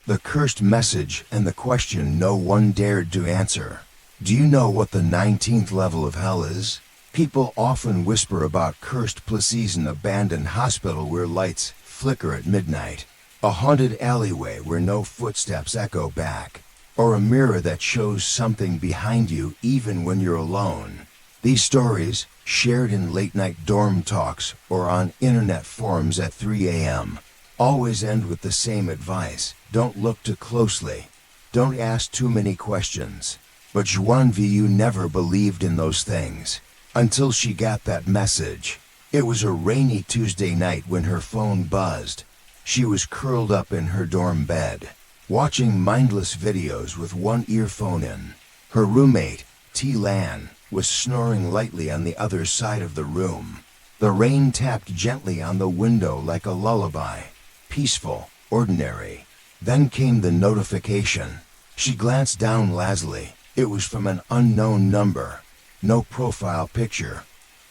The cursed message and the question no one dared to answer. Do you know what the 19th level of hell is? People often whisper about cursed places, an abandoned hospital where lights flicker at midnight, a haunted alleyway where no footsteps echo back, or a mirror that shows something behind you even when you're alone. These stories, shared in late-night dorm talks or on internet forums at 3 a.m., always end with the same advice: don't look too closely, don't ask too many questions. But Xuân Vũ never believed in those things, until she got that message. It was a rainy Tuesday night when her phone buzzed. She was curled up in her dorm bed, watching mindless videos with one earphone in. Her roommate, Lan, was snoring lightly on the other side of the room. The rain tapped gently on the window like a lullaby, peaceful, ordinary. Then came the notification. She glanced down lazily. It was from an unknown number. No profile picture,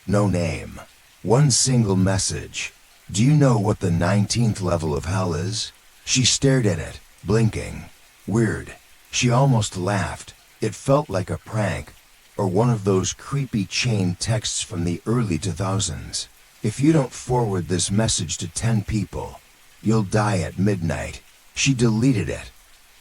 no name. One single message. Do you know what the 19th level of hell is? She stared at it, blinking. Weird. She almost laughed. It felt like a prank, or one of those creepy chain texts from the early 2000s. If you don't forward this message to 10 people, you'll die at midnight. She deleted it.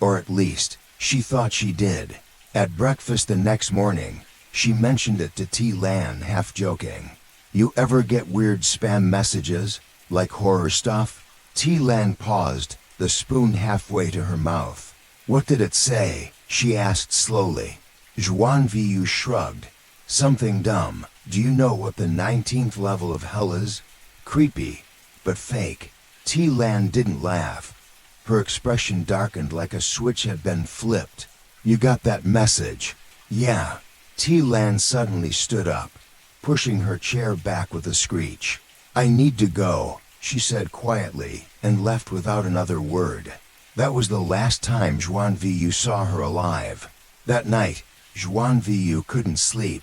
Or at least, she thought she did. At breakfast the next morning, she mentioned it to Lan, half joking. You ever get weird spam messages, like horror stuff? Lan paused, the spoon halfway to her mouth. What did it say? She asked slowly. Xuân Vũ shrugged. Something dumb. Do you know what the 19th level of hell is? Creepy, but fake. Lan didn't laugh. Her expression darkened like a switch had been flipped. You got that message? Yeah. Lan suddenly stood up, pushing her chair back with a screech. I need to go, she said quietly, and left without another word. That was the last time Xuân Vũ saw her alive. That night, Xuân Vũ couldn't sleep.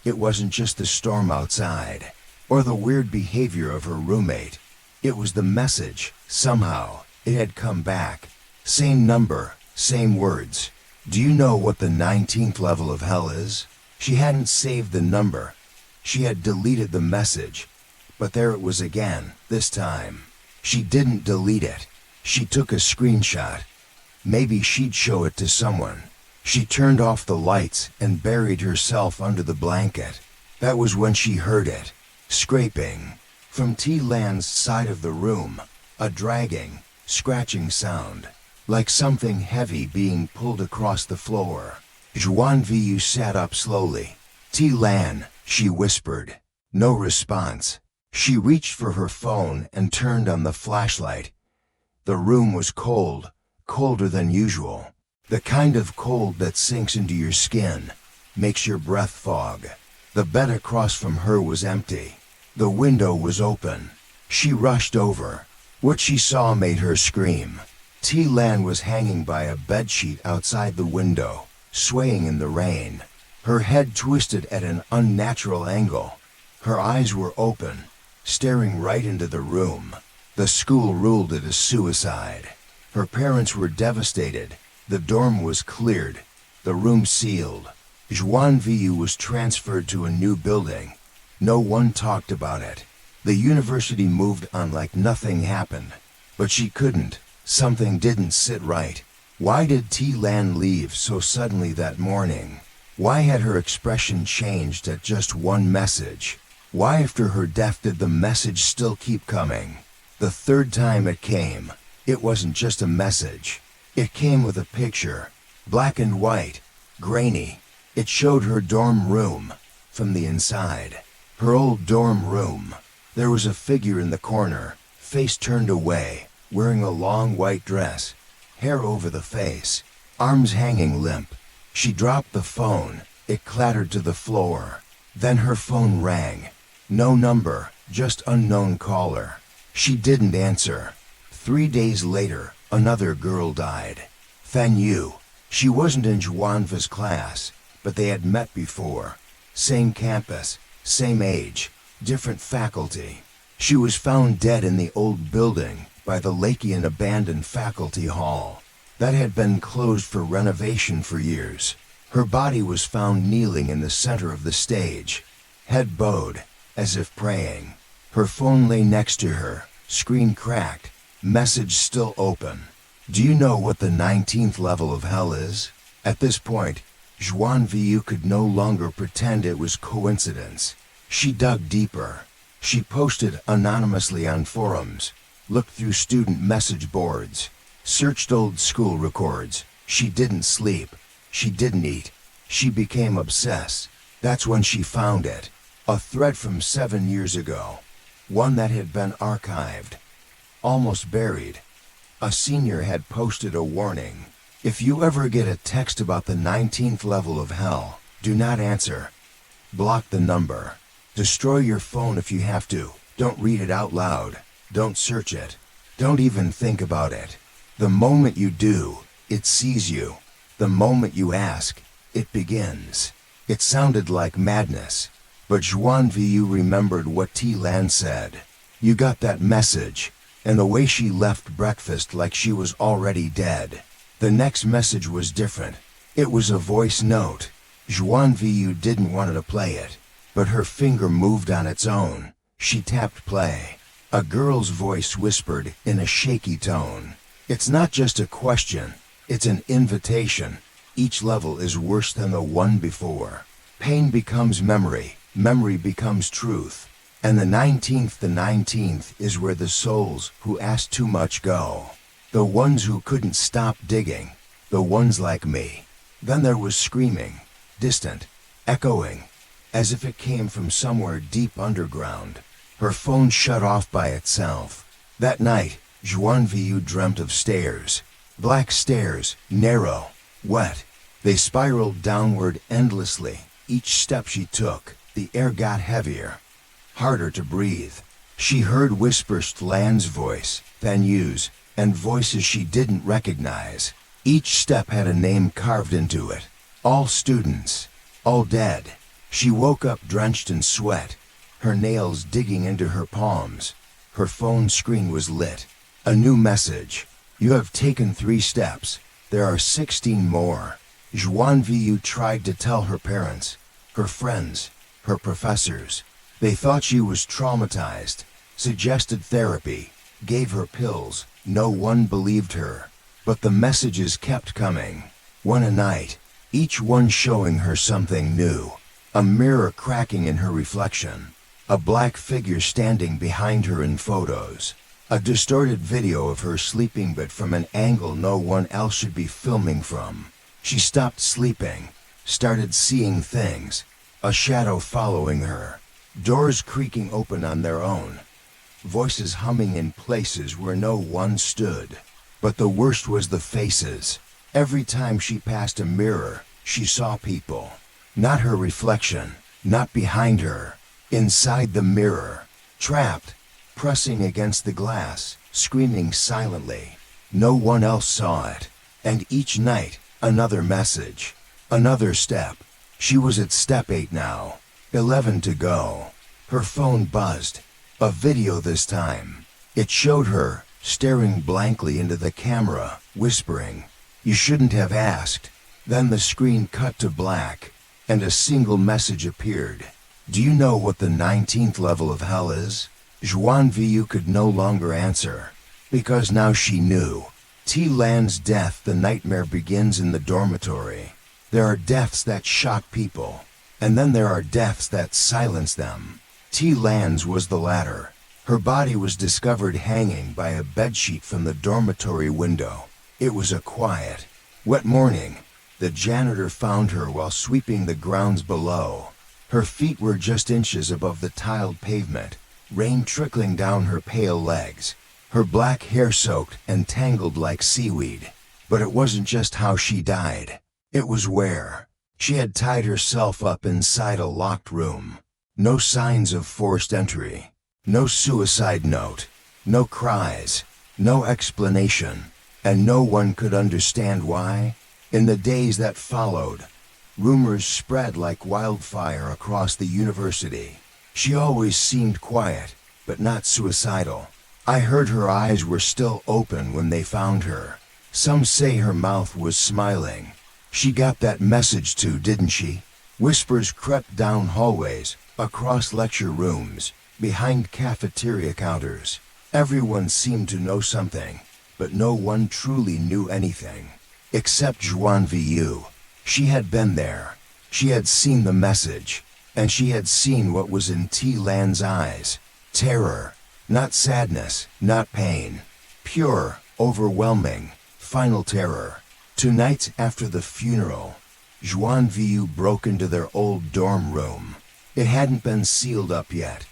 It wasn't just the storm outside, or the weird behavior of her roommate. It was the message. Somehow, it had come back. Same number, same words. Do you know what the 19th level of hell is? She hadn't saved the number. She had deleted the message. But there it was again, this time. She didn't delete it. She took a screenshot. Maybe she'd show it to someone. She turned off the lights and buried herself under the blanket. That was when she heard it. Scraping. From Lan's side of the room. A dragging, scratching sound. Like something heavy being pulled across the floor. Xuân Vũ sat up slowly. Lan, she whispered. No response. She reached for her phone and turned on the flashlight. The room was cold, colder than usual. The kind of cold that sinks into your skin, makes your breath fog. The bed across from her was empty. The window was open. She rushed over. What she saw made her scream. Lan was hanging by a bedsheet outside the window, swaying in the rain. Her head twisted at an unnatural angle. Her eyes were open, staring right into the room. The school ruled it a suicide. Her parents were devastated. The dorm was cleared, the room sealed. Xuân Vũ was transferred to a new building. No one talked about it. The university moved on like nothing happened. But she couldn't. Something didn't sit right. Why did Lan leave so suddenly that morning? Why had her expression changed at just one message? Why after her death did the message still keep coming? The third time it came, it wasn't just a message. It came with a picture, black and white, grainy. It showed her dorm room, from the inside. Her old dorm room. There was a figure in the corner, face turned away, wearing a long white dress, hair over the face, arms hanging limp. She dropped the phone. It clattered to the floor. Then her phone rang. No number, just unknown caller. She didn't answer. 3 days later, another girl died. Fan Yu. She wasn't in Xuân Vu's class, but they had met before. Same campus, same age, different faculty. She was found dead in the old building by the Lakean abandoned faculty hall. that had been closed for renovation for years. Her body was found kneeling in the center of the stage, head bowed, as if praying. Her phone lay next to her, screen cracked, message still open. Do you know what the 19th level of hell is? At this point, Xuân Vũ could no longer pretend it was coincidence. She dug deeper. She posted anonymously on forums, looked through student message boards, searched old school records. She didn't sleep. She didn't eat. She became obsessed. That's when she found it. A thread from 7 years ago. One that had been archived. Almost buried. A senior had posted a warning. If you ever get a text about the 19th level of hell, do not answer. Block the number. Destroy your phone if you have to. Don't read it out loud. Don't search it. Don't even think about it. The moment you do, it sees you. The moment you ask, it begins. It sounded like madness, but Xuân Vũ remembered what Lan said. You got that message, and the way she left breakfast like she was already dead. The next message was different. It was a voice note. Xuân Vũ didn't want to play it, but her finger moved on its own. She tapped play. A girl's voice whispered in a shaky tone. It's not just a question, it's an invitation. Each level is worse than the one before. Pain becomes memory, memory becomes truth. And the 19th is where the souls who asked too much go. The ones who couldn't stop digging. The ones like me. Then there was screaming, distant, echoing, as if it came from somewhere deep underground. Her phone shut off by itself. That night, Xuân Vũ dreamt of stairs. Black stairs, narrow, wet. They spiraled downward endlessly. Each step she took, the air got heavier, harder to breathe. She heard whispers, Lan's voice, then Yu's, and voices she didn't recognize. Each step had a name carved into it. All students, all dead. She woke up drenched in sweat, her nails digging into her palms. Her phone screen was lit. A new message. You have taken 3 steps. There are 16 more. Xuân Vũ tried to tell her parents, her friends, her professors. They thought she was traumatized, suggested therapy, gave her pills. No one believed her. But the messages kept coming. One a night, each one showing her something new. A mirror cracking in her reflection. A black figure standing behind her in photos. A distorted video of her sleeping but from an angle no one else should be filming from. She stopped sleeping, started seeing things. A shadow following her. Doors creaking open on their own. Voices humming in places where no one stood. But the worst was the faces. Every time she passed a mirror, she saw people. Not her reflection, not behind her. Inside the mirror, trapped, pressing against the glass, screaming silently. No one else saw it. And each night, another message. Another step. She was at step 8 now. 11 to go. Her phone buzzed. A video this time. It showed her, staring blankly into the camera, whispering, "You shouldn't have asked." Then the screen cut to black, and a single message appeared. Do you know what the 19th level of hell is? Xuân Vũ could no longer answer, because now she knew. Lan's death, the nightmare begins in the dormitory. There are deaths that shock people, and then there are deaths that silence them. Lan's was the latter. Her body was discovered hanging by a bedsheet from the dormitory window. It was a quiet, wet morning. The janitor found her while sweeping the grounds below. Her feet were just inches above the tiled pavement, rain trickling down her pale legs. Her black hair soaked and tangled like seaweed. But it wasn't just how she died. It was where. She had tied herself up inside a locked room. No signs of forced entry. No suicide note. No cries. No explanation. And no one could understand why. In the days that followed, rumors spread like wildfire across the university. She always seemed quiet, but not suicidal. I heard her eyes were still open when they found her. Some say her mouth was smiling. She got that message too, didn't she? Whispers crept down hallways, across lecture rooms, behind cafeteria counters. Everyone seemed to know something, but no one truly knew anything. Except Xuân Vũ. She had been there. She had seen the message, and she had seen what was in T. Lan's eyes. Terror. Not sadness, not pain. Pure, overwhelming, final terror. Tonight after the funeral, Xuân Vũ broke into their old dorm room. It hadn't been sealed up yet.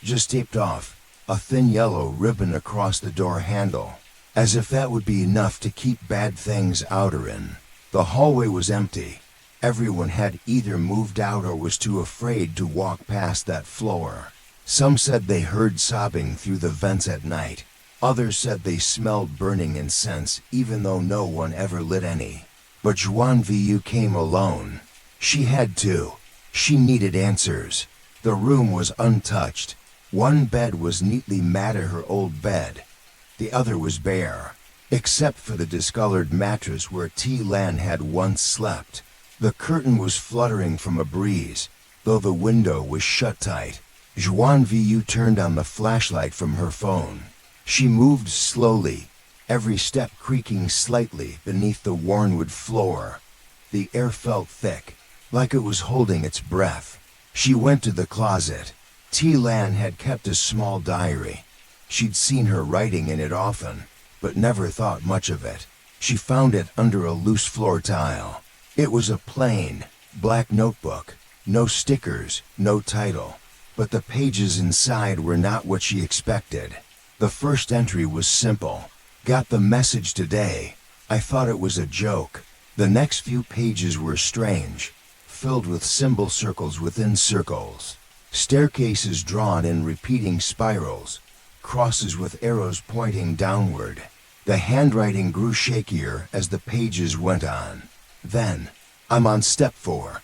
Just taped off, a thin yellow ribbon across the door handle, as if that would be enough to keep bad things out or in. The hallway was empty. Everyone had either moved out or was too afraid to walk past that floor. Some said they heard sobbing through the vents at night. Others said they smelled burning incense even though no one ever lit any. But Xuân Vũ came alone. She had to. She needed answers. The room was untouched. One bed was neatly mat at her old bed. The other was bare, except for the discolored mattress where T. Lan had once slept. The curtain was fluttering from a breeze, though the window was shut tight. Xuân Vũ turned on the flashlight from her phone. She moved slowly, every step creaking slightly beneath the worn-wood floor. The air felt thick, like it was holding its breath. She went to the closet. T. Lan had kept a small diary. She'd seen her writing in it often, but never thought much of it. She found it under a loose floor tile. It was a plain, black notebook. No stickers, no title. But the pages inside were not what she expected. The first entry was simple. Got the message today. I thought it was a joke. The next few pages were strange, filled with symbol circles within circles. Staircases drawn in repeating spirals. Crosses with arrows pointing downward. The handwriting grew shakier as the pages went on. Then, I'm on step 4.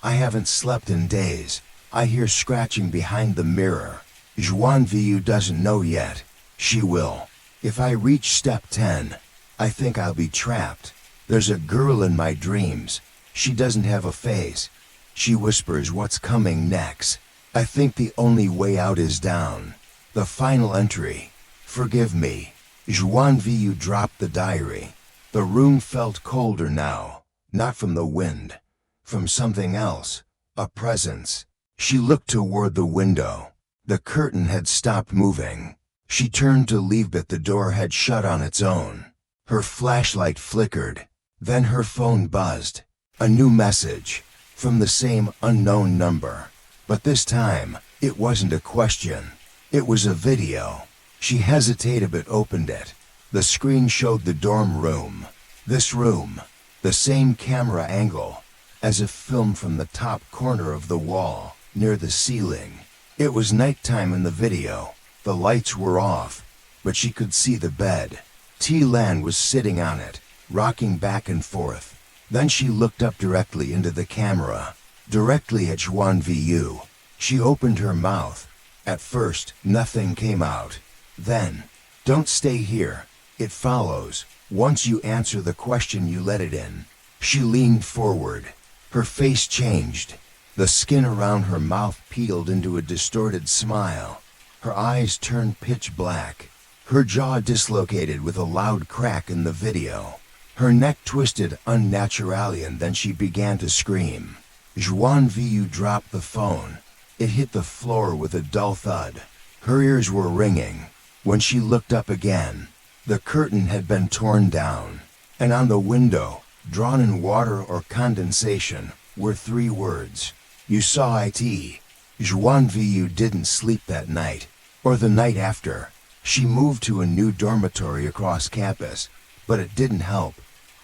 I haven't slept in days. I hear scratching behind the mirror. Xuân Vũ doesn't know yet. She will. If I reach step 10, I think I'll be trapped. There's a girl in my dreams. She doesn't have a face. She whispers what's coming next. I think the only way out is down. The final entry. Forgive me. Xuân Vũ dropped the diary. The room felt colder now. Not from the wind. From something else. A presence. She looked toward the window. The curtain had stopped moving. She turned to leave, but the door had shut on its own. Her flashlight flickered. Then her phone buzzed. A new message. From the same unknown number. But this time, it wasn't a question. It was a video. She hesitated but opened it. The screen showed the dorm room. This room. The same camera angle, as if filmed from the top corner of the wall, near the ceiling. It was nighttime in the video. The lights were off, but she could see the bed. T. Lan was sitting on it, rocking back and forth. Then she looked up directly into the camera, directly at Xuân Vũ. She opened her mouth. At first, nothing came out. Then, don't stay here. It follows. Once you answer the question, you let it in. She leaned forward. Her face changed. The skin around her mouth peeled into a distorted smile. Her eyes turned pitch black. Her jaw dislocated with a loud crack in the video. Her neck twisted unnaturally, and then she began to scream. Xuân Vũ dropped the phone. It hit the floor with a dull thud. Her ears were ringing. When she looked up again, the curtain had been torn down, and on the window, drawn in water or condensation, were 3 words. You saw it. Xuân Vũ didn't sleep that night, or the night after. She moved to a new dormitory across campus, but it didn't help.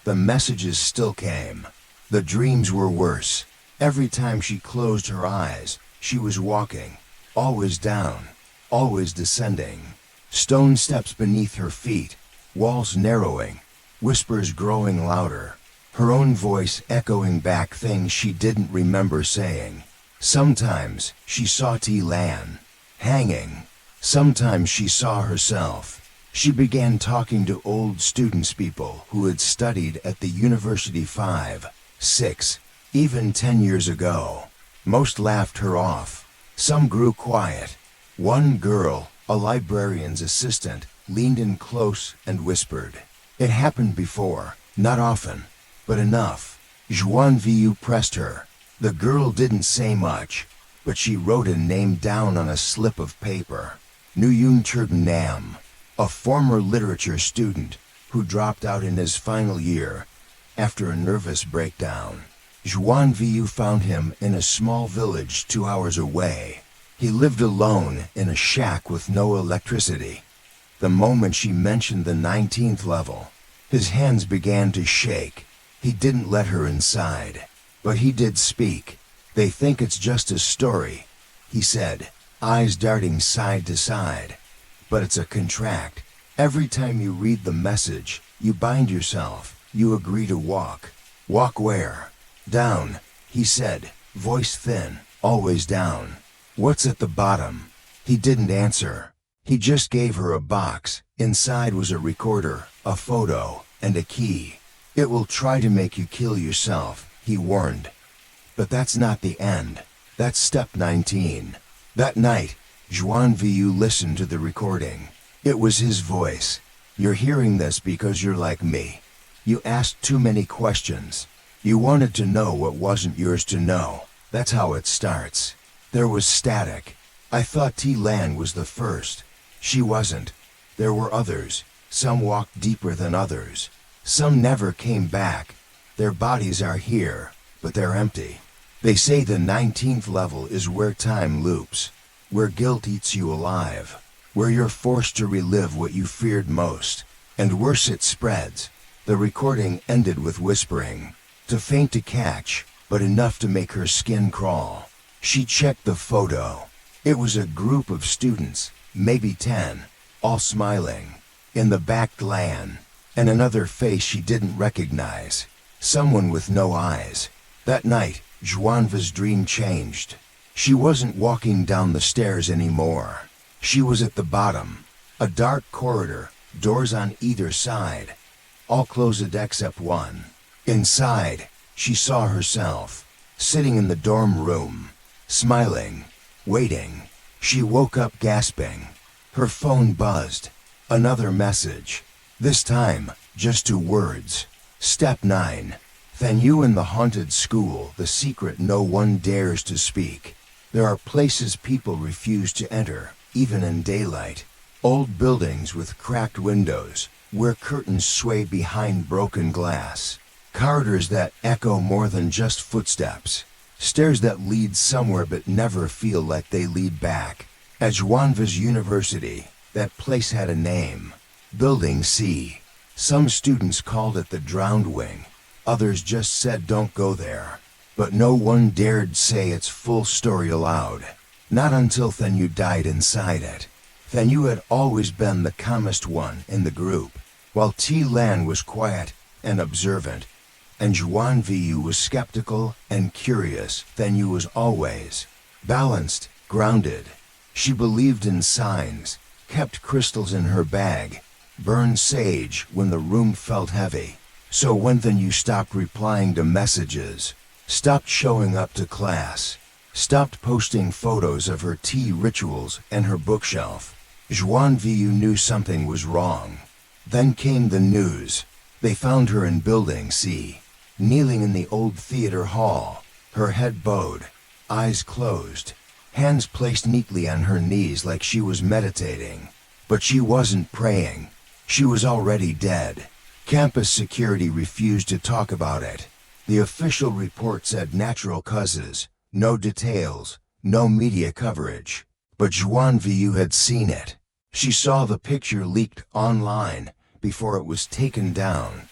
The messages still came. The dreams were worse. Every time she closed her eyes, she was walking, always down, always descending. Stone steps beneath her feet, walls narrowing, whispers growing louder, her own voice echoing back things she didn't remember saying. Sometimes she saw T. Lan, hanging. Sometimes she saw herself, She began talking to old students, people who had studied at the university 5, 6, even 10 years ago. Most laughed her off. Some grew quiet. One girl, a librarian's assistant, leaned in close and whispered. It happened before, not often, but enough. Xuân Vũ pressed her. The girl didn't say much, but she wrote a name down on a slip of paper. Nguyen Trton Nam, a former literature student who dropped out in his final year after a nervous breakdown. Xuân Vũ found him in a small village 2 hours away. He lived alone in a shack with no electricity. The moment she mentioned the 19th level, his hands began to shake. He didn't let her inside, but he did speak. They think it's just a story, he said, eyes darting side to side. But it's a contract. Every time you read the message, you bind yourself. You agree to walk. Walk where? Down, he said, voice thin, always down. What's at the bottom? He didn't answer. He just gave her a box. Inside was a recorder, a photo, and a key. It will try to make you kill yourself, he warned. But that's not the end. That's step 19. That night, Xuân Vũ listened to the recording. It was his voice. You're hearing this because you're like me. You asked too many questions. You wanted to know what wasn't yours to know. That's how it starts. There was static. I thought T. Lan was the first. She wasn't. There were others. Some walked deeper than others. Some never came back. Their bodies are here, but they're empty. They say the 19th level is where time loops, where guilt eats you alive, where you're forced to relive what you feared most. And worse, it spreads. The recording ended with whispering. Too faint to catch, but enough to make her skin crawl. She checked the photo. It was a group of students, maybe 10, all smiling. In the back, Lan, and another face she didn't recognize. Someone with no eyes. That night, Xuân Vu's dream changed. She wasn't walking down the stairs anymore. She was at the bottom. A dark corridor, doors on either side. All closed except one. Inside, she saw herself, sitting in the dorm room, smiling, waiting. She woke up gasping. Her phone buzzed. Another message. This time, just 2 words. Step 9. Then you in the haunted school, the secret no one dares to speak. There are places people refuse to enter, even in daylight. Old buildings with cracked windows, where curtains sway behind broken glass. Corridors that echo more than just footsteps. Stairs that lead somewhere but never feel like they lead back. At Xuân Vu's university, that place had a name. Building C. Some students called it the drowned wing. Others just said don't go there. But no one dared say its full story aloud. Not until Then You died inside it. Then You had always been the calmest one in the group, while T. Lan was quiet and observant, and Xuân Vũ was skeptical and curious. Then You was always balanced, grounded. She believed in signs, kept crystals in her bag, burned sage when the room felt heavy. So when Then You stopped replying to messages, stopped showing up to class, stopped posting photos of her tea rituals and her bookshelf, Xuân Vũ knew something was wrong. Then came the news. They found her in Building C, kneeling in the old theater hall, her head bowed, eyes closed, hands placed neatly on her knees like she was meditating. But she wasn't praying. She was already dead. Campus security refused to talk about it. The official report said natural causes, no details, no media coverage. But Xuân Vũ had seen it. She saw the picture leaked online before it was taken down.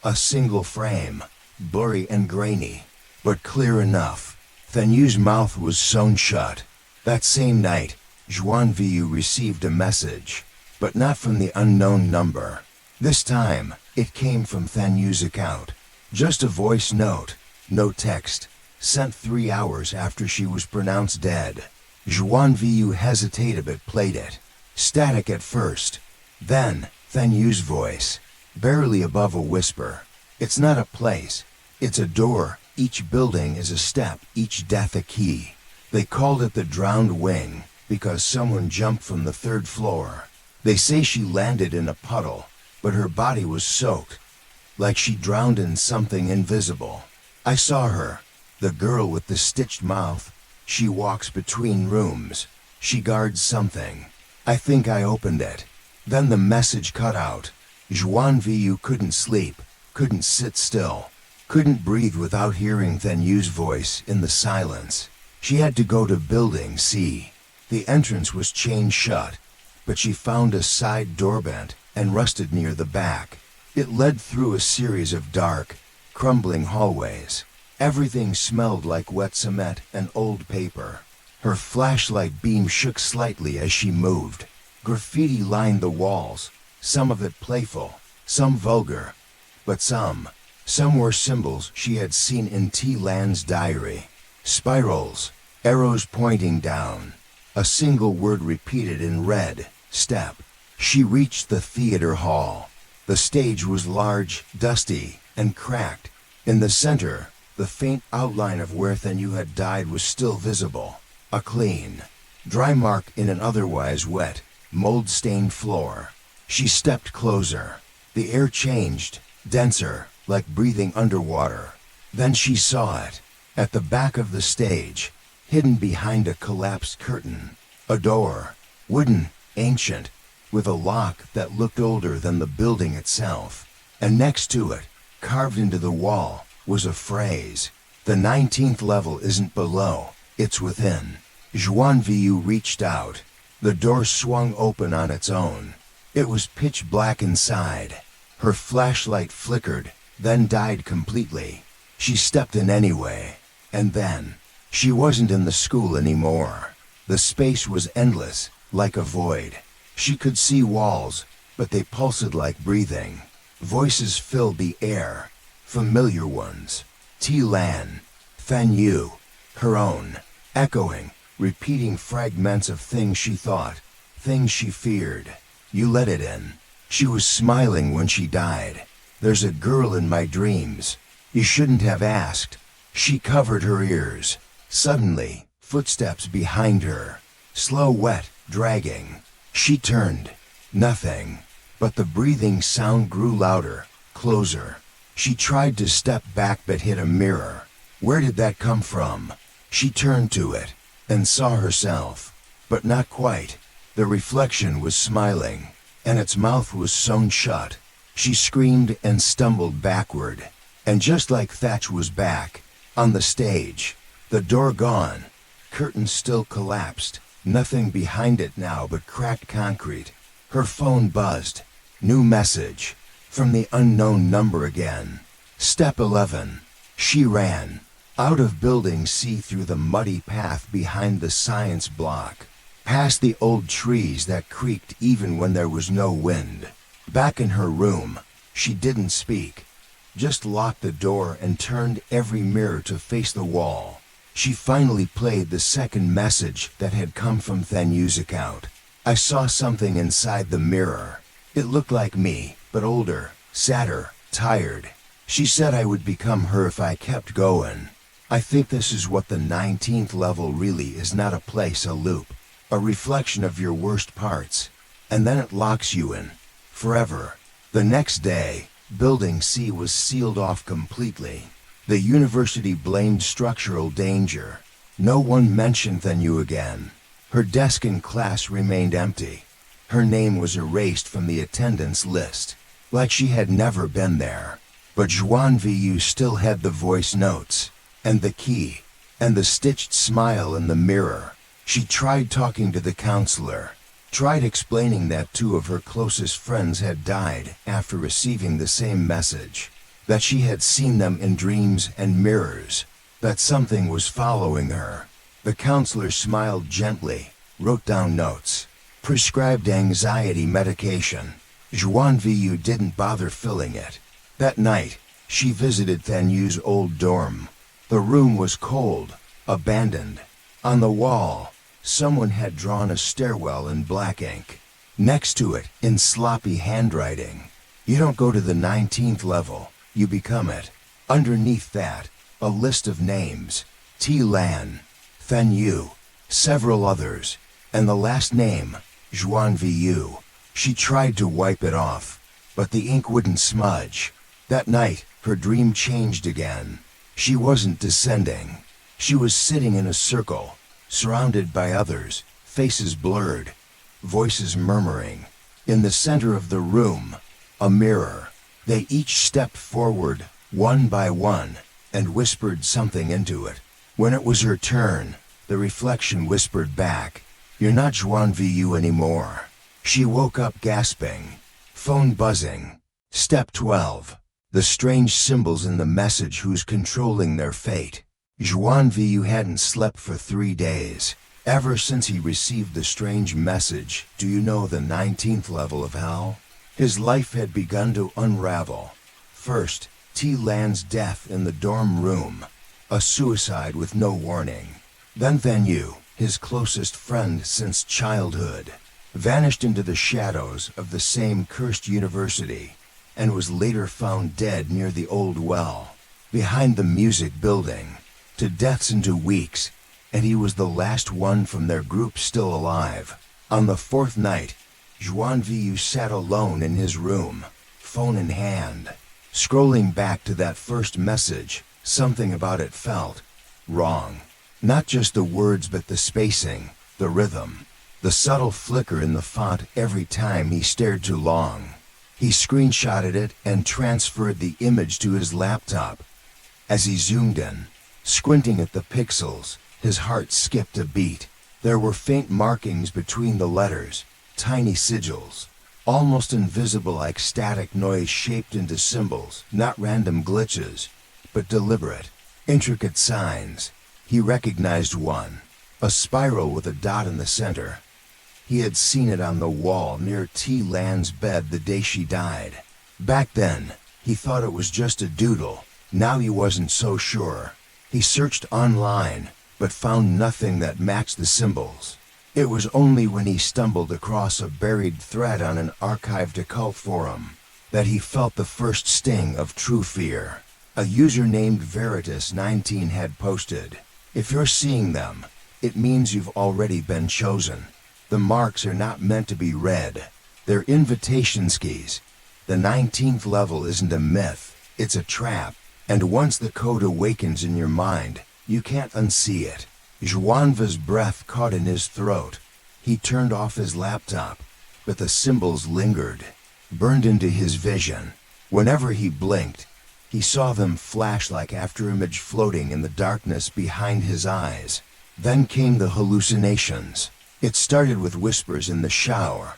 A single frame, blurry and grainy, but clear enough. Then Yu's mouth was sewn shut. That same night, Xuân Vũ received a message, but not from the unknown number. This time, it came from Then Yu's account. Just a voice note, no text, sent 3 hours after she was pronounced dead. Xuân Vũ hesitated but played it. Static at first, Then, Then Yu's voice, barely above a whisper. It's not a place. It's a door. Each building is a step, each death a key. They called it the drowned wing because someone jumped from the third floor. They say she landed in a puddle, but her body was soaked, like she drowned in something invisible. I saw her, the girl with the stitched mouth. She walks between rooms. She guards something. I think I opened it. Then the message cut out. Xuân Vũ couldn't sleep, couldn't sit still, couldn't breathe without hearing Then Yu's voice in the silence. She had to go to Building C. The entrance was chained shut, but she found a side door bent and rusted near the back. It led through a series of dark, crumbling hallways. Everything smelled like wet cement and old paper. Her flashlight beam shook slightly as she moved. Graffiti lined the walls, some of it playful, some vulgar, but some were symbols she had seen in T. Land's diary. Spirals, arrows pointing down. A single word repeated in red, step. She reached the theater hall. The stage was large, dusty, and cracked. In the center, the faint outline of where Then Yu had died was still visible. A clean, dry mark in an otherwise wet, mold-stained floor. She stepped closer. The air changed, denser, like breathing underwater. Then she saw it. At the back of the stage, hidden behind a collapsed curtain, a door, wooden, ancient, with a lock that looked older than the building itself. And next to it, carved into the wall, was a phrase. The 19th level isn't below, it's within. Xuân Vũ reached out. The door swung open on its own. It was pitch black inside. Her flashlight flickered, then died completely. She stepped in anyway. And then, she wasn't in the school anymore. The space was endless, like a void. She could see walls, but they pulsed like breathing. Voices filled the air, familiar ones. T. Lan, Then Yu, her own, echoing, repeating fragments of things she thought, things she feared. You let it in. She was smiling when she died. There's a girl in my dreams. You shouldn't have asked. She covered her ears. Suddenly, footsteps behind her. Slow, wet, dragging. She turned. Nothing. But the breathing sound grew louder, closer. She tried to step back but hit a mirror. Where did that come from? She turned to it and saw herself. But not quite. The reflection was smiling, and its mouth was sewn shut. She screamed and stumbled backward. And just like Thatch was back, on the stage, the door gone, curtains still collapsed, nothing behind it now but cracked concrete. Her phone buzzed. New message. From the unknown number again. Step 11. She ran. Out of Building C through the muddy path behind the science block. Past the old trees that creaked even when there was no wind. Back in her room, she didn't speak. Just locked the door and turned every mirror to face the wall. She finally played the second message that had come from Then Yu's account. I saw something inside the mirror. It looked like me, but older, sadder, tired. She said I would become her if I kept going. I think this is what the 19th level really is, not a place, a loop. A reflection of your worst parts. And then it locks you in. Forever. The next day, Building C was sealed off completely. The university blamed structural danger. No one mentioned Then Yu again. Her desk in class remained empty. Her name was erased from the attendance list, like she had never been there. But Xuân Vũ still had the voice notes, and the key, and the stitched smile in the mirror. She tried talking to the counselor, tried explaining that two of her closest friends had died after receiving the same message, that she had seen them in dreams and mirrors, that something was following her. The counselor smiled gently, wrote down notes, prescribed anxiety medication. Xuân Vũ didn't bother filling it. That night, she visited Then Yu's old dorm. The room was cold, abandoned. On the wall, someone had drawn a stairwell in black ink. Next to it, in sloppy handwriting, you don't go to the 19th level, you become it. Underneath that, a list of names: T. Lan, Fen Yu, several others, and the last name, Xuân Vũ. She tried to wipe it off, but the ink wouldn't smudge. That night, her dream changed again. She wasn't descending. She was sitting in a circle, surrounded by others, faces blurred, voices murmuring. In the center of the room, a mirror. They each stepped forward, one by one, and whispered something into it. When it was her turn, the reflection whispered back, "You're not Xuân Vũ anymore." She woke up gasping. Phone buzzing. Step 12. The strange symbols in the message who's controlling their fate. Xuân Vũ hadn't slept for 3 days. Ever since he received the strange message, "Do you know the 19th level of hell?" His life had begun to unravel. First, T. Lan's death in the dorm room, a suicide with no warning. Then Fen Yu, his closest friend since childhood, vanished into the shadows of the same cursed university, and was later found dead near the old well, behind the music building. To deaths into weeks, and he was the last one from their group still alive. On the 4th night, Xuân Vũ sat alone in his room, phone in hand, scrolling back to that first message. Something about it felt wrong. Not just the words, but the spacing, the rhythm, the subtle flicker in the font every time he stared too long. He screenshotted it and transferred the image to his laptop. As he zoomed in, squinting at the pixels, his heart skipped a beat. There were faint markings between the letters, tiny sigils, almost invisible, like static noise shaped into symbols, not random glitches, but deliberate, intricate signs. He recognized one, a spiral with a dot in the center. He had seen it on the wall near T. Lan's bed the day she died. Back then, he thought it was just a doodle. Now he wasn't so sure. He searched online, but found nothing that matched the symbols. It was only when he stumbled across a buried thread on an archived occult forum that he felt the first sting of true fear. A user named Veritas19 had posted, "If you're seeing them, it means you've already been chosen. The marks are not meant to be read. They're invitation skis. The 19th level isn't a myth, it's a trap. And once the code awakens in your mind, you can't unsee it." Xuân Vu's breath caught in his throat. He turned off his laptop, but the symbols lingered, burned into his vision. Whenever he blinked, he saw them flash like afterimage floating in the darkness behind his eyes. Then came the hallucinations. It started with whispers in the shower.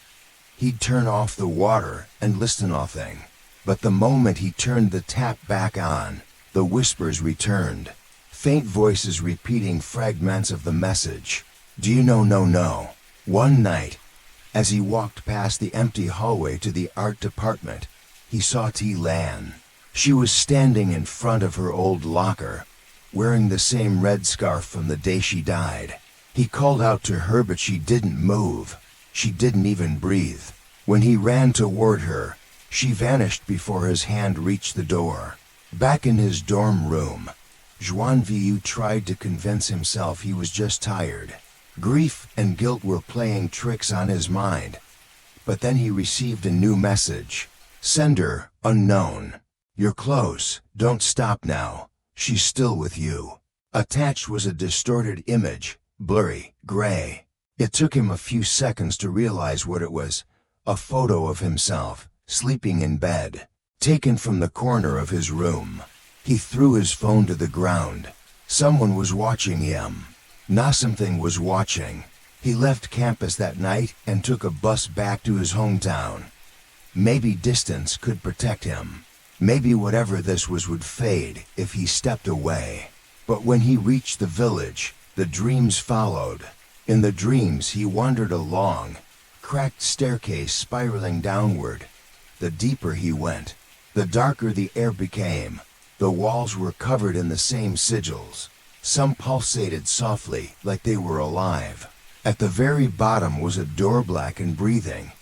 He'd turn off the water and listen to nothing. But the moment he turned the tap back on, the whispers returned. Faint voices repeating fragments of the message. "Do you know, no." One night, as he walked past the empty hallway to the art department, he saw T. Lan. She was standing in front of her old locker, wearing the same red scarf from the day she died. He called out to her, but she didn't move. She didn't even breathe. When he ran toward her, she vanished before his hand reached the door. Back in his dorm room, Xuân Vũ tried to convince himself he was just tired. Grief and guilt were playing tricks on his mind. But then he received a new message. Sender, unknown. "You're close, don't stop now. She's still with you." Attached was a distorted image, blurry, gray. It took him a few seconds to realize what it was. A photo of himself, sleeping in bed, taken from the corner of his room. He threw his phone to the ground. Someone was watching him. Something was watching. He left campus that night and took a bus back to his hometown. Maybe distance could protect him. Maybe whatever this was would fade if he stepped away. But when he reached the village, the dreams followed. In the dreams he wandered along, cracked staircase spiraling downward. The deeper he went, the darker the air became. The walls were covered in the same sigils. Some pulsated softly, like they were alive. At the very bottom was a door, black and breathing.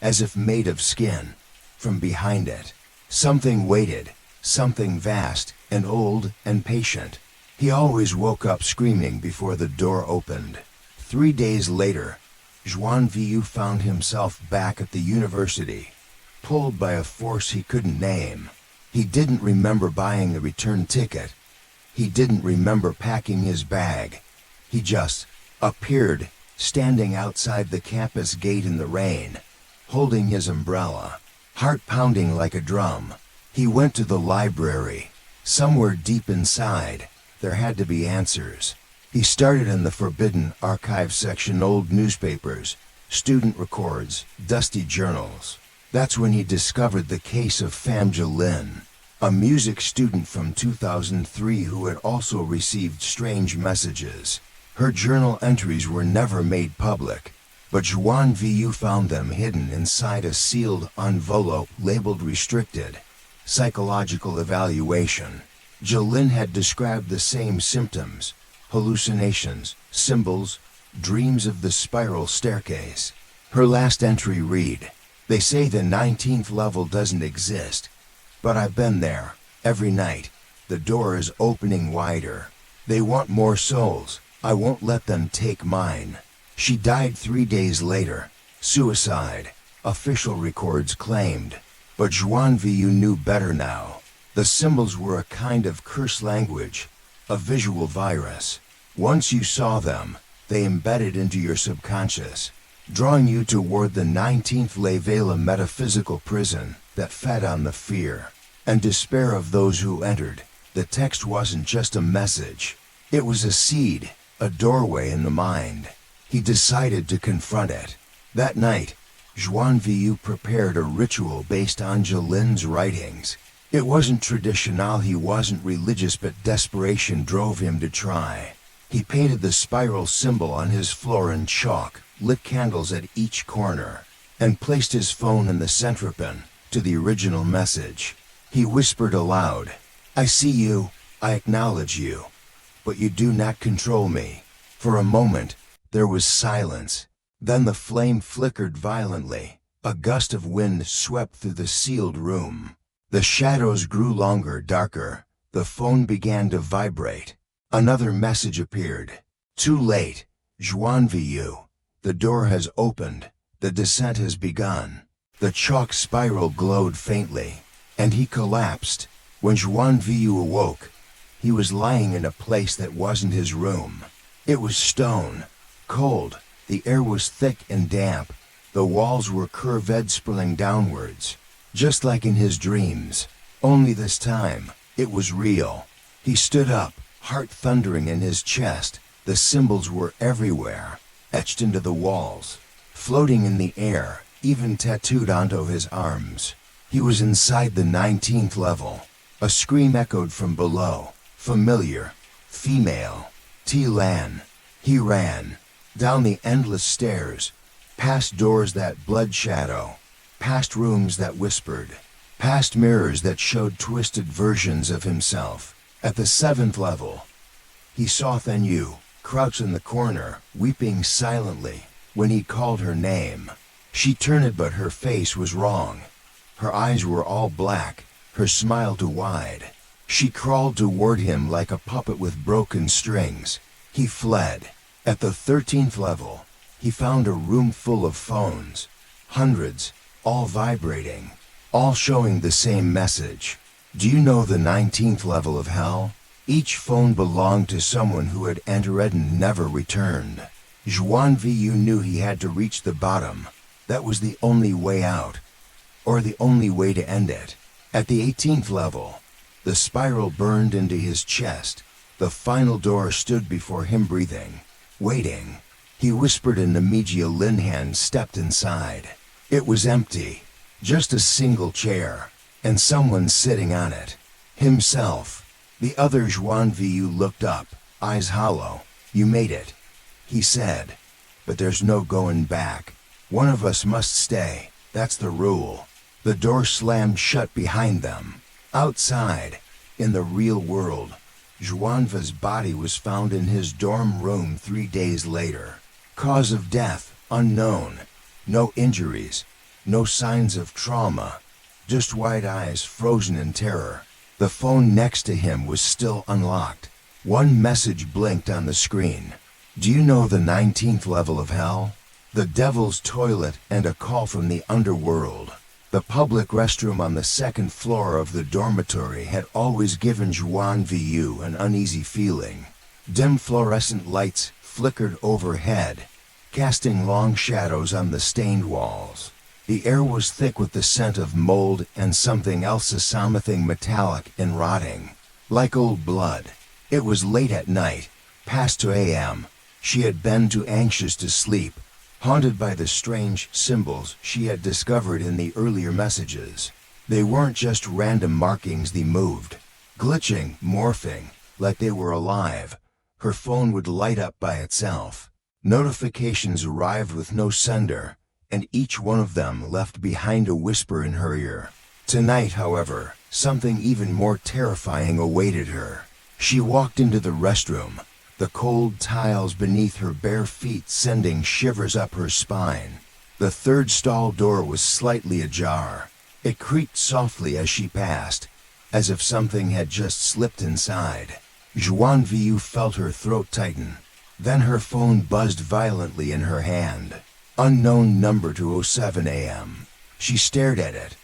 as if made of skin. From behind it, something waited, something vast and old and patient. He always woke up screaming before the door opened. 3 days later, Xuân Vũ found himself back at the university, pulled by a force he couldn't name. He didn't remember buying the return ticket. He didn't remember packing his bag. He just appeared, standing outside the campus gate in the rain, holding his umbrella, heart pounding like a drum. He went to the library. Somewhere deep inside, there had to be answers. He started in the forbidden archive section, old newspapers, student records, dusty journals. That's when he discovered the case of Pham Jolin, a music student from 2003 who had also received strange messages. Her journal entries were never made public, but Xuân Vũ found them hidden inside a sealed envelope labeled restricted. Psychological evaluation. Jolin had described the same symptoms: hallucinations, symbols, dreams of the spiral staircase. Her last entry read, "They say the 19th level doesn't exist, but I've been there, every night. The door is opening wider. They want more souls. I won't let them take mine." She died 3 days later. Suicide, official records claimed. But Xuân Vũ knew better now. The symbols were a kind of curse language, a visual virus. Once you saw them, they embedded into your subconscious, drawing you toward the 19th level metaphysical prison that fed on the fear and despair of those who entered. The text wasn't just a message. It was a seed, a doorway in the mind. He decided to confront it. That night, Xuân Vũ prepared a ritual based on Jolin's writings. It wasn't traditional, he wasn't religious, but desperation drove him to try. He painted the spiral symbol on his floor in chalk, lit candles at each corner, and placed his phone in the centerpin to the original message. He whispered aloud, "I see you, I acknowledge you, but you do not control me." For a moment, there was silence. Then the flame flickered violently. A gust of wind swept through the sealed room. The shadows grew longer, darker. The phone began to vibrate. Another message appeared. "Too late, Xuân Vũ. The door has opened. The descent has begun." The chalk spiral glowed faintly, and he collapsed. When Xuân Vũ awoke, he was lying in a place that wasn't his room. It was stone, cold. The air was thick and damp. The walls were curved, spiraling downwards, just like in his dreams. Only this time, it was real. He stood up, heart thundering in his chest. The symbols were everywhere, etched into the walls, floating in the air, even tattooed onto his arms. He was inside the 19th level. A scream echoed from below. Familiar. Female. T-Lan. He ran. Down the endless stairs, past doors that bled shadow, past rooms that whispered, past mirrors that showed twisted versions of himself. At the 7th level, he saw Then Yu, crouched in the corner, weeping silently. When he called her name, she turned, but her face was wrong. Her eyes were all black, her smile too wide. She crawled toward him like a puppet with broken strings. He fled. At the 13th level, he found a room full of phones, hundreds, all vibrating, all showing the same message. Do you know the 19th level of hell? Each phone belonged to someone who had entered and never returned. Xuân Vũ knew he had to reach the bottom. That was the only way out, or the only way to end it. At the 18th level, the spiral burned into his chest. The final door stood before him, breathing, waiting. He whispered, and Namijia Linhan stepped inside. It was empty. Just a single chair, and someone sitting on it. Himself. The other Xuân Vũ looked up, eyes hollow. "You made it," he said. "But there's no going back. One of us must stay. That's the rule." The door slammed shut behind them. Outside, in the real world, Xuân Vu's body was found in his dorm room 3 days later. Cause of death, unknown. No injuries, No signs of trauma, just wide eyes frozen in terror. The phone next to him was still unlocked. One message blinked on the screen. Do you know the 19th level of hell? The devil's toilet and a call from the underworld. The public restroom on the second floor of the dormitory had always given Xuân Vũ an uneasy feeling. Dim fluorescent lights flickered overhead, casting long shadows on the stained walls. The air was thick with the scent of mold and something else, something metallic and rotting, like old blood. It was late at night, past 2 a.m. She had been too anxious to sleep, haunted by the strange symbols she had discovered in the earlier messages. They weren't just random markings, they moved, glitching, morphing, like they were alive. Her phone would light up by itself. Notifications arrived with no sender, and each one of them left behind a whisper in her ear. Tonight, however, something even more terrifying awaited her. She walked into the restroom, the cold tiles beneath her bare feet sending shivers up her spine. The third stall door was slightly ajar. It creaked softly as she passed, as if something had just slipped inside. Xuân Vũ felt her throat tighten. Then her phone buzzed violently in her hand. Unknown number to 07 a.m. She stared at it.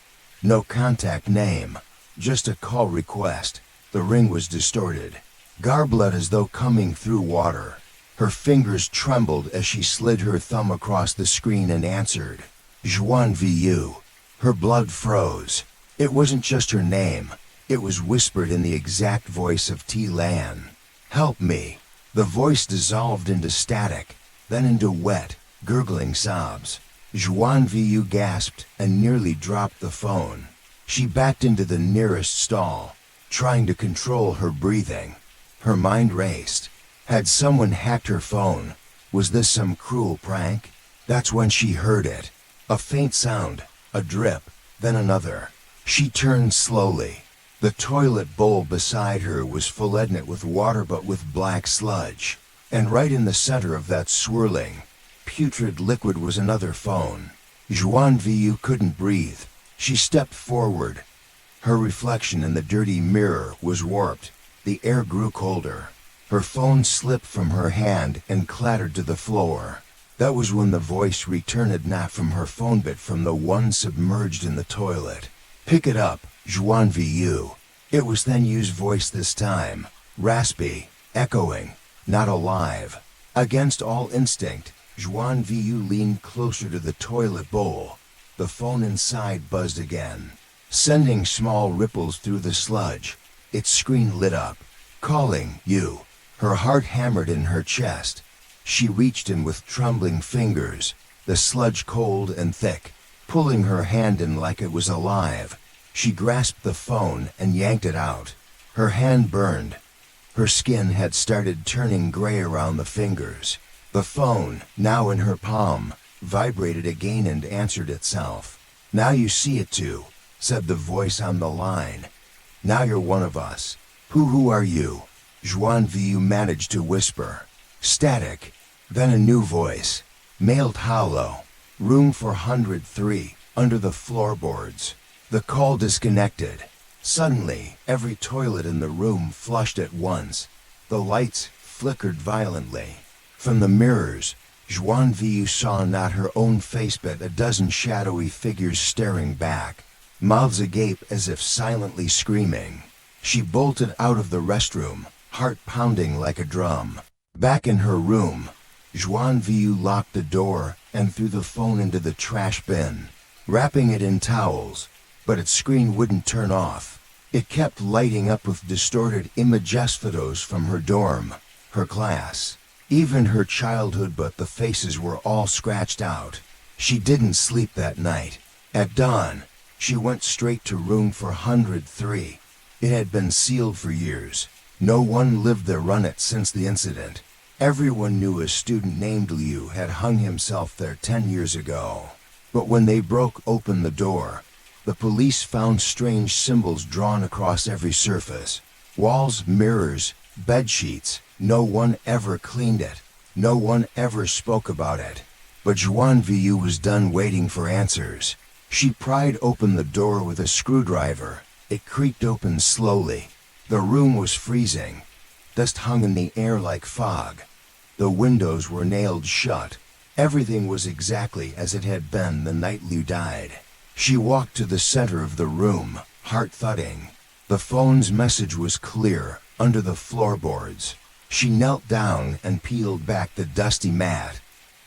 No contact name, just a call request. The ring was distorted, garbled as though coming through water. Her fingers trembled as she slid her thumb across the screen and answered. Xuân Vũ. Her blood froze. It wasn't just her name. It was whispered in the exact voice of T. Lan. Help me. The voice dissolved into static, then into wet, gurgling sobs. Xuân Vũ gasped and nearly dropped the phone. She backed into the nearest stall, trying to control her breathing. Her mind raced. Had someone hacked her phone? Was this some cruel prank? That's when she heard it. A faint sound, a drip, then another. She turned slowly. The toilet bowl beside her was full with water but with black sludge. And right in the center of that swirling, putrid liquid was another phone. Xuân Vũ couldn't breathe. She stepped forward. Her reflection in the dirty mirror was warped. The air grew colder. Her phone slipped from her hand and clattered to the floor. That was when the voice returned, not from her phone but from the one submerged in the toilet. Pick it up, Xuân Vũ. It was then Yu's voice this time, raspy, echoing, not alive. Against all instinct, Xuân Vũ leaned closer to the toilet bowl. The phone inside buzzed again, sending small ripples through the sludge. Its screen lit up, calling you. Her heart hammered in her chest. She reached in with trembling fingers, the sludge cold and thick, pulling her hand in like it was alive. She grasped the phone and yanked it out. Her hand burned. Her skin had started turning gray around the fingers. The phone, now in her palm, vibrated again and answered itself. Now you see it too, said the voice on the line. Now you're one of us. Who are you? Xuân Vũ managed to whisper. Static. Then a new voice. Mailed hollow. Room 403, under the floorboards. The call disconnected. Suddenly, every toilet in the room flushed at once. The lights flickered violently. From the mirrors, Xuân Vũ saw not her own face but a dozen shadowy figures staring back, mouths agape as if silently screaming. She bolted out of the restroom, heart pounding like a drum. Back in her room, Xuân Vũ locked the door and threw the phone into the trash bin, wrapping it in towels, but its screen wouldn't turn off. It kept lighting up with distorted images, photos from her dorm, her class, even her childhood, but the faces were all scratched out. She didn't sleep that night. At dawn, she went straight to room 403. It had been sealed for years. No one lived there run it since the incident. Everyone knew a student named Liu had hung himself there 10 years ago. But when they broke open the door, the police found strange symbols drawn across every surface. Walls, mirrors, bed sheets. No one ever cleaned it. No one ever spoke about it. But Xuân Vũ was done waiting for answers. She pried open the door with a screwdriver. It creaked open slowly. The room was freezing. Dust hung in the air like fog. The windows were nailed shut. Everything was exactly as it had been the night Liu died. She walked to the center of the room, heart thudding. The phone's message was clear, under the floorboards. She knelt down and peeled back the dusty mat.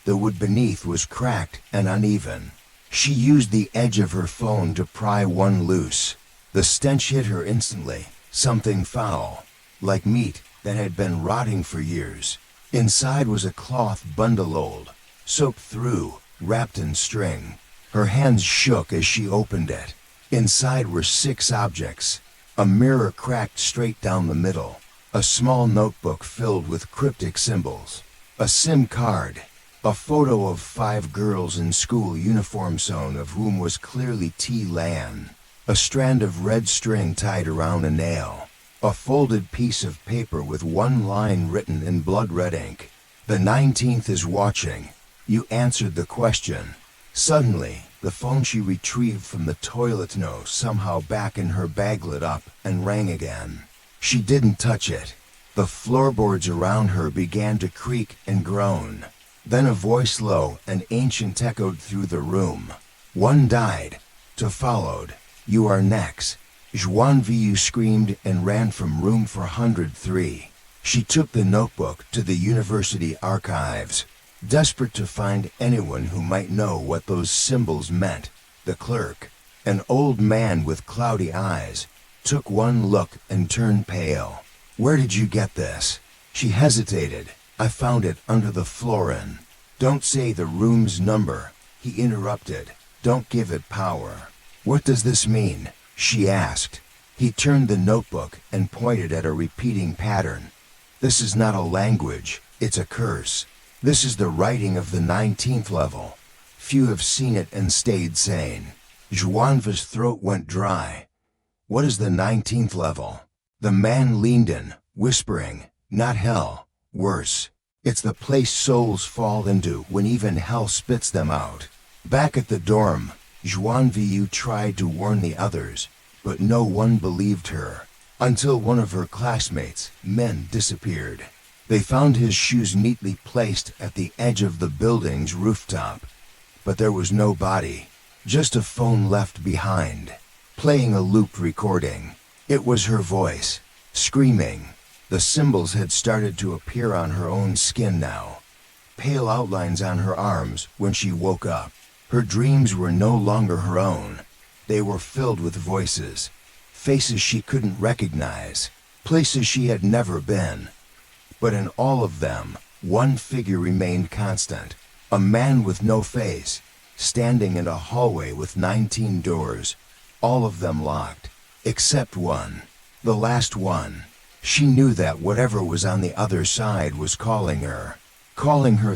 The wood beneath was cracked and uneven. She used the edge of her phone to pry one loose. The stench hit her instantly, something foul, like meat that had been rotting for years. Inside was a cloth bundle old, soaked through, wrapped in string. Her hands shook as she opened it. Inside were 6 objects. A mirror cracked straight down the middle. A small notebook filled with cryptic symbols. A SIM card. A photo of 5 girls in school uniforms, one of whom was clearly T. Lan. A strand of red string tied around a nail. A folded piece of paper with one line written in blood-red ink. The 19th is watching. You answered the question. Suddenly, the phone she retrieved from the toilet somehow back in her bag lit up and rang again. She didn't touch it. The floorboards around her began to creak and groan. Then a voice low and ancient echoed through the room. 1 died. 2 followed. You are next. Xuân Vũ screamed and ran from room 403. She took the notebook to the university archives, desperate to find anyone who might know what those symbols meant. The clerk, an old man with cloudy eyes, took one look and turned pale. Where did you get this? She hesitated. I found it under the floor in. Don't say the room's number, he interrupted. Don't give it power. What does this mean? She asked. He turned the notebook and pointed at a repeating pattern. This is not a language, it's a curse. This is the writing of the 19th level. Few have seen it and stayed sane. Xuân Vu's throat went dry. What is the 19th level? The man leaned in, whispering, not hell, worse. It's the place souls fall into when even hell spits them out. Back at the dorm, Xuân Vũ tried to warn the others, but no one believed her, until one of her classmates, men, disappeared. They found his shoes neatly placed at the edge of the building's rooftop, but there was no body, just a phone left behind, playing a looped recording. It was her voice, screaming. The symbols had started to appear on her own skin now, pale outlines on her arms when she woke up. Her dreams were no longer her own. They were filled with voices, faces she couldn't recognize, places she had never been. But in all of them, one figure remained constant, a man with no face, standing in a hallway with 19 doors, all of them locked, except one, the last one. She knew that whatever was on the other side was calling her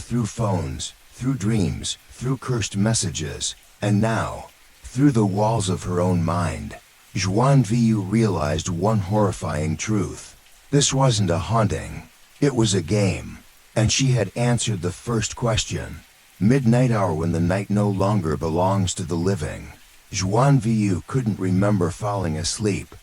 through phones, through dreams, through cursed messages, and now, through the walls of her own mind. Xuân Vũ realized one horrifying truth. This wasn't a haunting, it was a game, and she had answered the first question. Midnight hour, when the night no longer belongs to the living. Xuân Vũ couldn't remember falling asleep.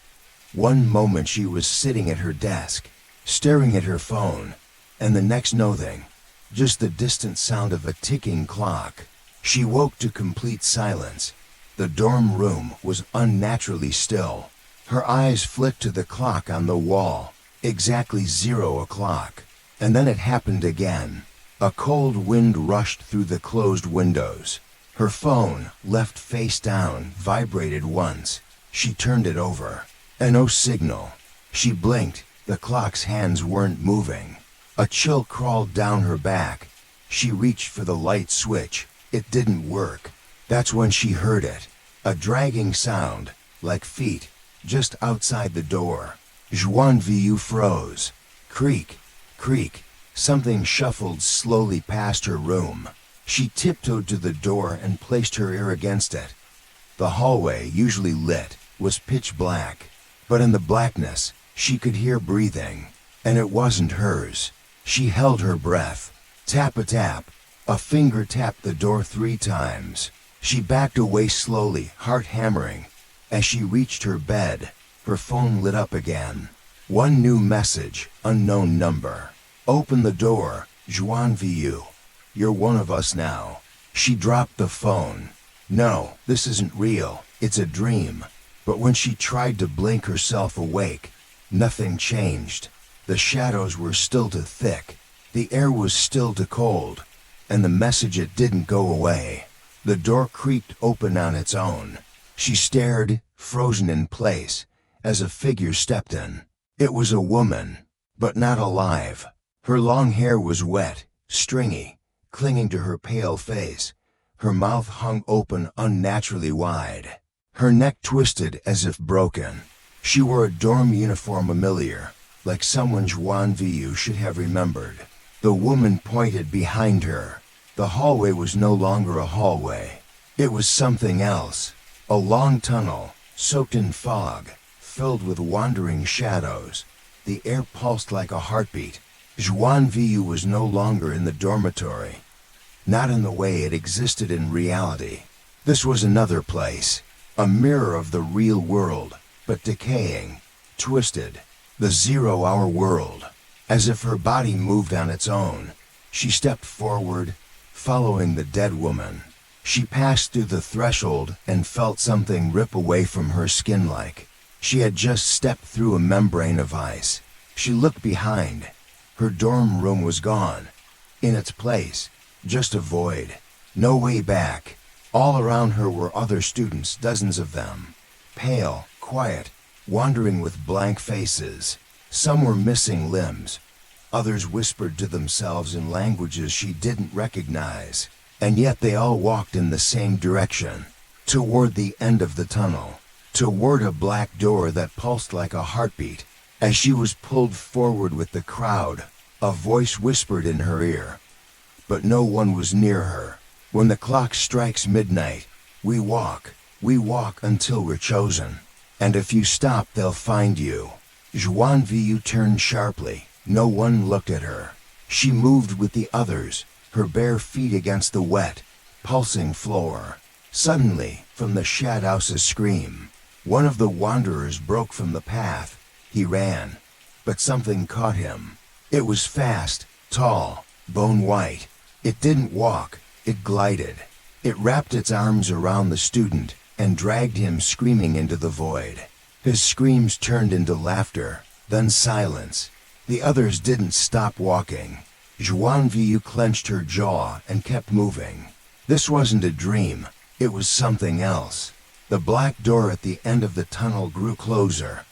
One moment she was sitting at her desk, staring at her phone, and the next nothing. Just the distant sound of a ticking clock. She woke to complete silence. The dorm room was unnaturally still. Her eyes flicked to the clock on the wall. Exactly 0 o'clock. And then it happened again. A cold wind rushed through the closed windows. Her phone, left face down, vibrated once. She turned it over. And no signal. She blinked. The clock's hands weren't moving. A chill crawled down her back. She reached for the light switch. It didn't work. That's when she heard it. A dragging sound, like feet, just outside the door. Xuân Vũ froze. Creak, creak. Something shuffled slowly past her room. She tiptoed to the door and placed her ear against it. The hallway, usually lit, was pitch black. But in the blackness, she could hear breathing. And it wasn't hers. She held her breath. Tap-a-tap. A finger tapped the door 3 times. She backed away slowly, heart hammering. As she reached her bed, her phone lit up again. One new message, unknown number. Open the door, Xuân Vũ. You're one of us now. She dropped the phone. No, this isn't real, it's a dream. But when she tried to blink herself awake, nothing changed. The shadows were still too thick, the air was still too cold, and the message, it didn't go away. The door creaked open on its own. She stared, frozen in place, as a figure stepped in. It was a woman, but not alive. Her long hair was wet, stringy, clinging to her pale face. Her mouth hung open unnaturally wide. Her neck twisted as if broken. She wore a dorm uniform familiar, like someone Xuân Vũ should have remembered. The woman pointed behind her. The hallway was no longer a hallway. It was something else. A long tunnel, soaked in fog, filled with wandering shadows. The air pulsed like a heartbeat. Xuân Vũ was no longer in the dormitory. Not in the way it existed in reality. This was another place. A mirror of the real world, but decaying, twisted. The 0-hour world. As if her body moved on its own, she stepped forward, following the dead woman. She passed through the threshold and felt something rip away from her skin like she had just stepped through a membrane of ice. She looked behind. Her dorm room was gone. In its place, just a void. No way back. All around her were other students, dozens of them. Pale, quiet, wandering with blank faces. Some were missing limbs. Others whispered to themselves in languages she didn't recognize. And yet they all walked in the same direction. Toward the end of the tunnel. Toward a black door that pulsed like a heartbeat. As she was pulled forward with the crowd, a voice whispered in her ear. But no one was near her. When the clock strikes midnight, we walk until we're chosen. And if you stop, they'll find you. Xuân Vũ turned sharply. No one looked at her. She moved with the others, her bare feet against the wet, pulsing floor. Suddenly, from the shadows, a scream. One of the wanderers broke from the path. He ran, but something caught him. It was fast, tall, bone white. It didn't walk, it glided. It wrapped its arms around the student and dragged him screaming into the void. His screams turned into laughter, then silence. The others didn't stop walking. Xuân Vũ clenched her jaw and kept moving. This wasn't a dream, it was something else. The black door at the end of the tunnel grew closer.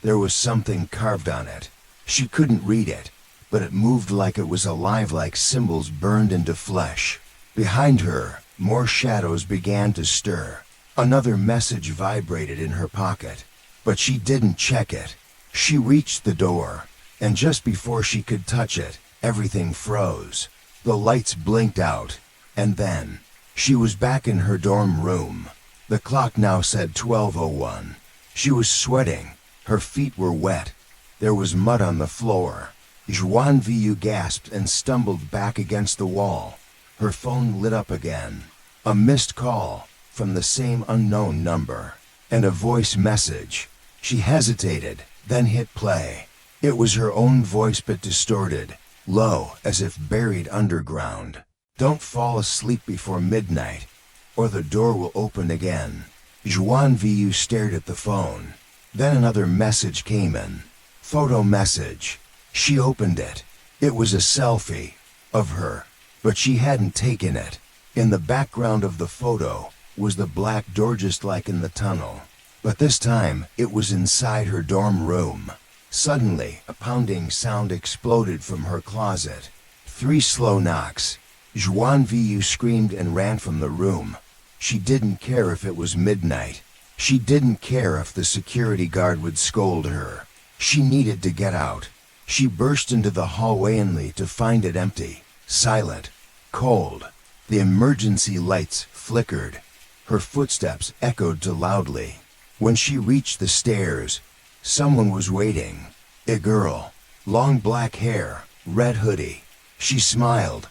There was something carved on it. She couldn't read it, but it moved like it was alive, like symbols burned into flesh. Behind her, more shadows began to stir. Another message vibrated in her pocket, but she didn't check it. She reached the door, and just before she could touch it, everything froze. The lights blinked out, and then, she was back in her dorm room. The clock now said 12:01. She was sweating. Her feet were wet. There was mud on the floor. Xuân Vũ gasped and stumbled back against the wall. Her phone lit up again. A missed call, from the same unknown number, and a voice message. She hesitated, then hit play. It was her own voice, but distorted, low, as if buried underground. Don't fall asleep before midnight, or the door will open again. Xuân Vũ stared at the phone. Then another message came in. Photo message. She opened it. It was a selfie of her, but she hadn't taken it. In the background of the photo was the black door, just like in the tunnel. But this time, it was inside her dorm room. Suddenly, a pounding sound exploded from her closet. 3 slow knocks. Xuân Vũ screamed and ran from the room. She didn't care if it was midnight. She didn't care if the security guard would scold her. She needed to get out. She burst into the hallway only to find it empty, silent, cold. The emergency lights flickered. Her footsteps echoed too loudly. When she reached the stairs, someone was waiting. A girl, long black hair, red hoodie. She smiled,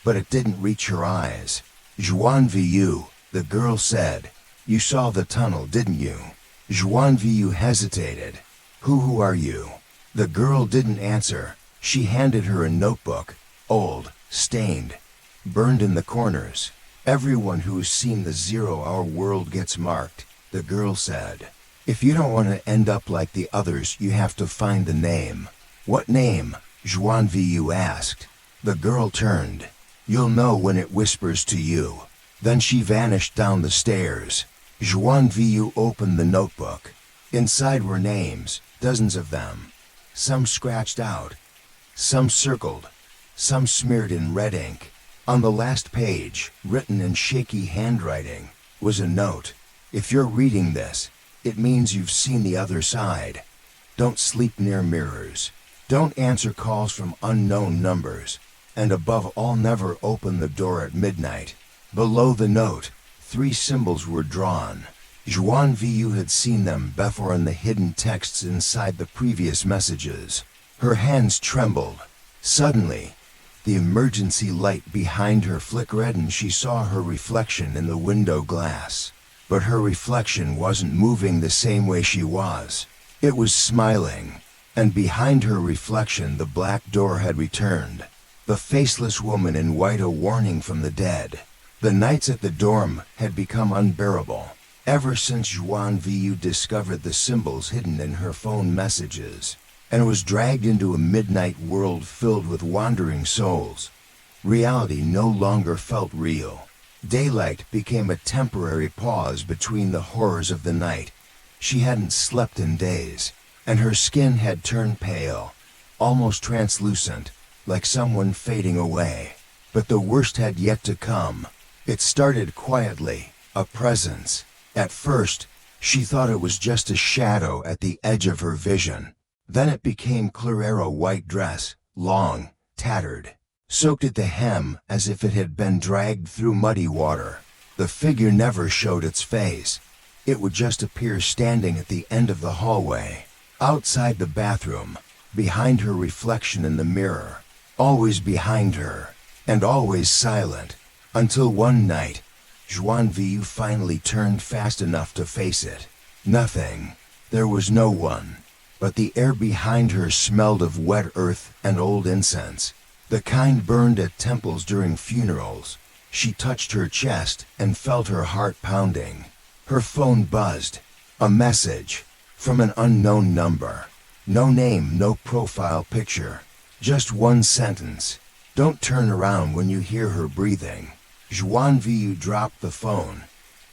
but it didn't reach her eyes. Xuân Vũ, The girl said. You saw the tunnel, didn't you? Xuân Vũ hesitated. Who are you? The girl didn't answer. She handed her a notebook, old, stained, burned in the corners. Everyone who's seen the 0-hour world gets marked, the girl said. If you don't want to end up like the others, you have to find the name. What name? Xuân Vũ asked. The girl turned. You'll know when it whispers to you. Then she vanished down the stairs. Xuân Vũ opened the notebook. Inside were names, dozens of them. Some scratched out, some circled, some smeared in red ink. On the last page, written in shaky handwriting, was a note. If you're reading this, it means you've seen the other side. Don't sleep near mirrors. Don't answer calls from unknown numbers. And above all, never open the door at midnight. Below the note, 3 symbols were drawn. Xuân Vũ had seen them before in the hidden texts inside the previous messages. Her hands trembled. Suddenly, the emergency light behind her flickered and she saw her reflection in the window glass. But her reflection wasn't moving the same way she was. It was smiling. And behind her reflection the black door had returned. The faceless woman in white, a warning from the dead. The nights at the dorm had become unbearable. Ever since Xuân Vũ discovered the symbols hidden in her phone messages, and was dragged into a midnight world filled with wandering souls, reality no longer felt real. Daylight became a temporary pause between the horrors of the night. She hadn't slept in days, and her skin had turned pale, almost translucent, like someone fading away. But the worst had yet to come. It started quietly, a presence. At first, she thought it was just a shadow at the edge of her vision. Then it became clear, a white dress, long, tattered, soaked at the hem as if it had been dragged through muddy water. The figure never showed its face. It would just appear standing at the end of the hallway, outside the bathroom, behind her reflection in the mirror, always behind her, and always silent, until one night, Xuân Vũ finally turned fast enough to face it. Nothing. There was no one. But the air behind her smelled of wet earth and old incense, the kind burned at temples during funerals. She touched her chest and felt her heart pounding. Her phone buzzed. A message. From an unknown number. No name, no profile picture. Just one sentence. Don't turn around when you hear her breathing. Xuân Vũ dropped the phone.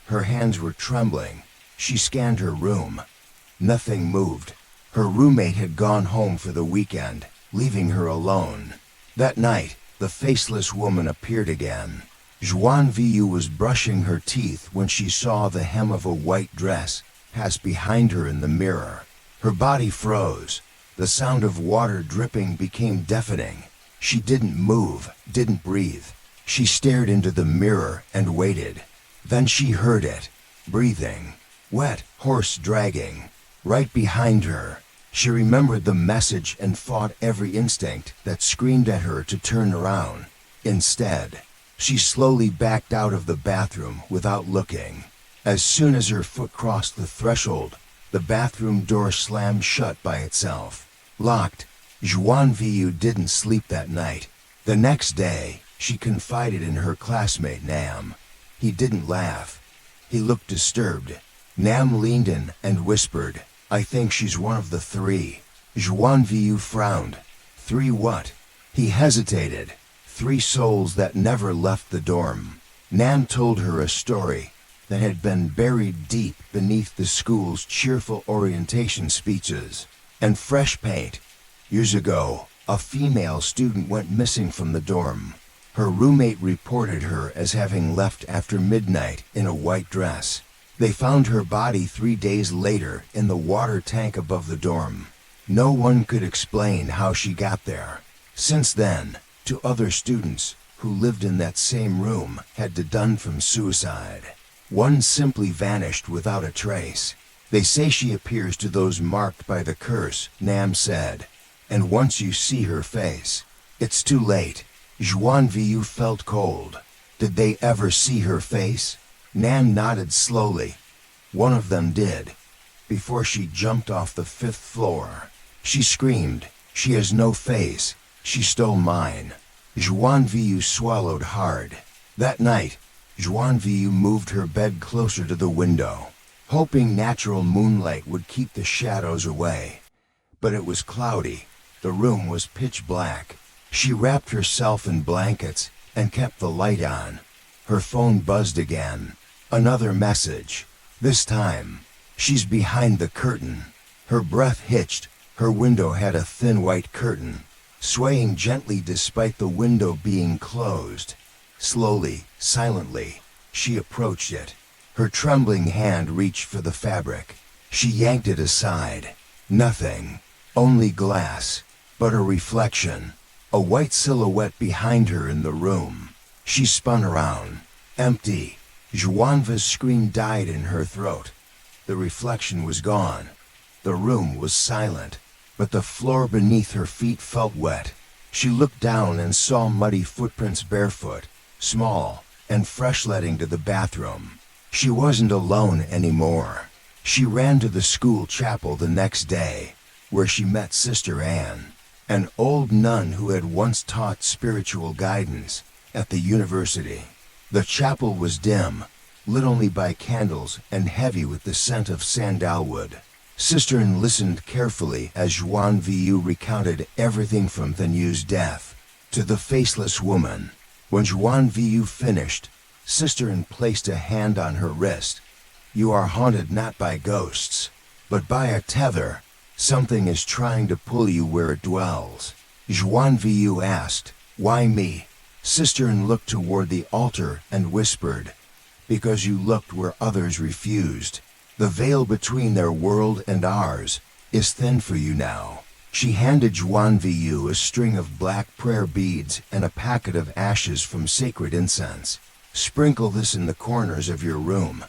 Her hands were trembling. She scanned her room. Nothing moved. Her roommate had gone home for the weekend, leaving her alone. That night, the faceless woman appeared again. Xuân Vũ was brushing her teeth when she saw the hem of a white dress pass behind her in the mirror. Her body froze. The sound of water dripping became deafening. She didn't move, didn't breathe. She stared into the mirror and waited. Then she heard it. Breathing. Wet, hoarse, dragging. Right behind her. She remembered the message and fought every instinct that screamed at her to turn around. Instead, she slowly backed out of the bathroom without looking. As soon as her foot crossed the threshold, the bathroom door slammed shut by itself. Locked. Xuân Vũ didn't sleep that night. The next day, she confided in her classmate Nam. He didn't laugh. He looked disturbed. Nam leaned in and whispered, I think she's one of the 3. Xuân Vũ frowned. 3 what? He hesitated. 3 souls that never left the dorm. Nam told her a story that had been buried deep beneath the school's cheerful orientation speeches and fresh paint. Years ago, a female student went missing from the dorm. Her roommate reported her as having left after midnight in a white dress. They found her body 3 days later in the water tank above the dorm. No one could explain how she got there. Since then, 2 other students who lived in that same room had died from suicide. One simply vanished without a trace. They say she appears to those marked by the curse, Nam said. And once you see her face, it's too late. Xuân Vũ felt cold. Did they ever see her face? Nan nodded slowly. One of them did. Before she jumped off the 5th floor, she screamed, "She has no face. She stole mine." Xuân Vũ swallowed hard. That night, Xuân Vũ moved her bed closer to the window, hoping natural moonlight would keep the shadows away. But it was cloudy. The room was pitch black. She wrapped herself in blankets and kept the light on. Her phone buzzed again. Another message. This time, "She's behind the curtain." Her breath hitched. Her window had a thin white curtain, swaying gently despite the window being closed. Slowly, silently, she approached it. Her trembling hand reached for the fabric. She yanked it aside. Nothing. Only glass. But a reflection. A white silhouette behind her in the room. She spun around. Empty. Xuân Vu's scream died in her throat. The reflection was gone. The room was silent, but the floor beneath her feet felt wet. She looked down and saw muddy footprints barefoot, small and fresh leading to the bathroom. She wasn't alone anymore. She ran to the school chapel the next day, where she met Sister Anne, an old nun who had once taught spiritual guidance at the university. The chapel was dim, lit only by candles and heavy with the scent of sandalwood. Sister Anne listened carefully as Xuân Vũ recounted everything from Thanu's death to the faceless woman. When Xuân Vũ finished, Sister Anne placed a hand on her wrist. "You are haunted not by ghosts, but by a tether. Something is trying to pull you where it dwells." Xuân Vũ asked, "Why me?" Sister Anne looked toward the altar and whispered, "Because you looked where others refused. The veil between their world and ours is thin for you now." She handed Xuân Vũ a string of black prayer beads and a packet of ashes from sacred incense. "Sprinkle this in the corners of your room,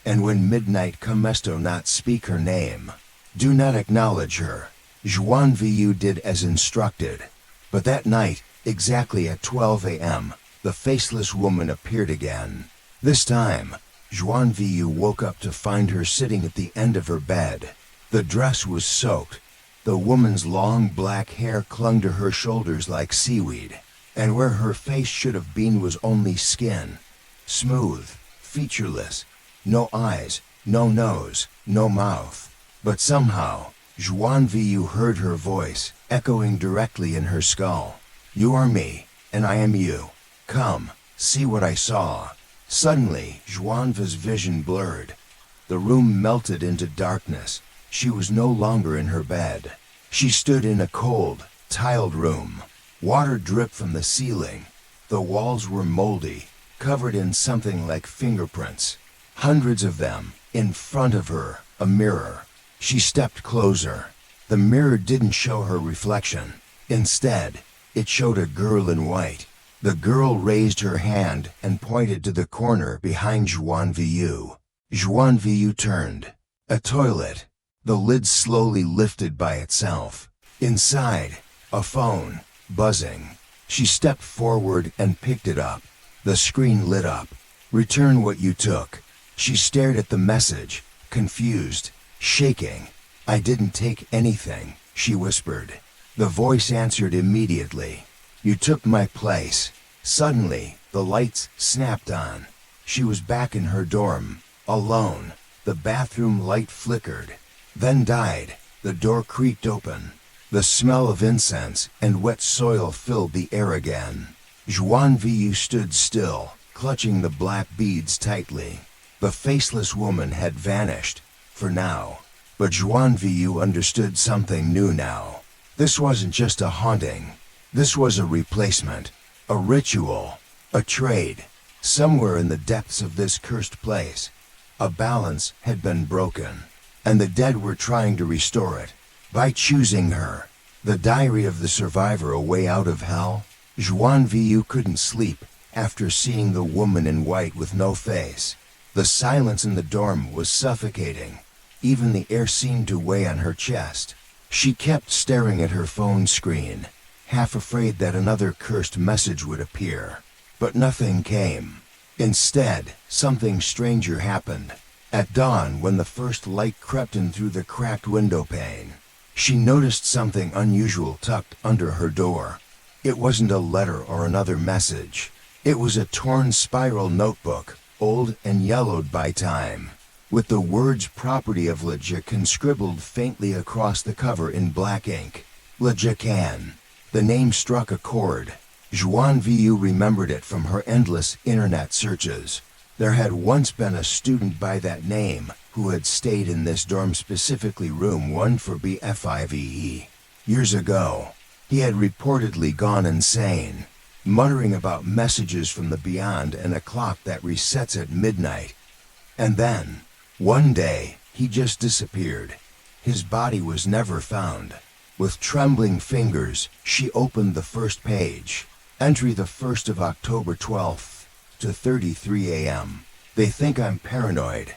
and when midnight comes, do not speak her name. Do not acknowledge her." Xuân Vũ did as instructed. But that night, exactly at 12 a.m., the faceless woman appeared again. This time, Xuân Vũ woke up to find her sitting at the end of her bed. The dress was soaked. The woman's long black hair clung to her shoulders like seaweed, and where her face should have been was only skin. Smooth, featureless, no eyes, no nose, no mouth. But somehow, Xuân Vũ heard her voice, echoing directly in her skull. "You are me, and I am you. Come, see what I saw." Suddenly, Xuân Vu's vision blurred. The room melted into darkness. She was no longer in her bed. She stood in a cold, tiled room. Water dripped from the ceiling. The walls were moldy, covered in something like fingerprints. Hundreds of them. In front of her, a mirror. She stepped closer. The mirror didn't show her reflection. Instead, it showed a girl in white. The girl raised her hand and pointed to the corner behind Xuân Vũ. Xuân Vũ turned. A toilet. The lid slowly lifted by itself. Inside, a phone, buzzing. She stepped forward and picked it up. The screen lit up. "Return what you took." She stared at the message, confused, shaking. "I didn't take anything," she whispered. The voice answered immediately. "You took my place." Suddenly, the lights snapped on. She was back in her dorm, alone. The bathroom light flickered, then died. The door creaked open. The smell of incense and wet soil filled the air again. Xuân Vũ stood still, clutching the black beads tightly. The faceless woman had vanished, for now. But Xuân Vũ understood something new now. This wasn't just a haunting. This was a replacement, a ritual, a trade. Somewhere in the depths of this cursed place, a balance had been broken, and the dead were trying to restore it. By choosing her, the diary of the survivor, a way out of hell, Xuân Vũ couldn't sleep after seeing the woman in white with no face. The silence in the dorm was suffocating. Even the air seemed to weigh on her chest. She kept staring at her phone screen, half afraid that another cursed message would appear. But nothing came. Instead, something stranger happened. At dawn, when the first light crept in through the cracked window pane, she noticed something unusual tucked under her door. It wasn't a letter or another message. It was a torn spiral notebook, old and yellowed by time, with the words "property of Lejacan" scribbled faintly across the cover in black ink. Lejacan. The name struck a chord. Xuân Vũ remembered it from her endless internet searches. There had once been a student by that name who had stayed in this dorm, specifically room 1 for BFIVE. Years ago, he had reportedly gone insane, muttering about messages from the beyond and a clock that resets at midnight. And then, one day, he just disappeared. His body was never found. With trembling fingers, she opened the first page. Entry the 1st of October 12th to 33 a.m. They think I'm paranoid.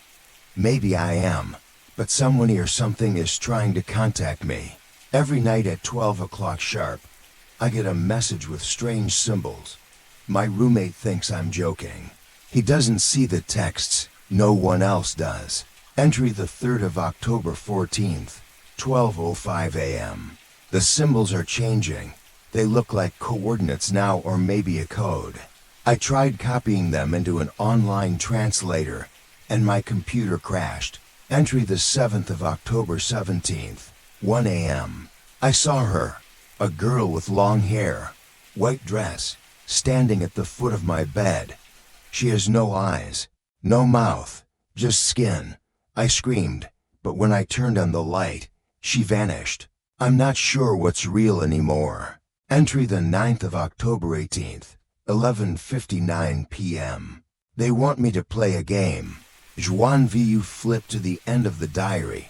Maybe I am, but someone or something is trying to contact me. Every night at 12 o'clock sharp, I get a message with strange symbols. My roommate thinks I'm joking. He doesn't see the texts. No one else does. Entry the 3rd of October 14th, 12:05 a.m. The symbols are changing. They look like coordinates now, or maybe a code. I tried copying them into an online translator, and my computer crashed. Entry the 7th of October 17th, 1 a.m. I saw her, a girl with long hair, white dress, standing at the foot of my bed. She has no eyes, no mouth, just skin. I screamed, but when I turned on the light, she vanished. I'm not sure what's real anymore. Entry the 9th of October 18th, 11:59 p.m. They want me to play a game. Xuân Vũ flipped to the end of the diary.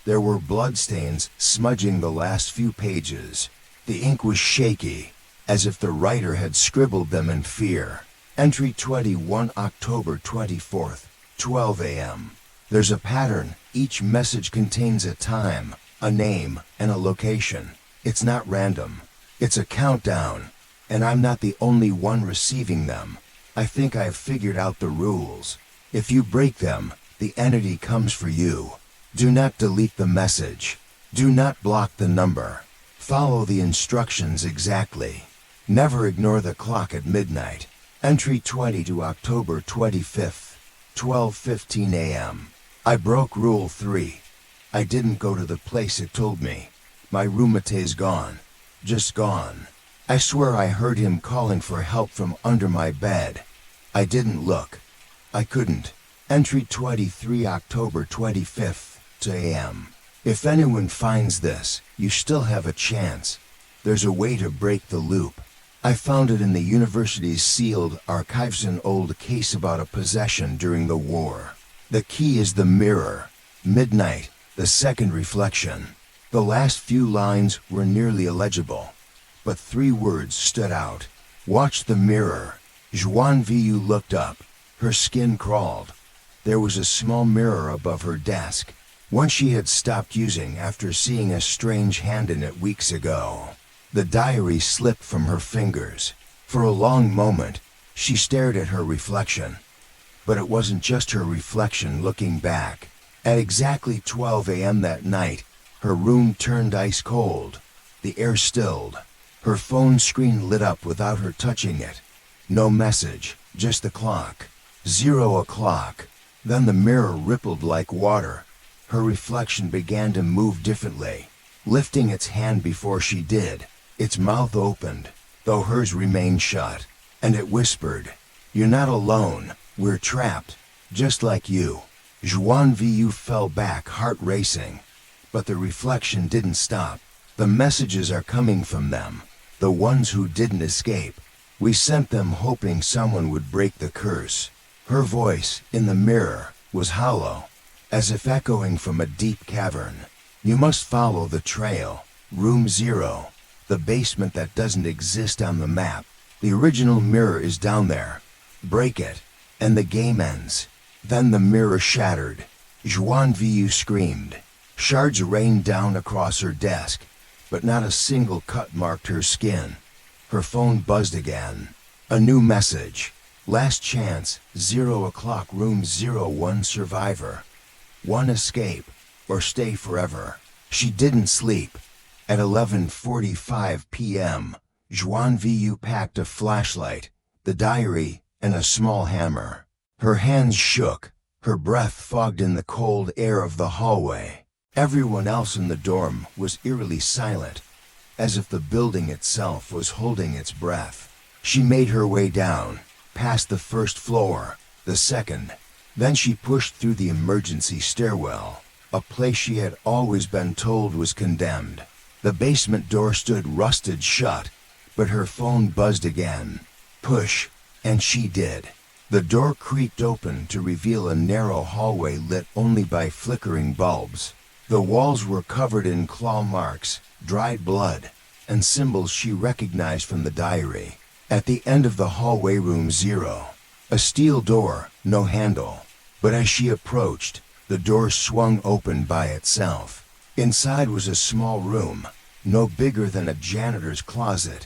There were bloodstains smudging the last few pages. The ink was shaky, as if the writer had scribbled them in fear. Entry 21 October 24th, 12 a.m. There's a pattern. Each message contains a time, a name, and a location. It's not random. It's a countdown, and I'm not the only one receiving them. I think I've figured out the rules. If you break them, the entity comes for you. Do not delete the message. Do not block the number. Follow the instructions exactly. Never ignore the clock at midnight. Entry 22 October 25th, 12:15 a.m. I broke Rule 3. I didn't go to the place it told me. My roommate is gone. Just gone. I swear I heard him calling for help from under my bed. I didn't look. I couldn't. Entry 23 October 25th to a.m. If anyone finds this, you still have a chance. There's a way to break the loop. I found it in the university's sealed archives, an old case about a possession during the war. The key is the mirror. Midnight, the second reflection. The last few lines were nearly illegible, but 3 words stood out. Watch the mirror. Xuân Vũ looked up. Her skin crawled. There was a small mirror above her desk, one she had stopped using after seeing a strange hand in it weeks ago. The diary slipped from her fingers. For a long moment, she stared at her reflection. But it wasn't just her reflection looking back. At exactly 12 a.m. that night, her room turned ice cold. The air stilled. Her phone screen lit up without her touching it. No message, just the clock. 0 o'clock. Then the mirror rippled like water. Her reflection began to move differently, lifting its hand before she did. Its mouth opened, though hers remained shut, and it whispered, "You're not alone. We're trapped, just like you." Xuân Vũ fell back, heart racing. But the reflection didn't stop. The messages are coming from them, the ones who didn't escape. We sent them hoping someone would break the curse. Her voice, in the mirror, was hollow, as if echoing from a deep cavern. You must follow the trail. Room 0, the basement that doesn't exist on the map. The original mirror is down there. Break it, and the game ends. Then the mirror shattered. Xuân Vũ screamed. Shards rained down across her desk, but not a single cut marked her skin. Her phone buzzed again. A new message. Last chance, 0 o'clock, room 01, survivor. One escape, or stay forever. She didn't sleep. At 11:45 p.m., Xuân Vũ packed a flashlight, the diary, and a small hammer. Her hands shook, her breath fogged in the cold air of the hallway. Everyone else in the dorm was eerily silent, as if the building itself was holding its breath. She made her way down, past the first floor, the second. Then she pushed through the emergency stairwell, a place she had always been told was condemned. The basement door stood rusted shut, but her phone buzzed again. Push, and she did. The door creaked open to reveal a narrow hallway lit only by flickering bulbs. The walls were covered in claw marks, dried blood, and symbols she recognized from the diary. At the end of the hallway, room 0. A steel door, no handle. But as she approached, the door swung open by itself. Inside was a small room, no bigger than a janitor's closet.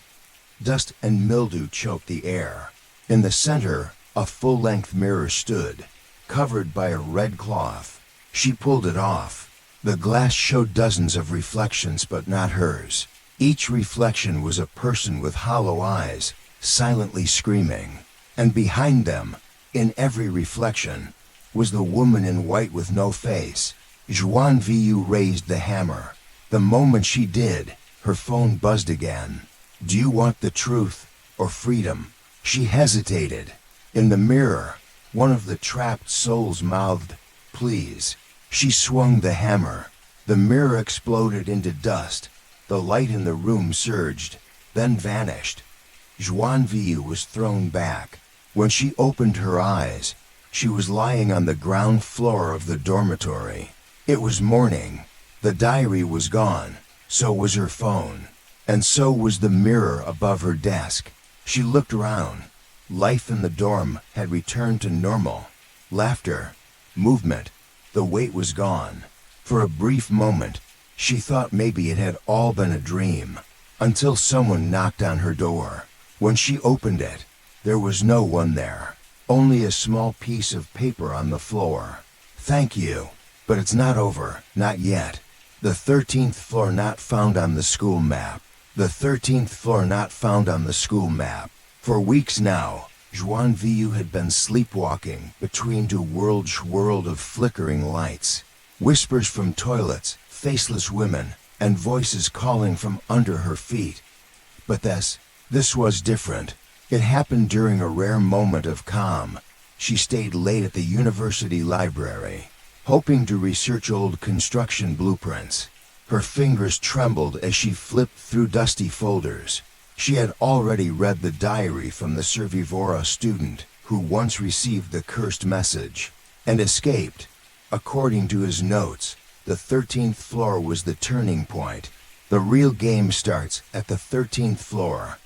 Dust and mildew choked the air. In the center, a full-length mirror stood, covered by a red cloth. She pulled it off. The glass showed dozens of reflections, but not hers. Each reflection was a person with hollow eyes, silently screaming. And behind them, in every reflection, was the woman in white with no face. Xuân Vũ raised the hammer. The moment she did, her phone buzzed again. Do you want the truth, or freedom? She hesitated. In the mirror, one of the trapped souls mouthed, please. She swung the hammer. The mirror exploded into dust. The light in the room surged, then vanished. Xuân Vũ was thrown back. When she opened her eyes, she was lying on the ground floor of the dormitory. It was morning. The diary was gone. So was her phone. And so was the mirror above her desk. She looked around. Life in the dorm had returned to normal. Laughter, movement, the weight was gone. For a brief moment, she thought maybe it had all been a dream, until someone knocked on her door. When she opened it, there was no one there, only a small piece of paper on the floor. Thank you, but it's not over, not yet. The 13th floor not found on the school map. The 13th floor not found on the school map. For weeks now, Xuân Vũ had been sleepwalking between two worlds of flickering lights. Whispers from toilets, faceless women, and voices calling from under her feet. But this was different. It happened during a rare moment of calm. She stayed late at the university library, hoping to research old construction blueprints. Her fingers trembled as she flipped through dusty folders. She had already read the diary from the Survivora student who once received the cursed message and escaped. According to his notes, the 13th floor was the turning point. The real game starts at the 13th floor.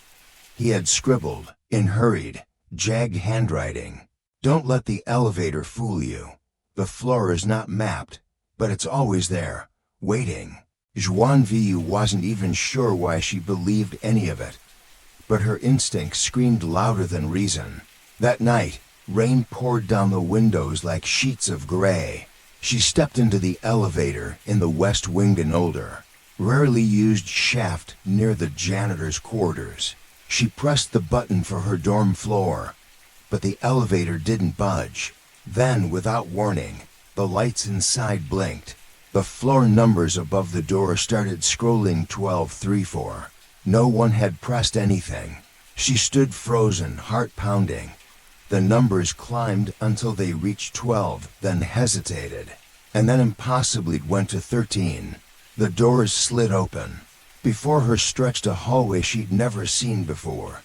He had scribbled, in hurried, jagged handwriting. Don't let the elevator fool you. The floor is not mapped, but it's always there, waiting. Xuân Vũ wasn't even sure why she believed any of it, but her instinct screamed louder than reason. That night, rain poured down the windows like sheets of gray. She stepped into the elevator in the West Wing, an older, rarely used shaft near the janitor's quarters. She pressed the button for her dorm floor, but the elevator didn't budge. Then, without warning, the lights inside blinked. The floor numbers above the door started scrolling 1234. No one had pressed anything. She stood frozen, heart pounding. The numbers climbed until they reached 12, then hesitated. And then impossibly went to 13. The doors slid open. Before her stretched a hallway she'd never seen before.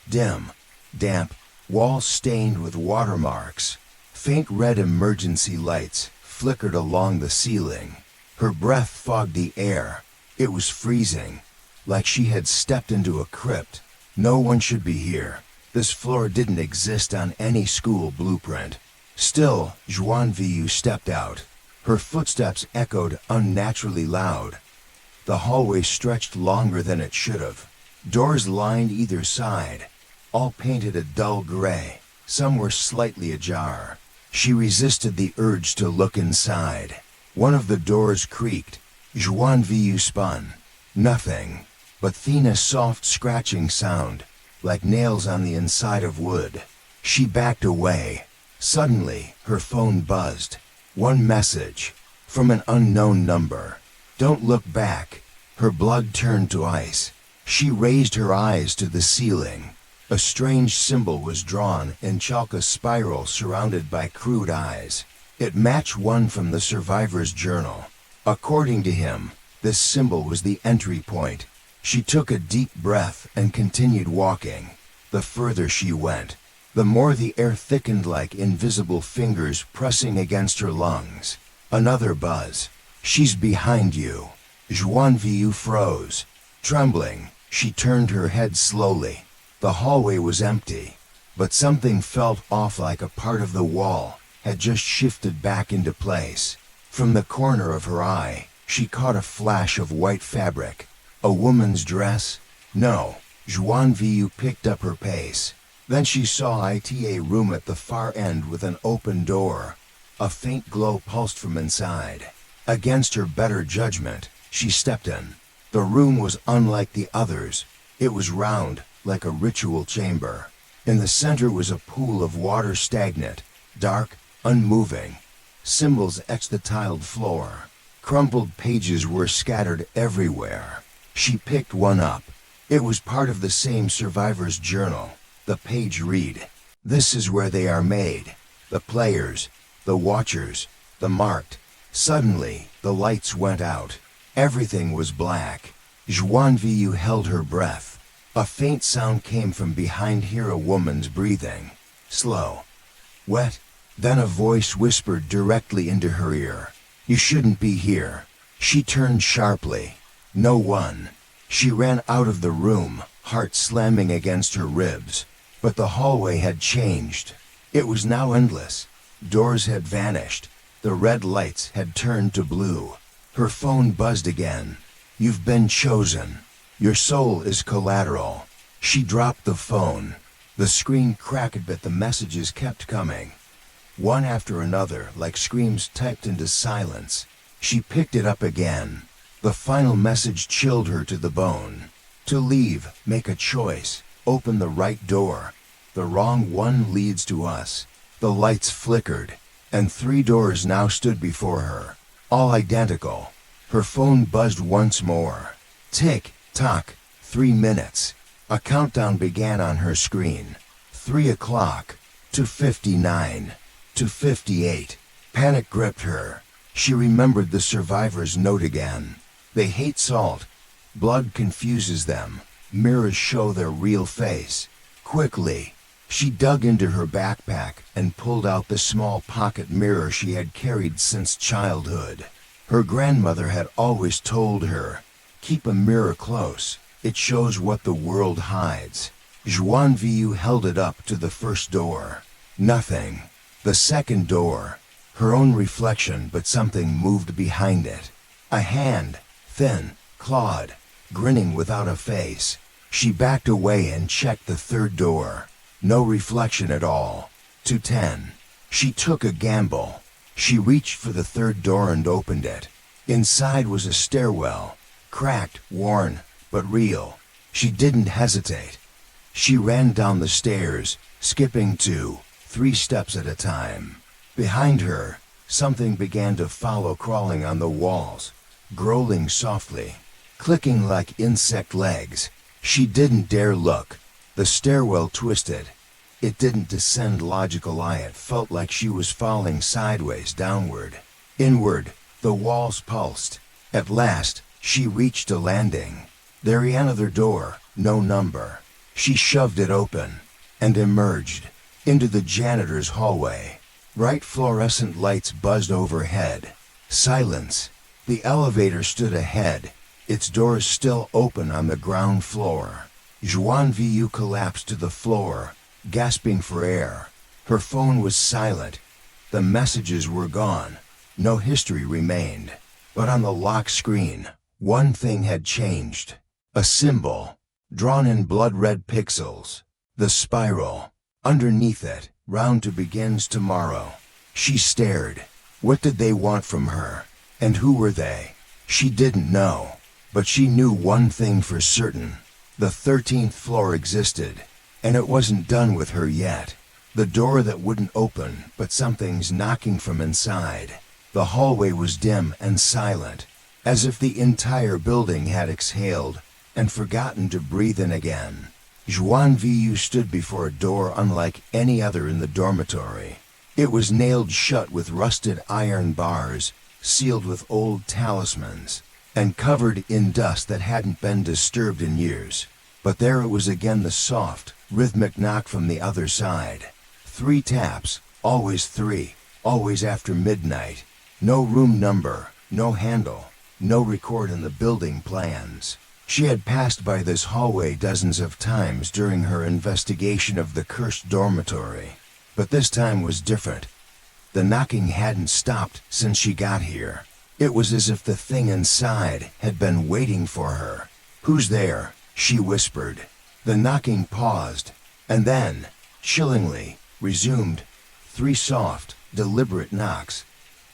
Dim, damp, walls stained with watermarks. Faint red emergency lights flickered along the ceiling. Her breath fogged the air. It was freezing, like she had stepped into a crypt. No one should be here. This floor didn't exist on any school blueprint. Still, Xuân Vũ stepped out. Her footsteps echoed unnaturally loud. The hallway stretched longer than it should have. Doors lined either side, all painted a dull gray. Some were slightly ajar. She resisted the urge to look inside. One of the doors creaked. Xuân Vũ spun. Nothing but Thena's soft scratching sound, like nails on the inside of wood. She backed away. Suddenly, her phone buzzed. One message. From an unknown number. Don't look back. Her blood turned to ice. She raised her eyes to the ceiling. A strange symbol was drawn in chalk, a spiral surrounded by crude eyes. It matched one from the survivor's journal. According to him, this symbol was the entry point. She took a deep breath and continued walking. The further she went, the more the air thickened, like invisible fingers pressing against her lungs. Another buzz. She's behind you. Xuân Vũ froze. Trembling, she turned her head slowly. The hallway was empty, but something felt off, like a part of the wall had just shifted back into place. From the corner of her eye, she caught a flash of white fabric. A woman's dress? No. Xuân Vũ picked up her pace. Then she saw a room at the far end with an open door. A faint glow pulsed from inside. Against her better judgment, she stepped in. The room was unlike the others. It was round, like a ritual chamber. In the center was a pool of water, stagnant, dark, unmoving. Symbols etched the tiled floor. Crumpled pages were scattered everywhere. She picked one up. It was part of the same survivor's journal. The page read, "This is where they are made. The players, the watchers, the marked." Suddenly, the lights went out. Everything was black. Xuân Vũ held her breath. A faint sound came from behind her, a woman's breathing. Slow. Wet. Then a voice whispered directly into her ear. "You shouldn't be here." She turned sharply. No one. She ran out of the room, heart slamming against her ribs. But the hallway had changed. It was now endless. Doors had vanished. The red lights had turned to blue. Her phone buzzed again. "You've been chosen. Your soul is collateral." She dropped the phone. The screen cracked, but the messages kept coming. One after another, like screams typed into silence. She picked it up again. The final message chilled her to the bone. To leave, make a choice, open the right door. The wrong one leads to us. The lights flickered, and 3 doors now stood before her, all identical. Her phone buzzed once more. Tick, tock, 3 minutes. A countdown began on her screen. 3 o'clock, 2:59, 2:58. Panic gripped her. She remembered the survivor's note again. They hate salt. Blood confuses them. Mirrors show their real face. Quickly, she dug into her backpack and pulled out the small pocket mirror she had carried since childhood. Her grandmother had always told her, "Keep a mirror close. It shows what the world hides." Xuân Vũ held it up to the first door. Nothing. The second door. Her own reflection, but something moved behind it. A hand, thin, clawed, grinning without a face. She backed away and checked the third door. No reflection at all. 2:10. She took a gamble. She reached for the third door and opened it. Inside was a stairwell, cracked, worn, but real. She didn't hesitate. She ran down the stairs, skipping 2, 3 steps at a time. Behind her, something began to follow, crawling on the walls, growling softly, clicking like insect legs. She didn't dare look. The stairwell twisted. It didn't descend logical eye. It felt like she was falling sideways, downward. Inward, the walls pulsed. At last, she reached a landing. There another door, no number. She shoved it open and emerged into the janitor's hallway. Bright fluorescent lights buzzed overhead. Silence. The elevator stood ahead, its doors still open on the ground floor. Xuân Vũ collapsed to the floor, gasping for air. Her phone was silent. The messages were gone. No history remained. But on the lock screen, one thing had changed. A symbol, drawn in blood-red pixels. The spiral. Underneath it, Round 2 begins tomorrow. She stared. What did they want from her? And who were they? She didn't know. But she knew one thing for certain. The 13th floor existed. And it wasn't done with her yet. The door that wouldn't open, but something's knocking from inside. The hallway was dim and silent, as if the entire building had exhaled and forgotten to breathe in again. Xuân Vũ stood before a door unlike any other in the dormitory. It was nailed shut with rusted iron bars, sealed with old talismans, and covered in dust that hadn't been disturbed in years. But there it was again, the soft, rhythmic knock from the other side. 3 taps, always 3, always after midnight. No room number, no handle, no record in the building plans. She had passed by this hallway dozens of times during her investigation of the cursed dormitory. But this time was different. The knocking hadn't stopped since she got here. It was as if the thing inside had been waiting for her. "Who's there?" she whispered. The knocking paused, and then, chillingly, resumed. 3 soft, deliberate knocks,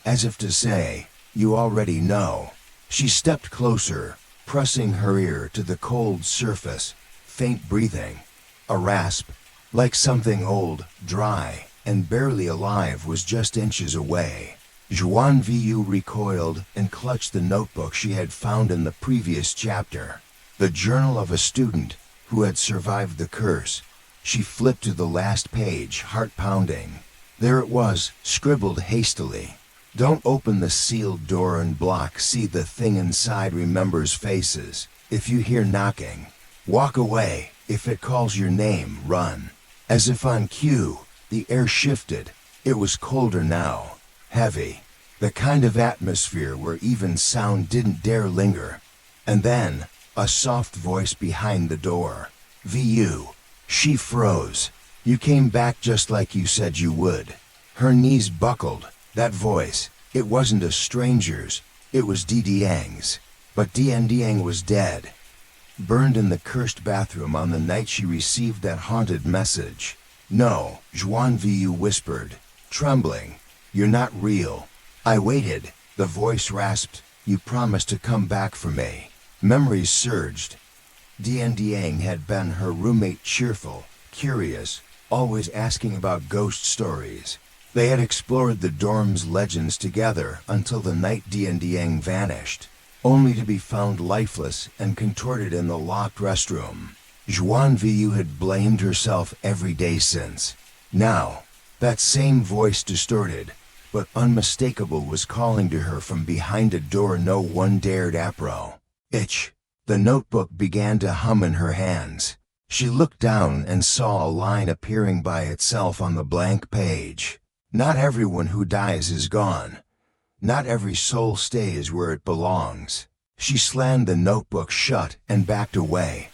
as if to say, "You already know." She stepped closer, pressing her ear to the cold surface. Faint breathing. A rasp, like something old, dry, and barely alive, was just inches away. Xuân Vũ recoiled and clutched the notebook she had found in the previous chapter. The journal of a student who had survived the curse. She flipped to the last page, heart pounding. There it was, scribbled hastily. "Don't open the sealed door and block. See, the thing inside remembers faces. If you hear knocking, walk away. If it calls your name, run." As if on cue, the air shifted. It was colder now, heavy, the kind of atmosphere where even sound didn't dare linger. And then, a soft voice behind the door. "Vu." She froze. "You came back just like you said you would." Her knees buckled. That voice, it wasn't a stranger's, it was Diang's. But Diang was dead. Burned in the cursed bathroom on the night she received that haunted message. "No," Xuân Vũ whispered, trembling. "You're not real." "I waited," the voice rasped. "You promised to come back for me." Memories surged. Diang had been her roommate, cheerful, curious, always asking about ghost stories. They had explored the dorm's legends together until the night Diang vanished, only to be found lifeless and contorted in the locked restroom. Xuân Vũ had blamed herself every day since. Now, that same voice, distorted but unmistakable, was calling to her from behind a door no one dared approach. The notebook began to hum in her hands. She looked down and saw a line appearing by itself on the blank page. "Not everyone who dies is gone. Not every soul stays where it belongs." She slammed the notebook shut and backed away.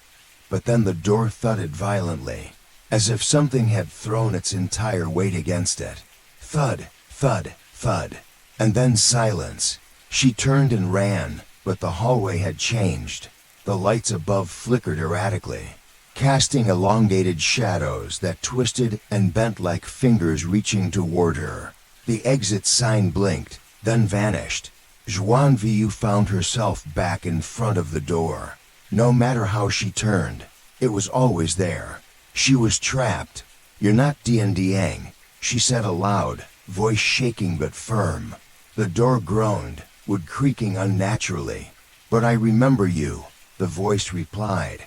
But then the door thudded violently, as if something had thrown its entire weight against it. Thud, thud, thud. And then silence. She turned and ran, but the hallway had changed. The lights above flickered erratically, casting elongated shadows that twisted and bent like fingers reaching toward her. The exit sign blinked, then vanished. Xuân Vũ found herself back in front of the door. No matter how she turned, it was always there. She was trapped. "You're not Diang," she said aloud, voice shaking but firm. The door groaned, wood creaking unnaturally. "But I remember you," the voice replied.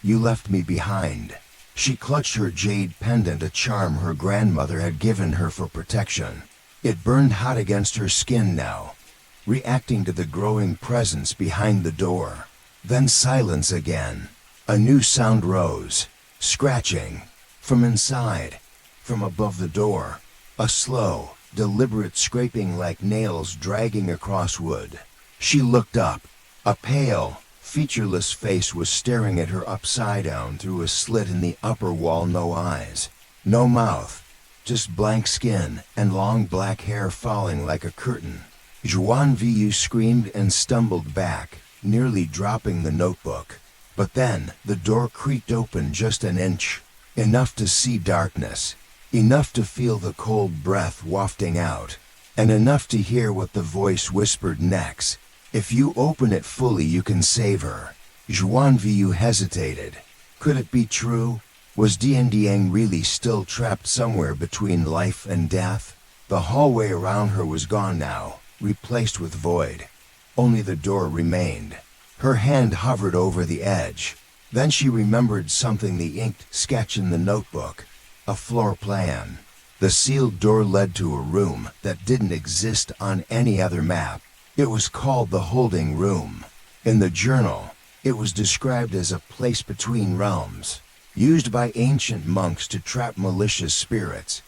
"You left me behind." She clutched her jade pendant, a charm her grandmother had given her for protection. It burned hot against her skin now, reacting to the growing presence behind the door. Then silence again. A new sound rose, scratching. From inside, from above the door, a slow, deliberate scraping like nails dragging across wood. She looked up. A pale, featureless face was staring at her upside down through a slit in the upper wall. No eyes, no mouth, just blank skin and long black hair falling like a curtain. Xuân Vũ screamed and stumbled back, nearly dropping the notebook. But then the door creaked open just an inch, enough to see darkness. enough to feel the cold breath wafting out, and enough to hear what the voice whispered next. If you open it fully, you can save her. Xuân Vũ hesitated. Could it be true? Was Dian really still trapped somewhere between life and death? The hallway around her was gone now, replaced with void. Only the door remained. Her hand hovered over the edge. Then she remembered something, the inked sketch in the notebook. A floor plan. The sealed door led to a room that didn't exist on any other map. It was called the Holding Room. In the journal, it was described as a place between realms, used by ancient monks to trap malicious spirits.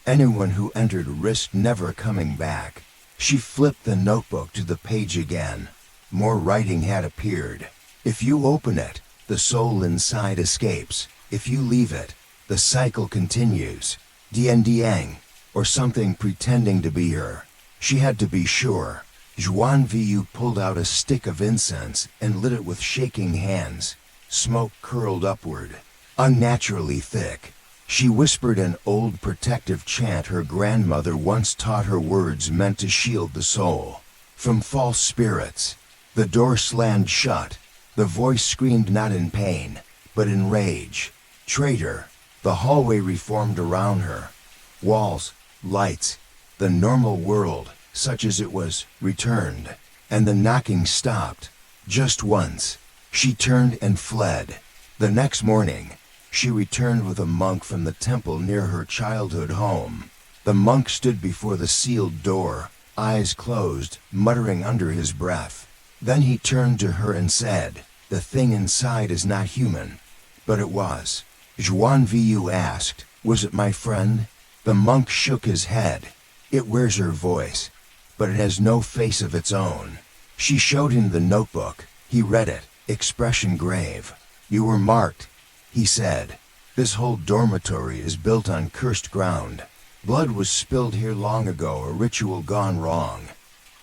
Anyone who entered risked never coming back. She flipped the notebook to the page again. More writing had appeared. If you open it, the soul inside escapes. If you leave it, the cycle continues. Dian, or something pretending to be her. She had to be sure. Xuân Vũ pulled out a stick of incense and lit it with shaking hands. Smoke curled upward, unnaturally thick. She whispered an old protective chant her grandmother once taught her, words meant to shield the soul from false spirits. The door slammed shut. The voice screamed not in pain, but in rage. Traitor! The hallway reformed around her. Walls, lights, the normal world, such as it was, returned, and the knocking stopped. Just once. She turned and fled. The next morning, she returned with a monk from the temple near her childhood home. The monk stood before the sealed door, eyes closed, muttering under his breath. Then he turned to her and said, "The thing inside is not human." But it was. Xuân Vũ asked, "Was it my friend?" The monk shook his head. "It wears her voice, but it has no face of its own." She showed him the notebook. He read it, expression grave. "You were marked," he said. "This whole dormitory is built on cursed ground. Blood was spilled here long ago, a ritual gone wrong.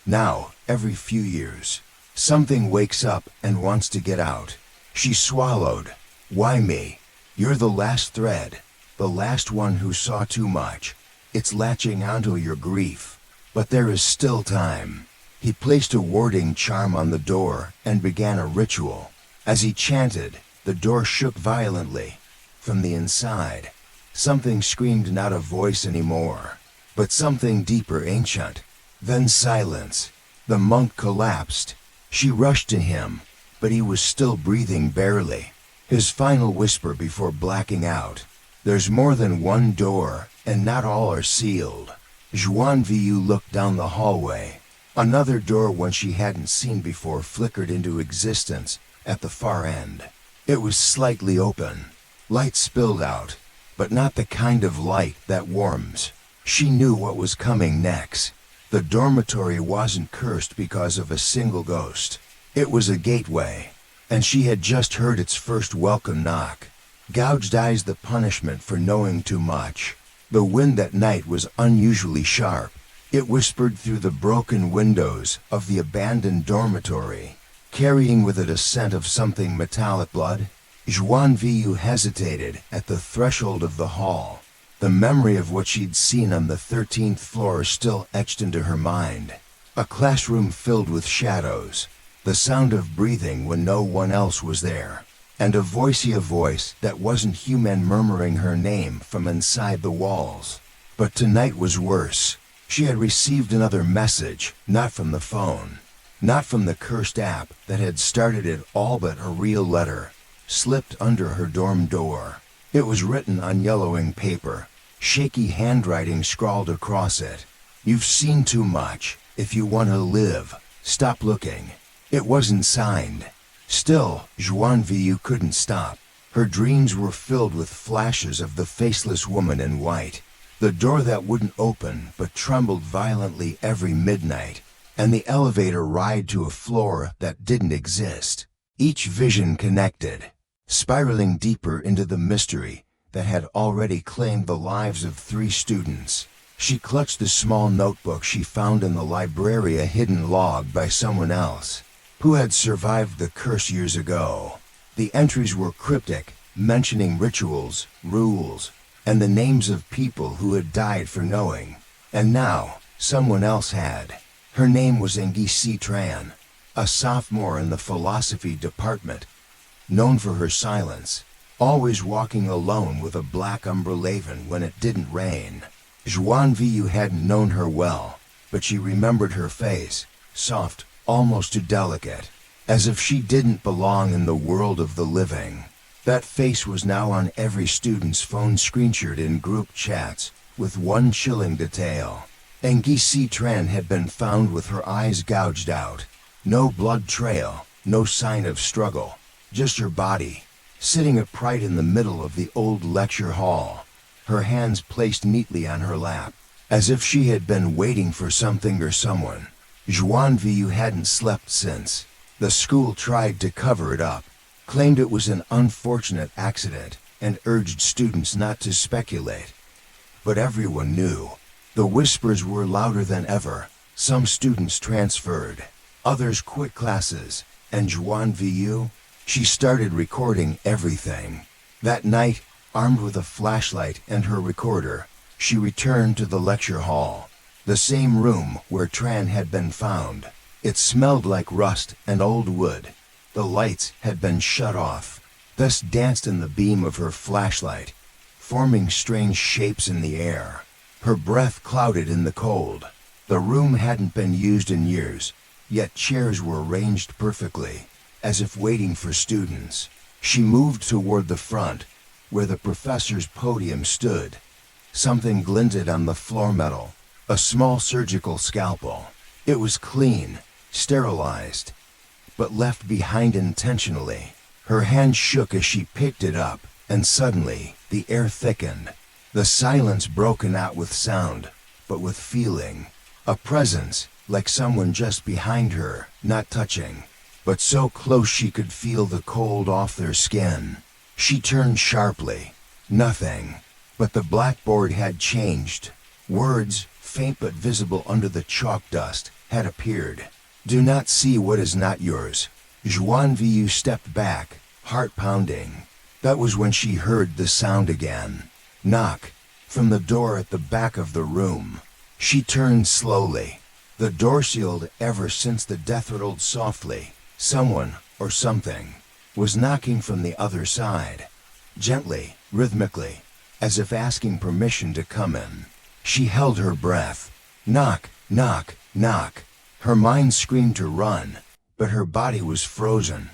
Now, every few years, something wakes up and wants to get out." She swallowed. "Why me? You're the last thread, the last one who saw too much. It's latching onto your grief. But there is still time." He placed a warding charm on the door and began a ritual. As he chanted, the door shook violently. From the inside, something screamed, not a voice anymore, but something deeper, ancient. Then silence. The monk collapsed. She rushed to him, but he was still breathing barely. His final whisper before blacking out, "There's more than one door, and not all are sealed." Xuân Vũ looked down the hallway. Another door, one she hadn't seen before, flickered into existence at the far end. It was slightly open. Light spilled out, but not the kind of light that warms. She knew what was coming next. The dormitory wasn't cursed because of a single ghost. It was a gateway, and she had just heard its first welcome knock. Gouged eyes, the punishment for knowing too much. The wind that night was unusually sharp. It whispered through the broken windows of the abandoned dormitory, carrying with it a scent of something metallic. Blood. Xuân Vũ hesitated at the threshold of the hall. The memory of what she'd seen on the 13th floor still etched into her mind. A classroom filled with shadows, the sound of breathing when no one else was there, and a voice that wasn't human murmuring her name from inside the walls. But tonight was worse. She had received another message, not from the phone, not from the cursed app that had started it all, but a real letter, slipped under her dorm door. It was written on yellowing paper, shaky handwriting scrawled across it. "You've seen too much. If you want to live, stop looking." It wasn't signed. Still, Xuân Vũ couldn't stop. Her dreams were filled with flashes of the faceless woman in white, the door that wouldn't open but trembled violently every midnight, and the elevator ride to a floor that didn't exist. Each vision connected, spiraling deeper into the mystery that had already claimed the lives of 3 students. She clutched the small notebook she found in the library, a hidden log by someone else who had survived the curse years ago. The entries were cryptic, mentioning rituals, rules, and the names of people who had died for knowing. And now, someone else had. Her name was Engisi Tran, a sophomore in the philosophy department, known for her silence, always walking alone with a black umbrella when it didn't rain. Xuân Vũ hadn't known her well, but she remembered her face, soft, almost too delicate, as if she didn't belong in the world of the living. That face was now on every student's phone screenshot in group chats, with one chilling detail. Engisi Tran had been found with her eyes gouged out. No blood trail, no sign of struggle, just her body, sitting upright in the middle of the old lecture hall, her hands placed neatly on her lap, as if she had been waiting for something or someone. Xuân Vũ hadn't slept since. The school tried to cover it up, claimed it was an unfortunate accident, and urged students not to speculate. But everyone knew. The whispers were louder than ever. Some students transferred, others quit classes, and Xuân Vũ, she started recording everything. That night, armed with a flashlight and her recorder, she returned to the lecture hall, the same room where Tran had been found. It smelled like rust and old wood. The lights had been shut off. Dust danced in the beam of her flashlight, forming strange shapes in the air. Her breath clouded in the cold. The room hadn't been used in years, yet chairs were arranged perfectly, as if waiting for students. She moved toward the front, where the professor's podium stood. Something glinted on the floor metal, a small surgical scalpel. It was clean, sterilized, but left behind intentionally. Her hand shook as she picked it up, and suddenly, the air thickened. The silence broken not with sound, but with feeling. A presence, like someone just behind her, not touching, but so close she could feel the cold off their skin. She turned sharply. Nothing. But the blackboard had changed. Words, faint but visible under the chalk dust, had appeared. Do not see what is not yours. Xuân Vũ stepped back, heart pounding. That was when she heard the sound again. Knock. From the door at the back of the room. She turned slowly. The door sealed ever since the death rattled softly. Someone, or something, was knocking from the other side. Gently, rhythmically, as if asking permission to come in. She held her breath. Knock, knock, knock. Her mind screamed to run, but her body was frozen.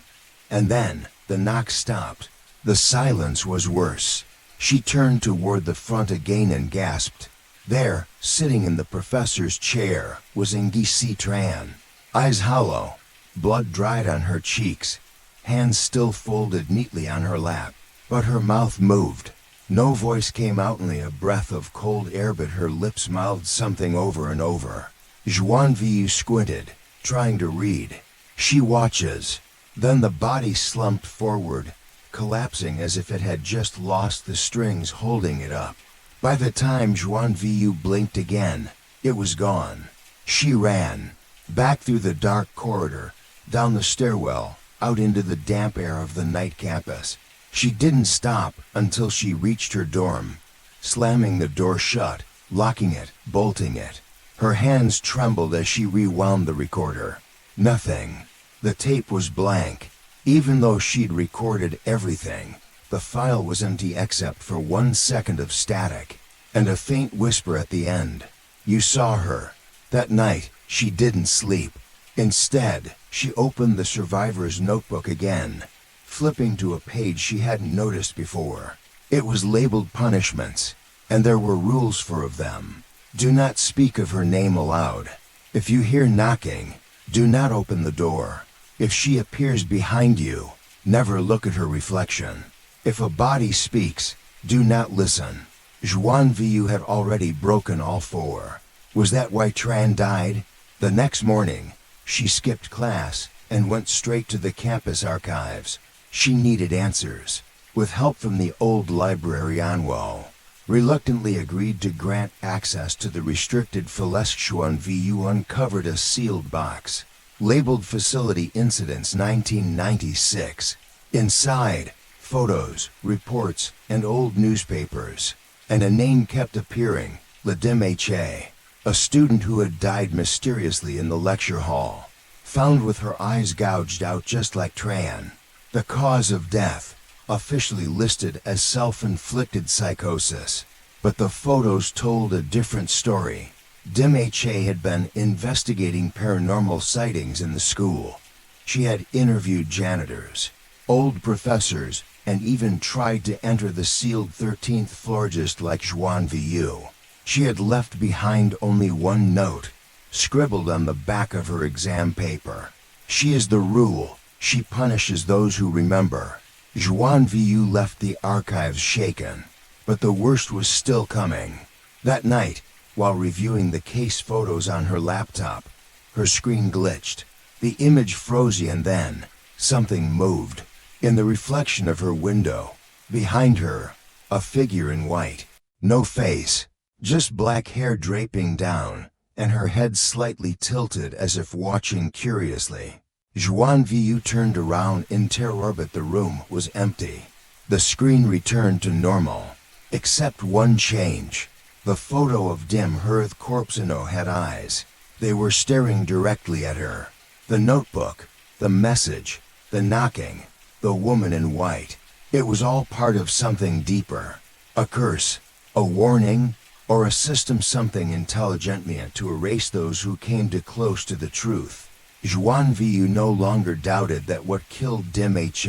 And then, the knock stopped. The silence was worse. She turned toward the front again and gasped. There, sitting in the professor's chair, was Engisi Tran. Eyes hollow, blood dried on her cheeks, hands still folded neatly on her lap. But her mouth moved. No voice came out, only a breath of cold air, but her lips mouthed something over and over. Xuân Vũ squinted, trying to read. She watches. Then the body slumped forward, collapsing as if it had just lost the strings holding it up. By the time Xuân Vũ blinked again, it was gone. She ran, back through the dark corridor, down the stairwell, out into the damp air of the night campus. She didn't stop until she reached her dorm, slamming the door shut, locking it, bolting it. Her hands trembled as she rewound the recorder. Nothing. The tape was blank. Even though she'd recorded everything, the file was empty except for 1 second of static, and a faint whisper at the end. You saw her. That night, she didn't sleep. Instead, she opened the survivor's notebook again, flipping to a page she hadn't noticed before. It was labeled punishments, and there were rules for them. Do not speak of her name aloud. If you hear knocking, do not open the door. If she appears behind you, never look at her reflection. If a body speaks, do not listen. Xuân Vũ had already broken all 4. Was that why Tran died? The next morning, she skipped class and went straight to the campus archives. She needed answers. With help from the old librarian, reluctantly agreed to grant access to the restricted files. Xuân Vũ uncovered a sealed box, labeled Facility Incidents 1996. Inside, photos, reports, and old newspapers. and a name kept appearing, Vanish, a student who had died mysteriously in the lecture hall, found with her eyes gouged out just like Tran. The cause of death, officially listed as self-inflicted psychosis. But the photos told a different story. Vanish had been investigating paranormal sightings in the school. She had interviewed janitors, old professors, and even tried to enter the sealed 13th floor just like Xuân Vũ. She had left behind only one note, scribbled on the back of her exam paper. She is the rule. She punishes those who remember. Xuân Vũ left the archives shaken, but the worst was still coming. That night, while reviewing the case photos on her laptop, her screen glitched. The image froze and then, something moved. In the reflection of her window, behind her, a figure in white. No face, just black hair draping down, and her head slightly tilted as if watching curiously. Xuân Vũ turned around in terror, but the room was empty. The screen returned to normal, except one change. The photo of Dim Herth Corpsino had eyes. They were staring directly at her. The notebook, the message, the knocking, the woman in white. It was all part of something deeper. A curse, a warning, or a system, something intelligent meant to erase those who came too close to the truth. Xuân Vũ no longer doubted that what killed Vanish,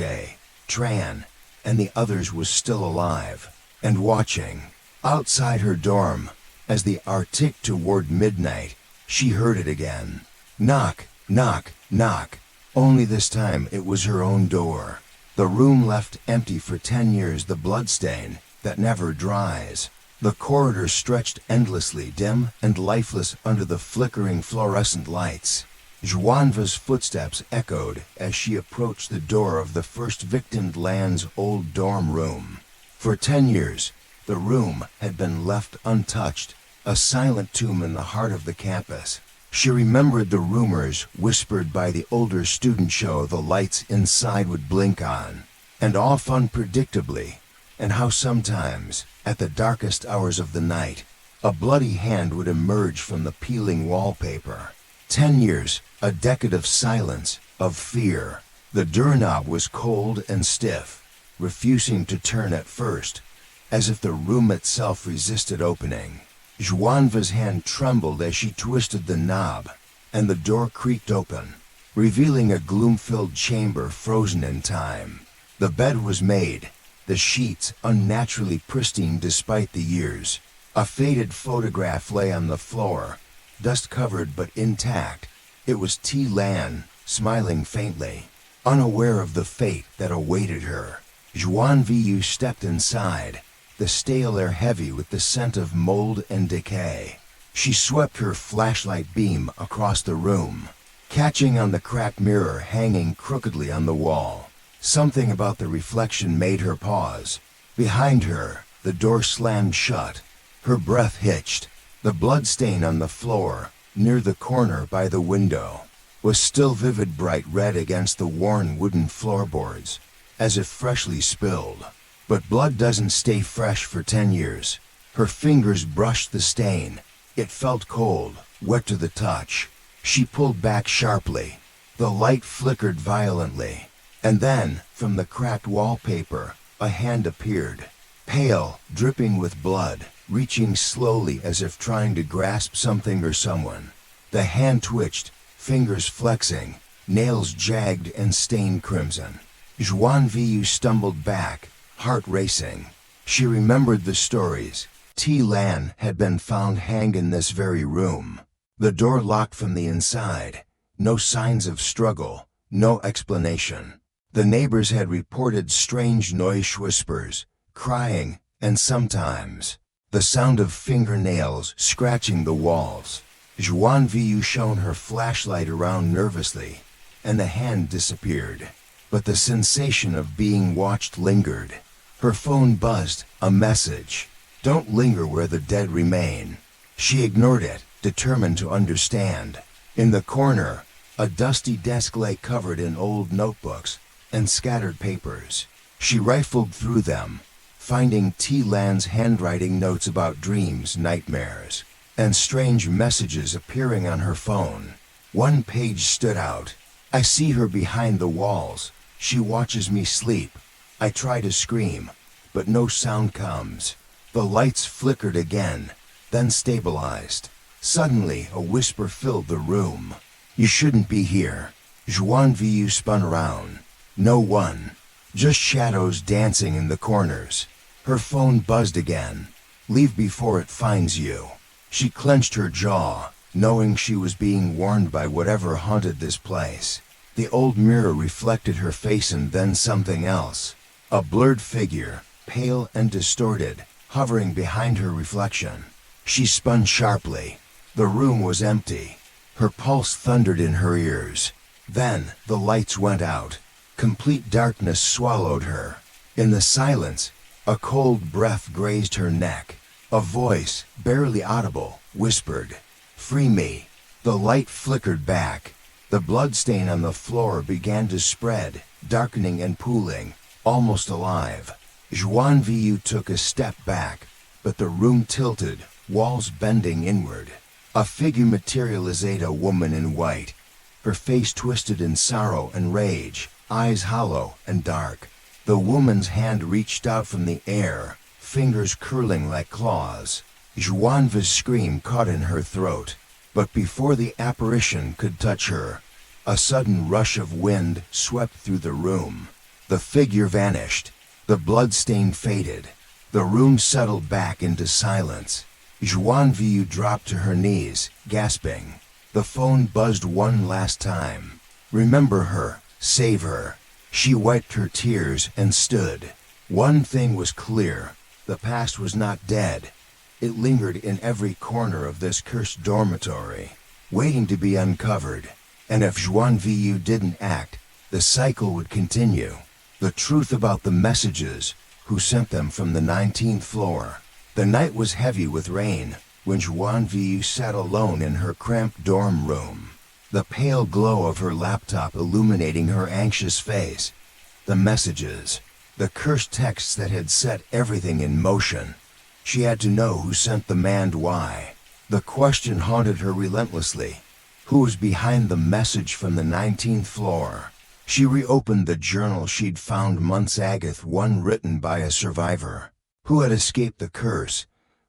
Tran, and the others was still alive and watching. Outside her dorm, as the hour ticked toward midnight, she heard it again. Knock, knock, knock. Only this time it was her own door. The room left empty for 10 years, the bloodstain that never dries. The corridor stretched endlessly, dim and lifeless under the flickering fluorescent lights. Xuân Vu's footsteps echoed as she approached the door of the first victim Lan's old dorm room. For 10 years, the room had been left untouched, a silent tomb in the heart of the campus. She remembered the rumors whispered by the older student show the lights inside would blink on and off unpredictably, and how sometimes, at the darkest hours of the night, a bloody hand would emerge from the peeling wallpaper. 10 years, a decade of silence, of fear. The doorknob was cold and stiff, refusing to turn at first, as if the room itself resisted opening. Xuân Vu's hand trembled as she twisted the knob, and the door creaked open, revealing a gloom-filled chamber frozen in time. The bed was made, the sheets unnaturally pristine despite the years. A faded photograph lay on the floor, dust-covered but intact. It was Lan, smiling faintly, unaware of the fate that awaited her. Xuân Vũ stepped inside, the stale air heavy with the scent of mold and decay. She swept her flashlight beam across the room, catching on the cracked mirror hanging crookedly on the wall. Something about the reflection made her pause. Behind her, the door slammed shut. Her breath hitched. The bloodstain on the floor, near the corner by the window, was still vivid, bright red against the worn wooden floorboards, as if freshly spilled. But blood doesn't stay fresh for 10 years. Her fingers brushed the stain. It felt cold, wet to the touch. She pulled back sharply. The light flickered violently. And then, from the cracked wallpaper, a hand appeared. Pale, dripping with blood, reaching slowly as if trying to grasp something or someone. The hand twitched, fingers flexing, nails jagged and stained crimson. Xuân Vũ stumbled back, heart racing. She remembered the stories. Lan had been found hanged in this very room. The door locked from the inside. No signs of struggle, no explanation. The neighbors had reported strange noise, whispers, crying, and sometimes the sound of fingernails scratching the walls. Xuân Vũ shone her flashlight around nervously, and the hand disappeared. But the sensation of being watched lingered. Her phone buzzed, a message. Don't linger where the dead remain. She ignored it, determined to understand. In the corner, a dusty desk lay covered in old notebooks and scattered papers. She rifled through them, finding T-Land's handwriting notes about dreams, nightmares, and strange messages appearing on her phone. One page stood out. I see her behind the walls. She watches me sleep. I try to scream, but no sound comes. The lights flickered again, then stabilized. Suddenly, a whisper filled the room. "You shouldn't be here." Xuân Vũ spun around. No one. Just shadows dancing in the corners. Her phone buzzed again. "Leave before it finds you." She clenched her jaw, knowing she was being warned by whatever haunted this place. The old mirror reflected her face and then something else. A blurred figure, pale and distorted, hovering behind her reflection. She spun sharply. The room was empty. Her pulse thundered in her ears. Then, the lights went out. Complete darkness swallowed her. In the silence, a cold breath grazed her neck. A voice, barely audible, whispered, "Free me." The light flickered back. The bloodstain on the floor began to spread, darkening and pooling, almost alive. Xuân Vũ took a step back, but the room tilted, walls bending inward. A figure materialized, a woman in white, her face twisted in sorrow and rage, eyes hollow and dark. The woman's hand reached out from the air, fingers curling like claws. Xuân Vu's scream caught in her throat, but before the apparition could touch her, a sudden rush of wind swept through the room. The figure vanished. The bloodstain faded. The room settled back into silence. Xuân Vũ dropped to her knees, gasping. The phone buzzed one last time. "Remember her. Save her." She wiped her tears and stood. One thing was clear. The past was not dead. It lingered in every corner of this cursed dormitory, waiting to be uncovered. And if Xuân Vũ didn't act, the cycle would continue. The truth about the messages, who sent them from the 19th floor. The night was heavy with rain when Xuân Vũ sat alone in her cramped dorm room, the pale glow of her laptop illuminating her anxious face. The messages, the cursed texts that had set everything in motion. She had to know who sent them and why. The question haunted her relentlessly. Who was behind the message from the 19th floor? She reopened the journal she'd found months ago, one written by a survivor who had escaped the curse.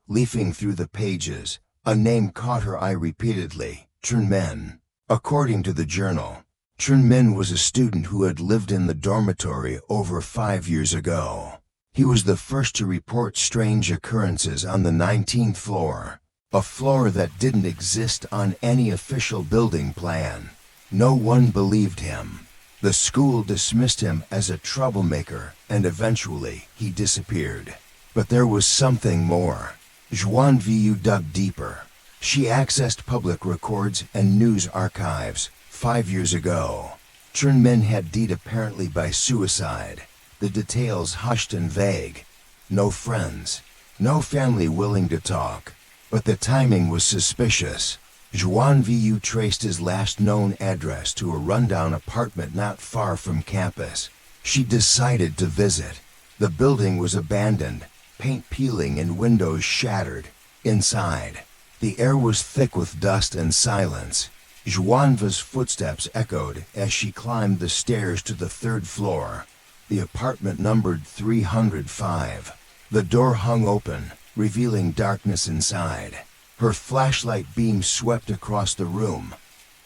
Leafing through the pages, a name caught her eye repeatedly: Truong Minh. According to the journal, Truong Minh was a student who had lived in the dormitory over 5 years ago. He was the first to report strange occurrences on the 19th floor, a floor that didn't exist on any official building plan. No one believed him. The school dismissed him as a troublemaker, and eventually he disappeared. But there was something more. Xuân Vũ dug deeper. She accessed public records and news archives. 5 years ago, Truong Minh had died apparently by suicide. The details hushed and vague. No friends, no family willing to talk. But the timing was suspicious. Xuân Vũ traced his last known address to a rundown apartment not far from campus. She decided to visit. The building was abandoned, paint peeling and windows shattered. Inside, the air was thick with dust and silence. Xuân Vu's footsteps echoed as she climbed the stairs to the 3rd floor. The apartment numbered 305. The door hung open, revealing darkness inside. Her flashlight beam swept across the room.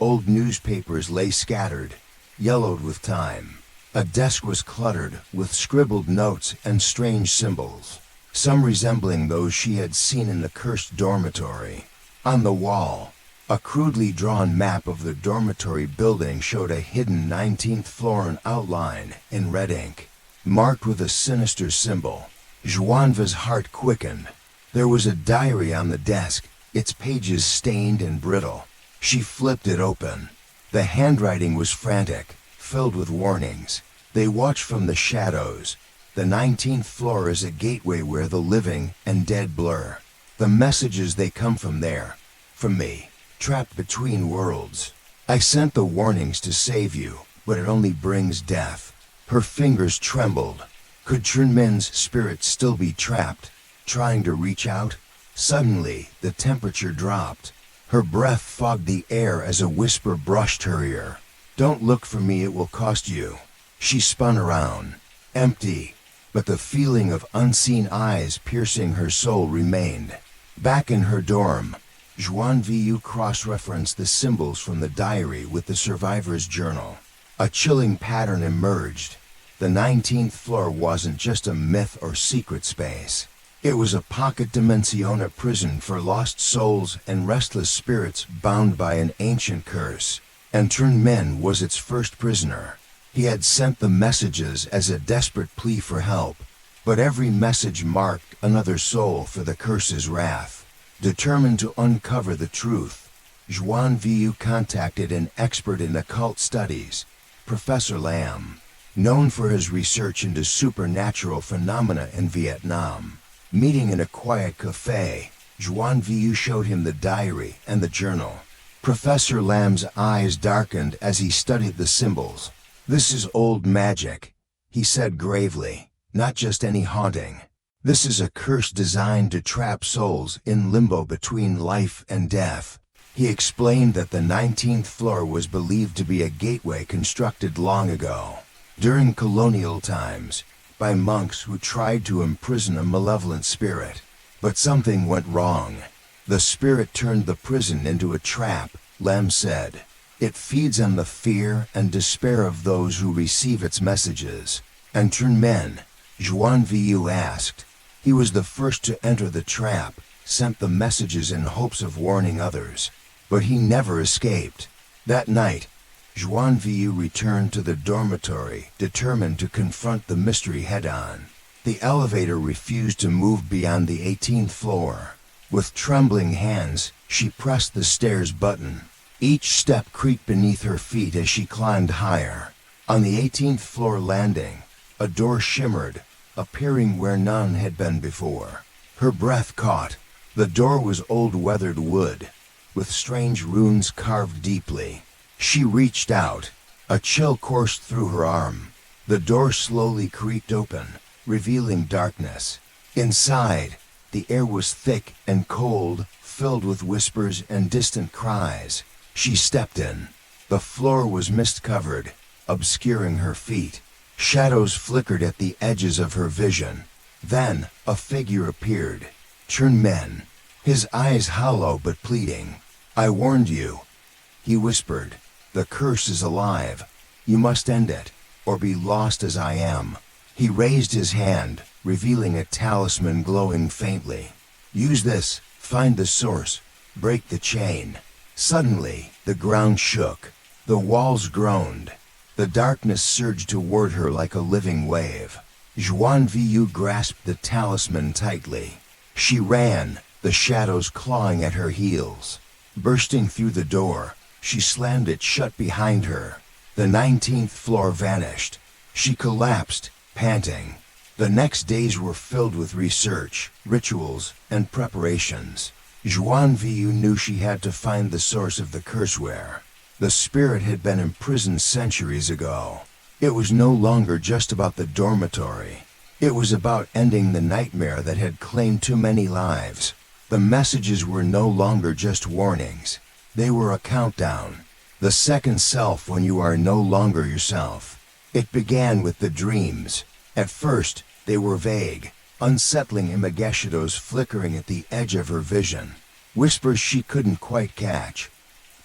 Old newspapers lay scattered, yellowed with time. A desk was cluttered with scribbled notes and strange symbols, some resembling those she had seen in the cursed dormitory. On the wall, a crudely drawn map of the dormitory building showed a hidden 19th floor in outline in red ink, marked with a sinister symbol. Xuân Vu's heart quickened. There was a diary on the desk, its pages stained and brittle. She flipped it open. The handwriting was frantic, filled with warnings. They watch from the shadows. The 19th floor is a gateway where the living and dead blur. The messages, they come from there. From me, trapped between worlds. I sent the warnings to save you, but it only brings death. Her fingers trembled. Could Chunmin's spirit still be trapped, trying to reach out? Suddenly, the temperature dropped. Her breath fogged the air as a whisper brushed her ear. "Don't look for me, it will cost you." She spun around. Empty, but the feeling of unseen eyes piercing her soul remained. Back in her dorm, Xuân Vũ cross-referenced the symbols from the diary with the survivor's journal. A chilling pattern emerged. The 19th floor wasn't just a myth or secret space. It was a pocket dimensione prison for lost souls and restless spirits bound by an ancient curse. And Chunmin was its first prisoner. He had sent the messages as a desperate plea for help, but every message marked another soul for the curse's wrath. Determined to uncover the truth, Xuân Vũ contacted an expert in occult studies, Professor Lam, known for his research into supernatural phenomena in Vietnam. Meeting in a quiet cafe, Xuân Vũ showed him the diary and the journal. Professor Lam's eyes darkened as he studied the symbols. "This is old magic," he said gravely, "not just any haunting. This is a curse designed to trap souls in limbo between life and death." He explained that the 19th floor was believed to be a gateway constructed long ago, during colonial times, by monks who tried to imprison a malevolent spirit. But something went wrong. The spirit turned the prison into a trap, Lam said. It feeds on the fear and despair of those who receive its messages. And Chunmin, Xuân Vũ asked. He was the first to enter the trap, sent the messages in hopes of warning others. But he never escaped. That night, Xuân Vũ returned to the dormitory, determined to confront the mystery head-on. The elevator refused to move beyond the 18th floor. With trembling hands, she pressed the stairs button. Each step creaked beneath her feet as she climbed higher. On the 18th floor landing, a door shimmered, appearing where none had been before. Her breath caught. The door was old weathered wood, with strange runes carved deeply. She reached out. A chill coursed through her arm. The door slowly creaked open, revealing darkness. Inside, the air was thick and cold, filled with whispers and distant cries. She stepped in. The floor was mist-covered, obscuring her feet. Shadows flickered at the edges of her vision. Then, a figure appeared. Chunmin, his eyes hollow but pleading. "I warned you," he whispered. "The curse is alive. You must end it, or be lost as I am." He raised his hand, revealing a talisman glowing faintly. "Use this, find the source, break the chain." Suddenly, the ground shook. The walls groaned. The darkness surged toward her like a living wave. Xuân Vũ grasped the talisman tightly. She ran, the shadows clawing at her heels. Bursting through the door, she slammed it shut behind her. The 19th floor vanished. She collapsed, panting. The next days were filled with research, rituals, and preparations. Xuân Vũ knew she had to find the source of the curseware. The spirit had been imprisoned centuries ago. It was no longer just about the dormitory. It was about ending the nightmare that had claimed too many lives. The messages were no longer just warnings. They were a countdown. The second self when you are no longer yourself. It began with the dreams. At first, they were vague, unsettling imageshadows flickering at the edge of her vision. Whispers she couldn't quite catch.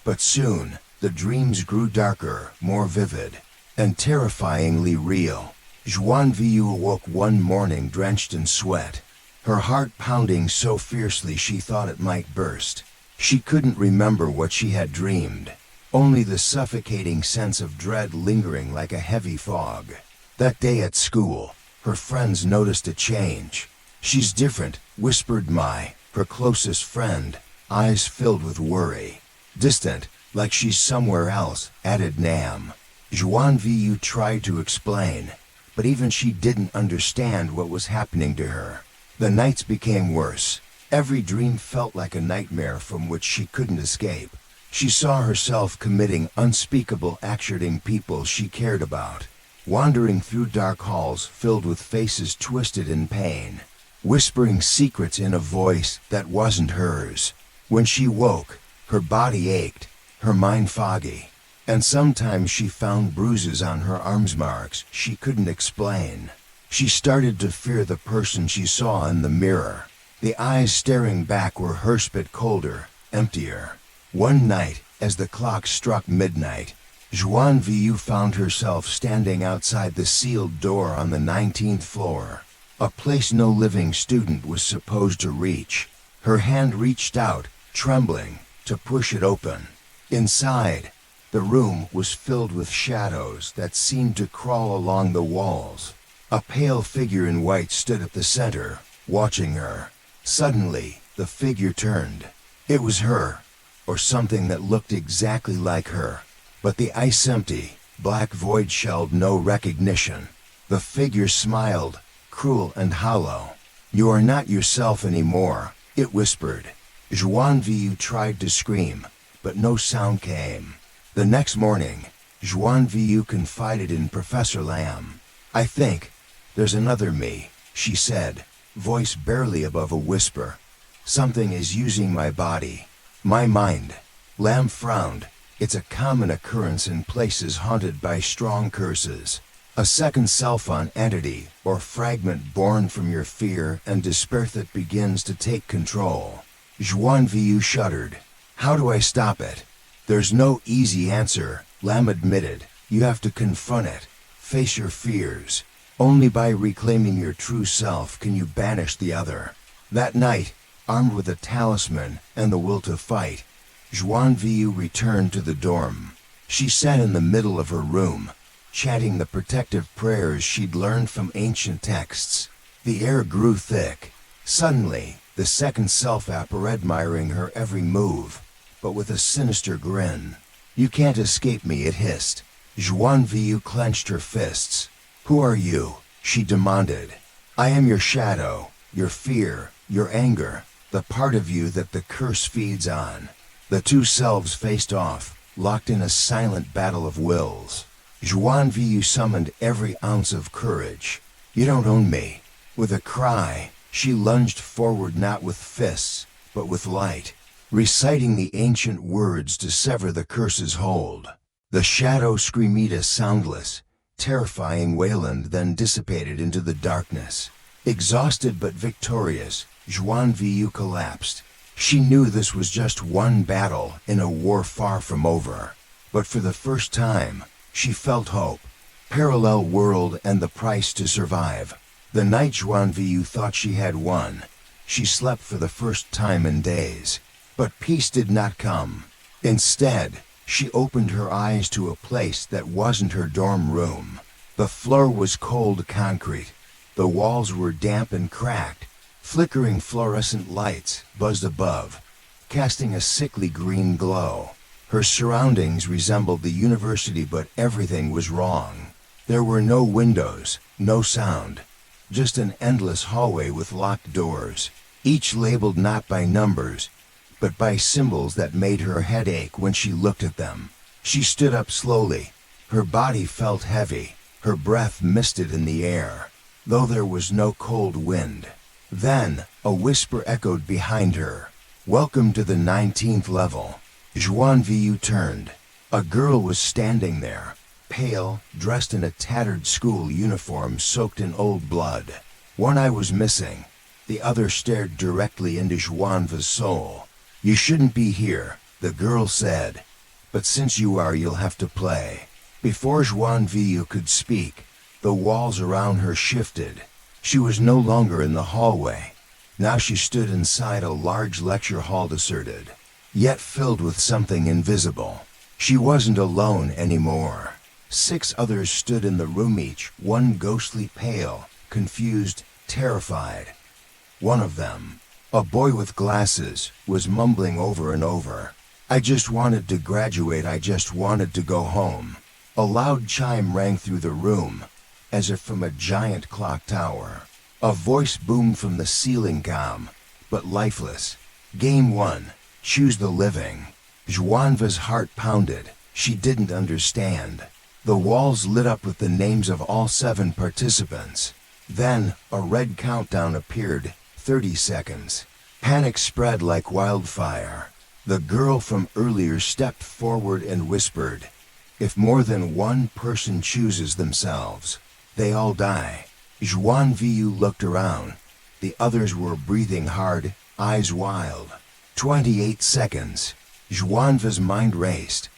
But soon, the dreams grew darker, more vivid, and terrifyingly real. Xuân Vũ awoke one morning drenched in sweat, her heart pounding so fiercely she thought it might burst. She couldn't remember what she had dreamed, only the suffocating sense of dread lingering like a heavy fog. That day at school, her friends noticed a change. "She's different," whispered her closest friend, eyes filled with worry. "Distant, like she's somewhere else," added Nam. Xuân Vũ tried to explain, but even she didn't understand what was happening to her. The nights became worse. Every dream felt like a nightmare from which she couldn't escape. She saw herself committing unspeakable acts hurting people she cared about. wandering through dark halls filled with faces twisted in pain, whispering secrets in a voice that wasn't hers. When she woke, her body ached, her mind foggy, and sometimes she found bruises on her arms, marks she couldn't explain. She started to fear the person she saw in the mirror. The eyes staring back were hers, but colder, emptier. One night, as the clock struck midnight, Xuân Vũ found herself standing outside the sealed door on the 19th floor, a place no living student was supposed to reach. Her hand reached out, trembling, to push it open. Inside, the room was filled with shadows that seemed to crawl along the walls. A pale figure in white stood at the center, watching her. Suddenly, the figure turned. It was her, or something that looked exactly like her. But the ice empty, black void shelled no recognition. The figure smiled, cruel and hollow. "You are not yourself anymore," it whispered. Xuân Vũ tried to scream, but no sound came. The next morning, Xuân Vũ confided in Professor Lam. "I think there's another me," she said, voice barely above a whisper. "Something is using my body, my mind." Lam frowned. "It's a common occurrence in places haunted by strong curses. A second self, an entity or fragment born from your fear and despair that begins to take control." Xuân Vũ shuddered. "How do I stop it?" "There's no easy answer," Lam admitted. "You have to confront it, face your fears. Only by reclaiming your true self can you banish the other." That night, armed with a talisman and the will to fight, Xuân Vũ returned to the dorm. She sat in the middle of her room, chanting the protective prayers she'd learned from ancient texts. The air grew thick. Suddenly, the second self appeared, admiring her every move, but with a sinister grin. "You can't escape me," it hissed. Xuân Vũ clenched her fists. "Who are you?" she demanded. "I am your shadow, your fear, your anger, the part of you that the curse feeds on." The two selves faced off, locked in a silent battle of wills. Xuân Vũ summoned every ounce of courage. "You don't own me." With a cry, she lunged forward, not with fists, but with light, reciting the ancient words to sever the curse's hold. The shadow screamed a soundless, terrifying wayland, then dissipated into the darkness. Exhausted but victorious, Xuân Vũ collapsed. She knew this was just one battle in a war far from over. But for the first time, she felt hope. Parallel world and the price to survive. The night Xuân Vũ thought she had won, she slept for the first time in days. But peace did not come. Instead, she opened her eyes to a place that wasn't her dorm room. The floor was cold concrete. The walls were damp and cracked. Flickering fluorescent lights buzzed above, casting a sickly green glow. Her surroundings resembled the university, but everything was wrong. There were no windows, no sound, just an endless hallway with locked doors, each labeled not by numbers, but by symbols that made her head ache when she looked at them. She stood up slowly. Her body felt heavy, her breath misted in the air, though there was no cold wind. Then, a whisper echoed behind her. "Welcome to the 19th level." Xuân Vũ turned. A girl was standing there, pale, dressed in a tattered school uniform soaked in old blood. One eye was missing. The other stared directly into Xuân Vu's soul. "You shouldn't be here," the girl said. "But since you are, you'll have to play." Before Xuân Vũ could speak, the walls around her shifted. She was no longer in the hallway. Now she stood inside a large lecture hall, deserted, yet filled with something invisible. She wasn't alone anymore. 6 others stood in the room, each one ghostly pale, confused, terrified. One of them, a boy with glasses, was mumbling over and over, "I just wanted to graduate, I just wanted to go home." A loud chime rang through the room, as if from a giant clock tower. A voice boomed from the ceiling, calm, but lifeless. "Game 1, choose the living." Xuân Vu's heart pounded. She didn't understand. The walls lit up with the names of all 7 participants. Then, a red countdown appeared, 30 seconds. Panic spread like wildfire. The girl from earlier stepped forward and whispered, "If more than one person chooses themselves, they all die." Xuân Vũ looked around. The others were breathing hard, eyes wild. 28 seconds. Xuân Vu's mind raced.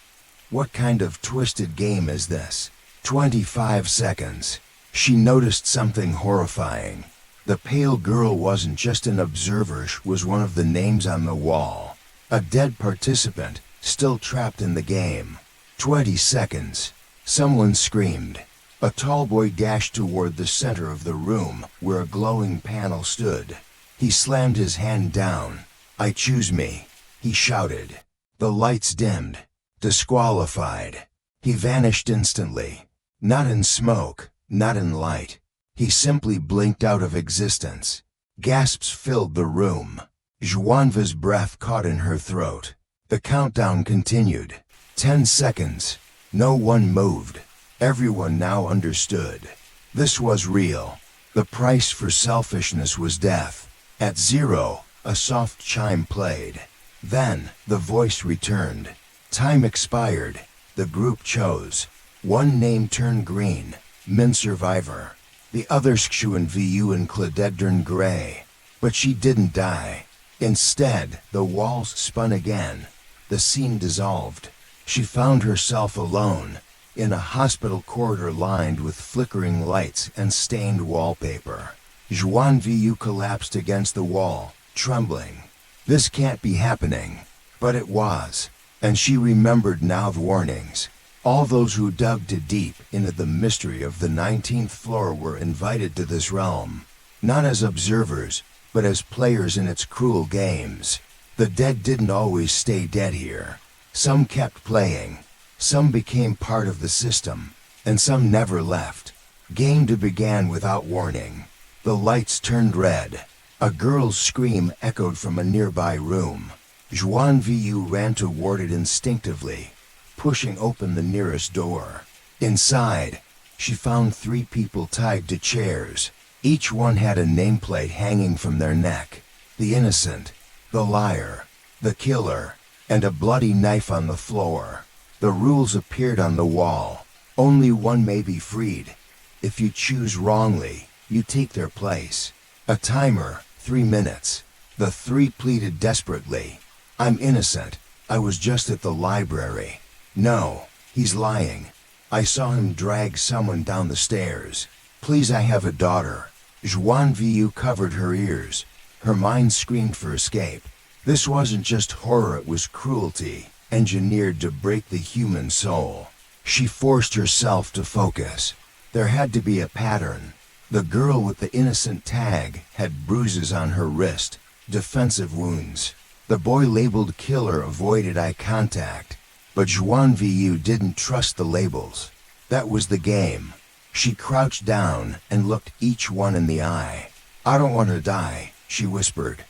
What kind of twisted game is this? 25 seconds. She noticed something horrifying. The pale girl wasn't just an observer, she was one of the names on the wall. A dead participant, still trapped in the game. 20 seconds. Someone screamed. A tall boy dashed toward the center of the room, where a glowing panel stood. He slammed his hand down. "I choose me," he shouted. The lights dimmed. Disqualified. He vanished instantly. Not in smoke, not in light. He simply blinked out of existence. Gasps filled the room. Xuân Vu's breath caught in her throat. The countdown continued. 10 seconds. No one moved. Everyone now understood. This was real. The price for selfishness was death. At 0, a soft chime played. Then, the voice returned. Time expired. The group chose. One name turned green. Min survivor. The others Xuân Vũ and Cladedern gray. But she didn't die. Instead, the walls spun again. The scene dissolved. She found herself alone, in a hospital corridor lined with flickering lights and stained wallpaper. Xuân Vũ collapsed against the wall, trembling. This can't be happening. But it was. And she remembered now the warnings. All those who dug too deep into the mystery of the 19th floor were invited to this realm, not as observers, but as players in its cruel games. The dead didn't always stay dead here. Some kept playing, some became part of the system, and some never left. Game 2 began without warning. The lights turned red. A girl's scream echoed from a nearby room. Xuân Vũ ran toward it instinctively, pushing open the nearest door. Inside, she found 3 people tied to chairs. Each one had a nameplate hanging from their neck. The innocent, the liar, the killer, and a bloody knife on the floor. The rules appeared on the wall. Only one may be freed. If you choose wrongly, you take their place. A timer, 3 minutes. The 3 pleaded desperately. "I'm innocent. I was just at the library." "No, he's lying. I saw him drag someone down the stairs." "Please, I have a daughter." Xuân Vũ covered her ears. Her mind screamed for escape. This wasn't just horror, it was cruelty, engineered to break the human soul. She forced herself to focus. There had to be a pattern. The girl with the innocent tag had bruises on her wrist, defensive wounds. The boy labeled killer avoided eye contact. But Xuân Vũ didn't trust the labels. That was the game. She crouched down and looked each one in the eye. "I don't want to die," she whispered.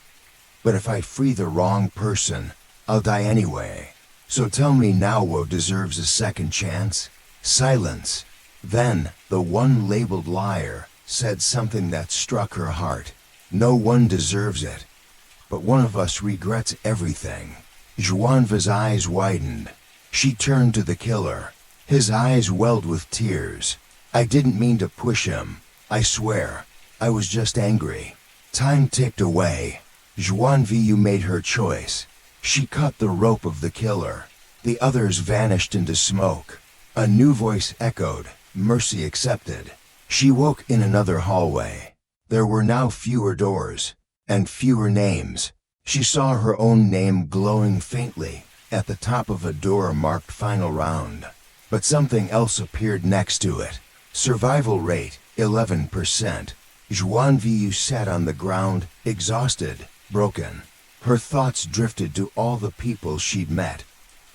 "But if I free the wrong person, I'll die anyway. So tell me now what deserves a second chance." Silence. Then, the one labeled liar said something that struck her heart. "No one deserves it. But one of us regrets everything." Xuân Vu's eyes widened. She turned to the killer. His eyes welled with tears. "I didn't mean to push him. I swear. I was just angry." Time ticked away. Xuân Vũ made her choice. She cut the rope of the killer. The others vanished into smoke. A new voice echoed, "Mercy accepted." She woke in another hallway. There were now fewer doors, and fewer names. She saw her own name glowing faintly at the top of a door marked Final Round. But something else appeared next to it. Survival rate, 11%. Xuân Vũ sat on the ground, exhausted, broken. Her thoughts drifted to all the people she'd met.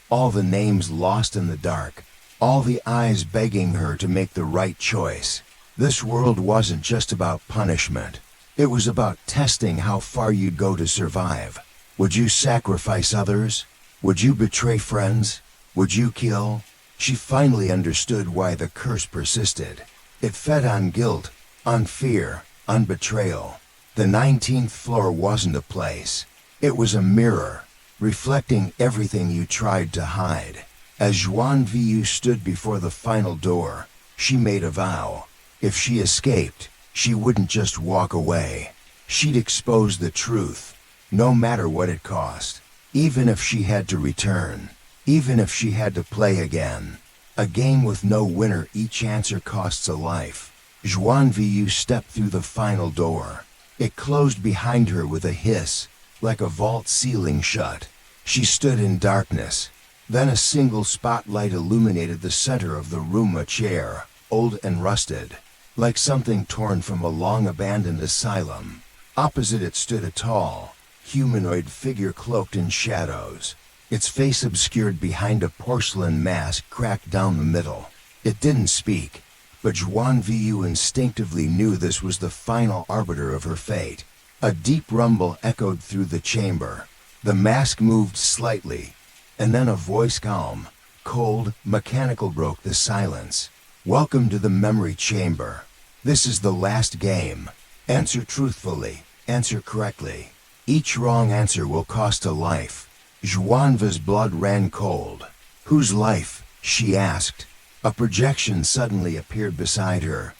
All the names lost in the dark. All the eyes begging her to make the right choice. This world wasn't just about punishment. It was about testing how far you'd go to survive. Would you sacrifice others? Would you betray friends? Would you kill? She finally understood why the curse persisted. It fed on guilt, on fear, on betrayal. The 19th floor wasn't a place. It was a mirror, reflecting everything you tried to hide. As Xuân Vũ stood before the final door, she made a vow. If she escaped, she wouldn't just walk away. She'd expose the truth, no matter what it cost. Even if she had to return. Even if she had to play again. A game with no winner, each answer costs a life. Xuân Vũ stepped through the final door. It closed behind her with a hiss, like a vault ceiling shut. She stood in darkness. Then a single spotlight illuminated the center of the room, a chair, old and rusted, like something torn from a long-abandoned asylum. Opposite it stood a tall, humanoid figure cloaked in shadows, its face obscured behind a porcelain mask cracked down the middle. It didn't speak, but Xuân Vũ instinctively knew this was the final arbiter of her fate. A deep rumble echoed through the chamber. The mask moved slightly, and then a voice, calm, cold, mechanical, broke the silence. Welcome to the memory chamber. This is the last game. Answer truthfully. Answer correctly. Each wrong answer will cost a life. Xuân Vu's blood ran cold. Whose life? She asked. A projection suddenly appeared beside her,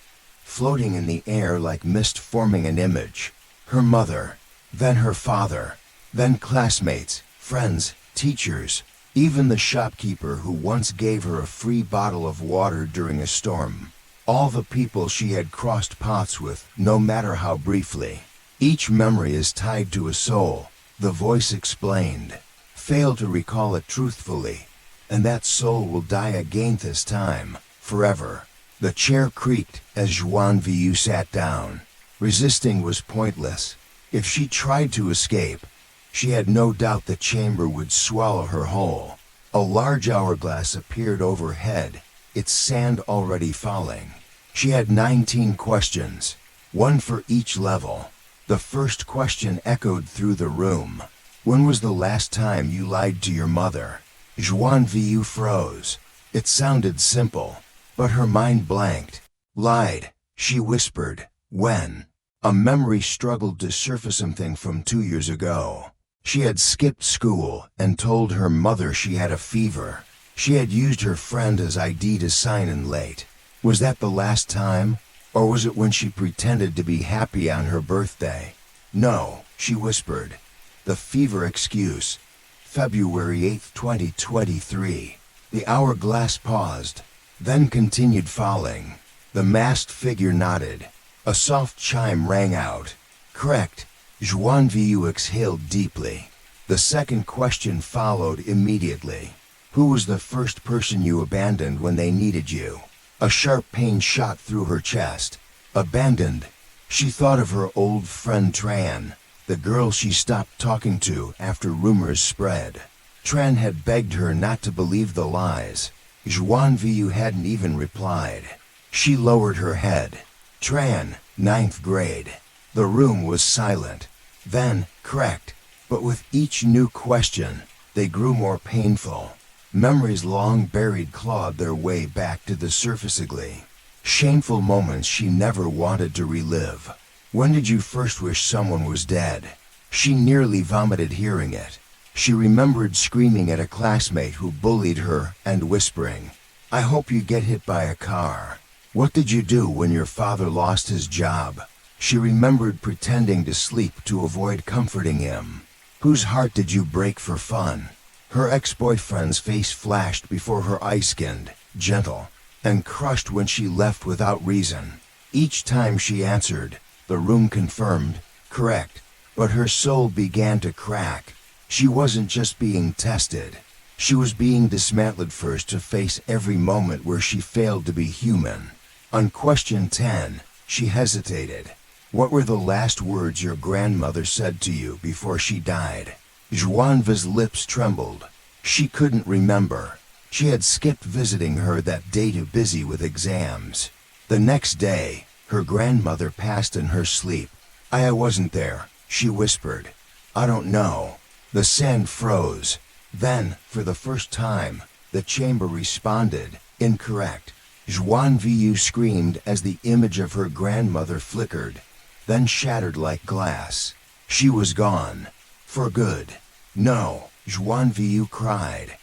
floating in the air like mist, forming an image. Her mother, then her father, then classmates, friends, teachers, even the shopkeeper who once gave her a free bottle of water during a storm. All the people she had crossed paths with, no matter how briefly. Each memory is tied to a soul, the voice explained. Fail to recall it truthfully, and that soul will die again, this time, forever. The chair creaked as Xuân Vũ sat down. Resisting was pointless. If she tried to escape, she had no doubt the chamber would swallow her whole. A large hourglass appeared overhead, its sand already falling. She had 19 questions, one for each level. The first question echoed through the room. When was the last time you lied to your mother? Xuân Vũ froze. It sounded simple, but her mind blanked. Lied, she whispered. When? A memory struggled to surface, something from 2 years ago. She had skipped school and told her mother she had a fever. She had used her friend as ID to sign in late. Was that the last time? Or was it when she pretended to be happy on her birthday? No, she whispered. The fever excuse. February 8, 2023. The hourglass paused, then continued falling. The masked figure nodded. A soft chime rang out. Correct. Xuân Vũ exhaled deeply. The second question followed immediately. Who was the first person you abandoned when they needed you? A sharp pain shot through her chest. Abandoned. She thought of her old friend Tran, the girl she stopped talking to after rumors spread. Tran had begged her not to believe the lies. Xuân Vũ hadn't even replied. She lowered her head. Tran, 9th grade. The room was silent. Then, correct. But with each new question, they grew more painful. Memories long buried clawed their way back to the surface. Shameful moments she never wanted to relive. When did you first wish someone was dead? She nearly vomited hearing it. She remembered screaming at a classmate who bullied her and whispering, I hope you get hit by a car. What did you do when your father lost his job? She remembered pretending to sleep to avoid comforting him. Whose heart did you break for fun? Her ex-boyfriend's face flashed before her ice-skinned, gentle, and crushed when she left without reason. Each time she answered, the room confirmed, correct, but her soul began to crack. She wasn't just being tested. She was being dismantled, first to face every moment where she failed to be human. On question 10, she hesitated. What were the last words your grandmother said to you before she died? Xuân Vu's lips trembled. She couldn't remember. She had skipped visiting her that day, too busy with exams. The next day, her grandmother passed in her sleep. I wasn't there, she whispered. I don't know. The sand froze. Then, for the first time, The chamber responded, incorrect. Xuân Vũ screamed as the image of her grandmother flickered, then shattered like glass. She was gone. For good. No, Xuân Vũ cried.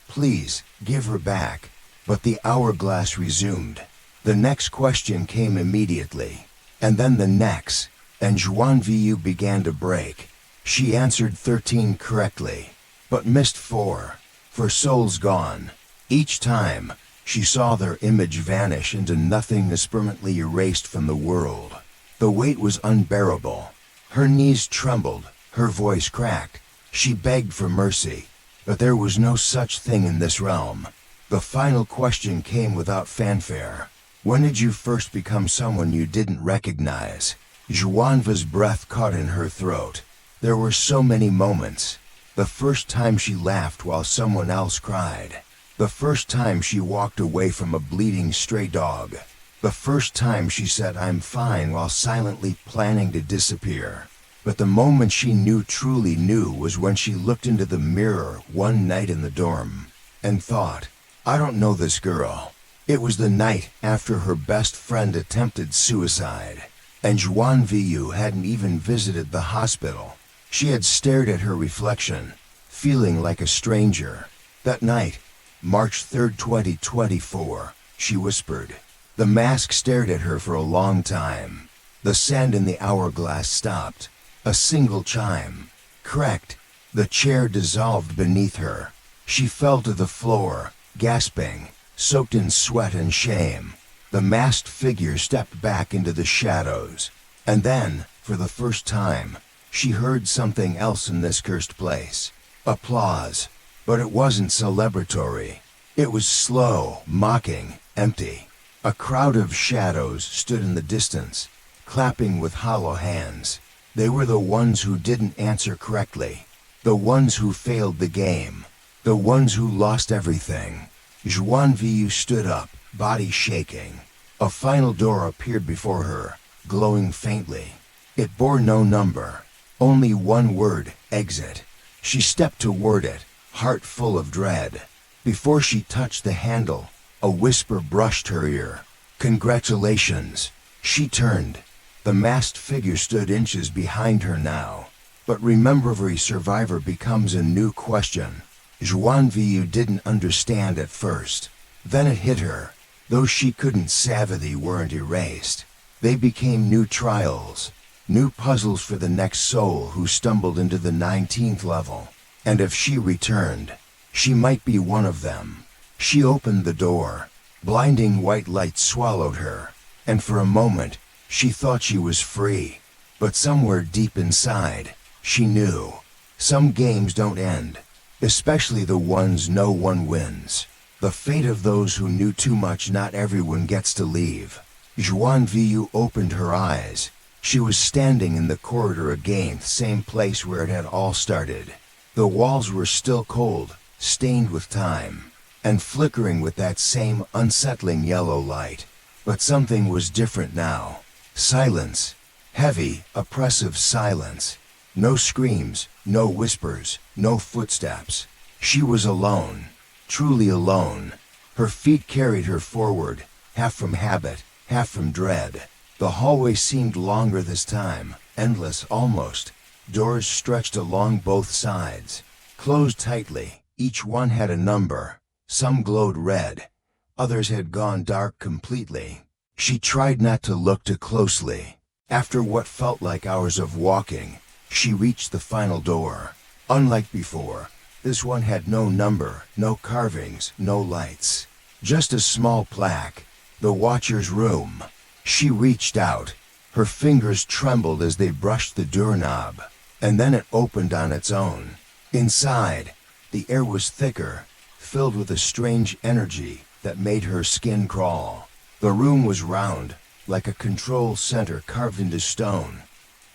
Please, give her back. But the hourglass resumed. The next question came immediately. And then the next. And Xuân Vũ began to break. She answered 13 correctly, but missed 4. For souls gone. Each time, she saw their image vanish into nothingness, permanently erased from the world. The weight was unbearable. Her knees trembled, her voice cracked. She begged for mercy, but there was no such thing in this realm. The final question came without fanfare. When did you first become someone you didn't recognize? Xuân Vu's breath caught in her throat. There were so many moments. The first time she laughed while someone else cried. The first time she walked away from a bleeding stray dog. The first time she said I'm fine while silently planning to disappear. But the moment she truly knew was when she looked into the mirror one night in the dorm and thought, I don't know this girl. It was the night after her best friend attempted suicide, and Xuân Vũ hadn't even visited the hospital. She had stared at her reflection, feeling like a stranger. That night, March 3rd, 2024, she whispered. The mask stared at her for a long time. The sand in the hourglass stopped. A single chime. Correct. The chair dissolved beneath her. She fell to the floor, gasping, soaked in sweat and shame. The masked figure stepped back into the shadows. And then, for the first time, she heard something else in this cursed place. Applause. But it wasn't celebratory. It was slow, mocking, empty. A crowd of shadows stood in the distance, clapping with hollow hands. They were the ones who didn't answer correctly. The ones who failed the game. The ones who lost everything. Xuân Vũ stood up, body shaking. A final door appeared before her, glowing faintly. It bore no number. Only one word, exit. She stepped toward it, heart full of dread. Before she touched the handle, a whisper brushed her ear. Congratulations. She turned. The masked figure stood inches behind her now. But remember, every survivor becomes a new question. Xuân Vũ didn't understand at first. Then it hit her. Those she couldn't savvy weren't erased. They became new trials. New puzzles for the next soul who stumbled into the 19th level. And if she returned, she might be one of them. She opened the door. Blinding white light swallowed her. And for a moment, she thought she was free. But somewhere deep inside, she knew. Some games don't end. Especially the ones no one wins. The fate of those who knew too much. Not everyone gets to leave. Xuân Vũ opened her eyes. She was standing in the corridor again, the same place where it had all started. The walls were still cold, stained with time, and flickering with that same unsettling yellow light. But something was different now. Silence. Heavy, oppressive silence. No screams, no whispers, no footsteps. She was alone. Truly alone. Her feet carried her forward, half from habit, half from dread. The hallway seemed longer this time, endless almost. Doors stretched along both sides, closed tightly. Each one had a number. Some glowed red. Others had gone dark completely. She tried not to look too closely. After what felt like hours of walking, she reached the final door. Unlike before, this one had no number, no carvings, no lights. Just a small plaque. The Watcher's Room. She reached out. Her fingers trembled as they brushed the doorknob. And then it opened on its own. Inside, the air was thicker, filled with a strange energy that made her skin crawl. The room was round, like a control center carved into stone.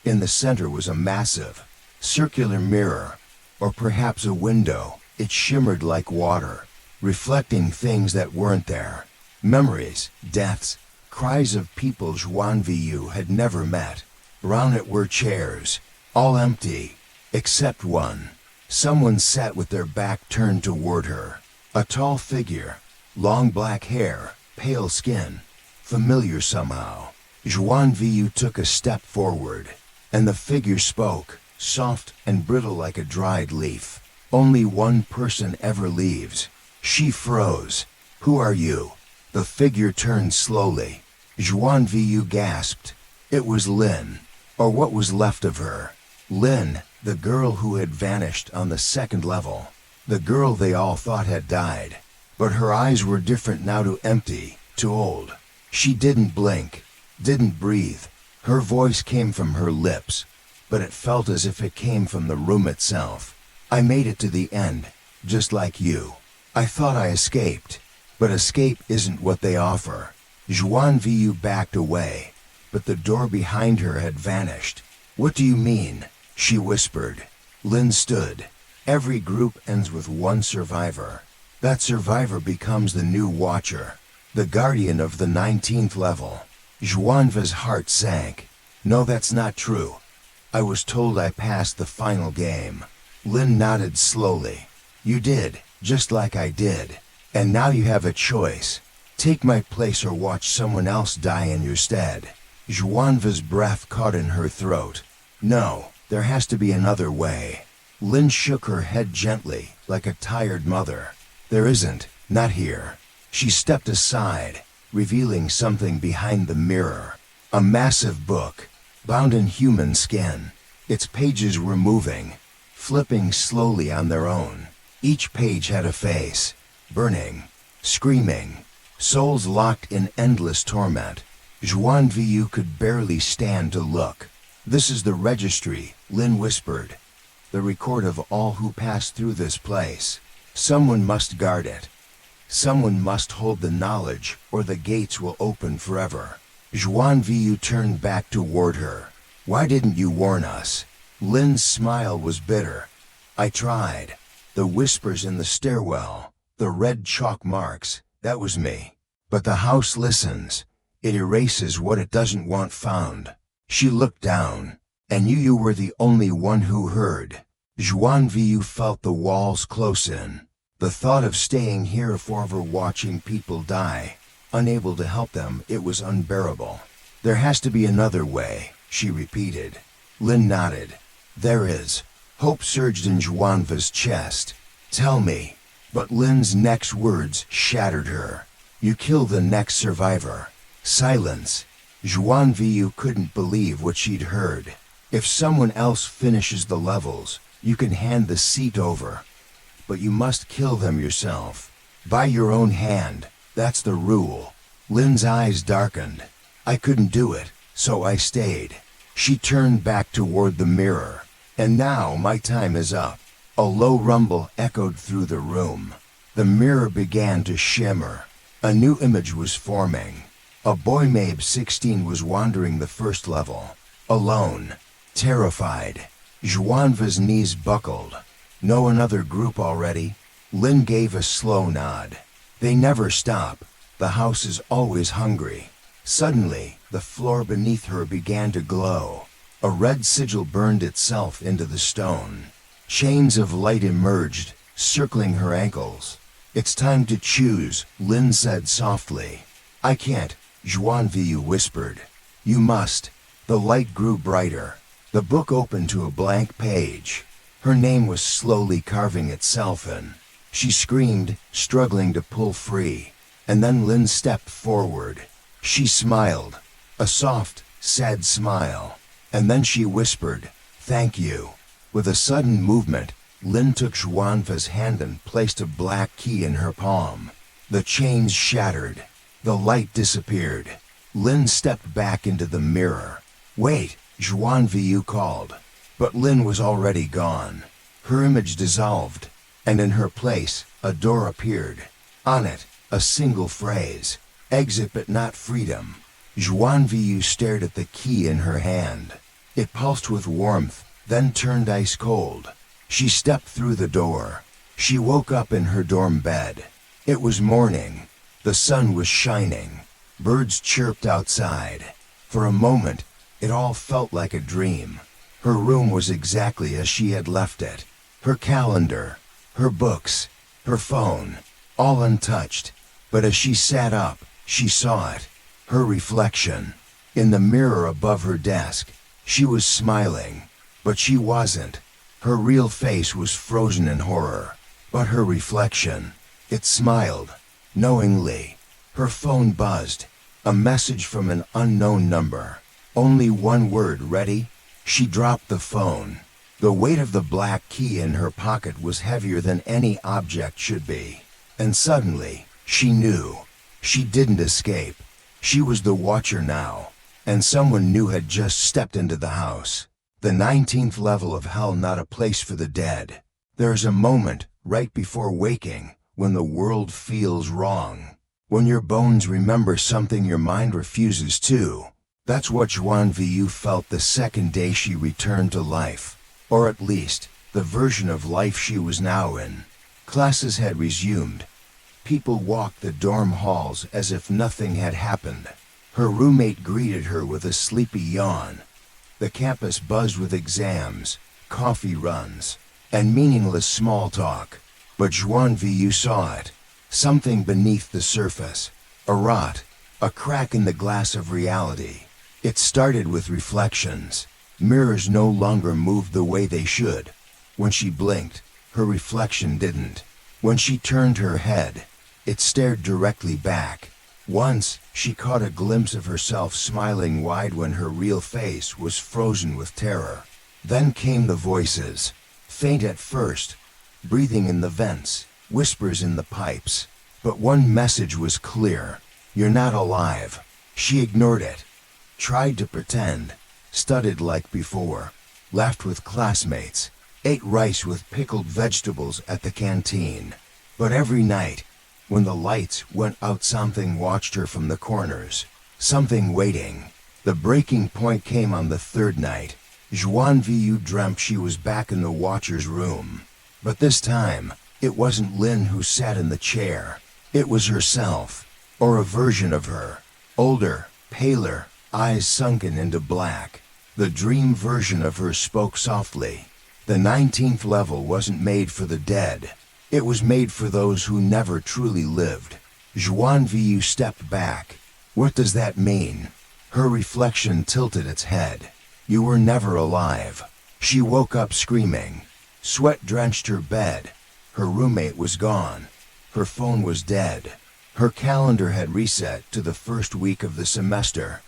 In the center was a massive, circular mirror, or perhaps a window. It shimmered like water, reflecting things that weren't there. Memories, deaths, cries of people Xuân Vũ had never met. Around it were chairs, all empty, except one. Someone sat with their back turned toward her. A tall figure, long black hair, pale skin, familiar somehow. Xuân Vũ took a step forward, and the figure spoke, soft and brittle like a dried leaf. Only one person ever leaves. She froze. Who are you? The figure turned slowly. Xuân Vũ gasped. It was Lin, or what was left of her. Lin, the girl who had vanished on the second level. The girl they all thought had died. But her eyes were different now, too empty, too old. She didn't blink, didn't breathe. Her voice came from her lips, but it felt as if it came from the room itself. I made it to the end, just like you. I thought I escaped, but escape isn't what they offer. Xuân Vũ backed away, but the door behind her had vanished. What do you mean? She whispered. Lin stood. Every group ends with one survivor. That survivor becomes the new watcher, the guardian of the 19th level. Xuân Vu's heart sank. No, that's not true. I was told I passed the final game. Lin nodded slowly. You did, just like I did. And now you have a choice. Take my place or watch someone else die in your stead. Xuân Vu's breath caught in her throat. No, there has to be another way. Lin shook her head gently, like a tired mother. There isn't, not here. She stepped aside, revealing something behind the mirror. A massive book, bound in human skin. Its pages were moving, flipping slowly on their own. Each page had a face, burning, screaming, souls locked in endless torment. Xuân Vũ could barely stand to look. This is the registry, Lin whispered. The record of all who passed through this place. Someone must guard it. Someone must hold the knowledge, or the gates will open forever. Xuân Vũ turned back toward her. Why didn't you warn us? Lin's smile was bitter. I tried. The whispers in the stairwell, the red chalk marks, that was me. But the house listens. It erases what it doesn't want found. She looked down, and you were the only one who heard. Xuân Vũ felt the walls close in. The thought of staying here forever watching people die, unable to help them, it was unbearable. There has to be another way, she repeated. Lin nodded. There is. Hope surged in Xuân Vu's chest. Tell me. But Lin's next words shattered her. You kill the next survivor. Silence. Xuân Vũ couldn't believe what she'd heard. If someone else finishes the levels, you can hand the seat over. But you must kill them yourself. By your own hand. That's the rule. Lin's eyes darkened. I couldn't do it, so I stayed. She turned back toward the mirror. And now my time is up. A low rumble echoed through the room. The mirror began to shimmer. A new image was forming. A boy maybe 16 was wandering the first level. Alone. Terrified. Xuân Vu's knees buckled. Know another group already? Lin gave a slow nod. They never stop. The house is always hungry. Suddenly, the floor beneath her began to glow. A red sigil burned itself into the stone. Chains of light emerged, circling her ankles. It's time to choose, Lin said softly. I can't, Xuân Vũ whispered. You must. The light grew brighter. The book opened to a blank page. Her name was slowly carving itself in. She screamed, struggling to pull free. And then Lin stepped forward. She smiled. A soft, sad smile. And then she whispered, Thank you. With a sudden movement, Lin took Xuân Vu's hand and placed a black key in her palm. The chains shattered. The light disappeared. Lin stepped back into the mirror. Wait, Xuân Vũ called. But Lin was already gone. Her image dissolved, and in her place, a door appeared. On it, a single phrase. Exit but not freedom. Xuân Vũ stared at the key in her hand. It pulsed with warmth, then turned ice cold. She stepped through the door. She woke up in her dorm bed. It was morning. The sun was shining. Birds chirped outside. For a moment, it all felt like a dream. Her room was exactly as she had left it. Her calendar, her books, her phone. all untouched. But as she sat up, she saw it, her reflection. In the mirror above her desk, she was smiling, but she wasn't. Her real face was frozen in horror. But her reflection, it smiled, knowingly. Her phone buzzed, a message from an unknown number. Only one word ready. She dropped the phone. The weight of the black key in her pocket was heavier than any object should be. And suddenly, she knew. She didn't escape. She was the watcher now. And someone new had just stepped into the house. The 19th level of hell, not a place for the dead. There's a moment, right before waking, when the world feels wrong. When your bones remember something your mind refuses to. That's what Xuân Vũ felt the second day she returned to life. Or at least, the version of life she was now in. Classes had resumed. People walked the dorm halls as if nothing had happened. Her roommate greeted her with a sleepy yawn. The campus buzzed with exams, coffee runs, and meaningless small talk. But Xuân Vũ saw it. Something beneath the surface. A rot. A crack in the glass of reality. It started with reflections. Mirrors no longer moved the way they should. When she blinked, her reflection didn't. When she turned her head, it stared directly back. Once, she caught a glimpse of herself smiling wide when her real face was frozen with terror. Then came the voices. Faint at first, breathing in the vents, whispers in the pipes. But one message was clear. You're not alive. She ignored it. Tried to pretend. Studied like before. Laughed with classmates. Ate rice with pickled vegetables at the canteen. But every night, when the lights went out, something watched her from the corners. Something waiting. The breaking point came on the third night. Xuân Vũ dreamt she was back in the watcher's room. But this time, it wasn't Lynn who sat in the chair. It was herself. Or a version of her. Older, paler, eyes sunken into black. The dream version of her spoke softly. The 19th level wasn't made for the dead. It was made for those who never truly lived. Xuân Vũ stepped back. What does that mean? Her reflection tilted its head. You were never alive. She woke up screaming. Sweat drenched her bed. Her roommate was gone. Her phone was dead. Her calendar had reset to the first week of the semester.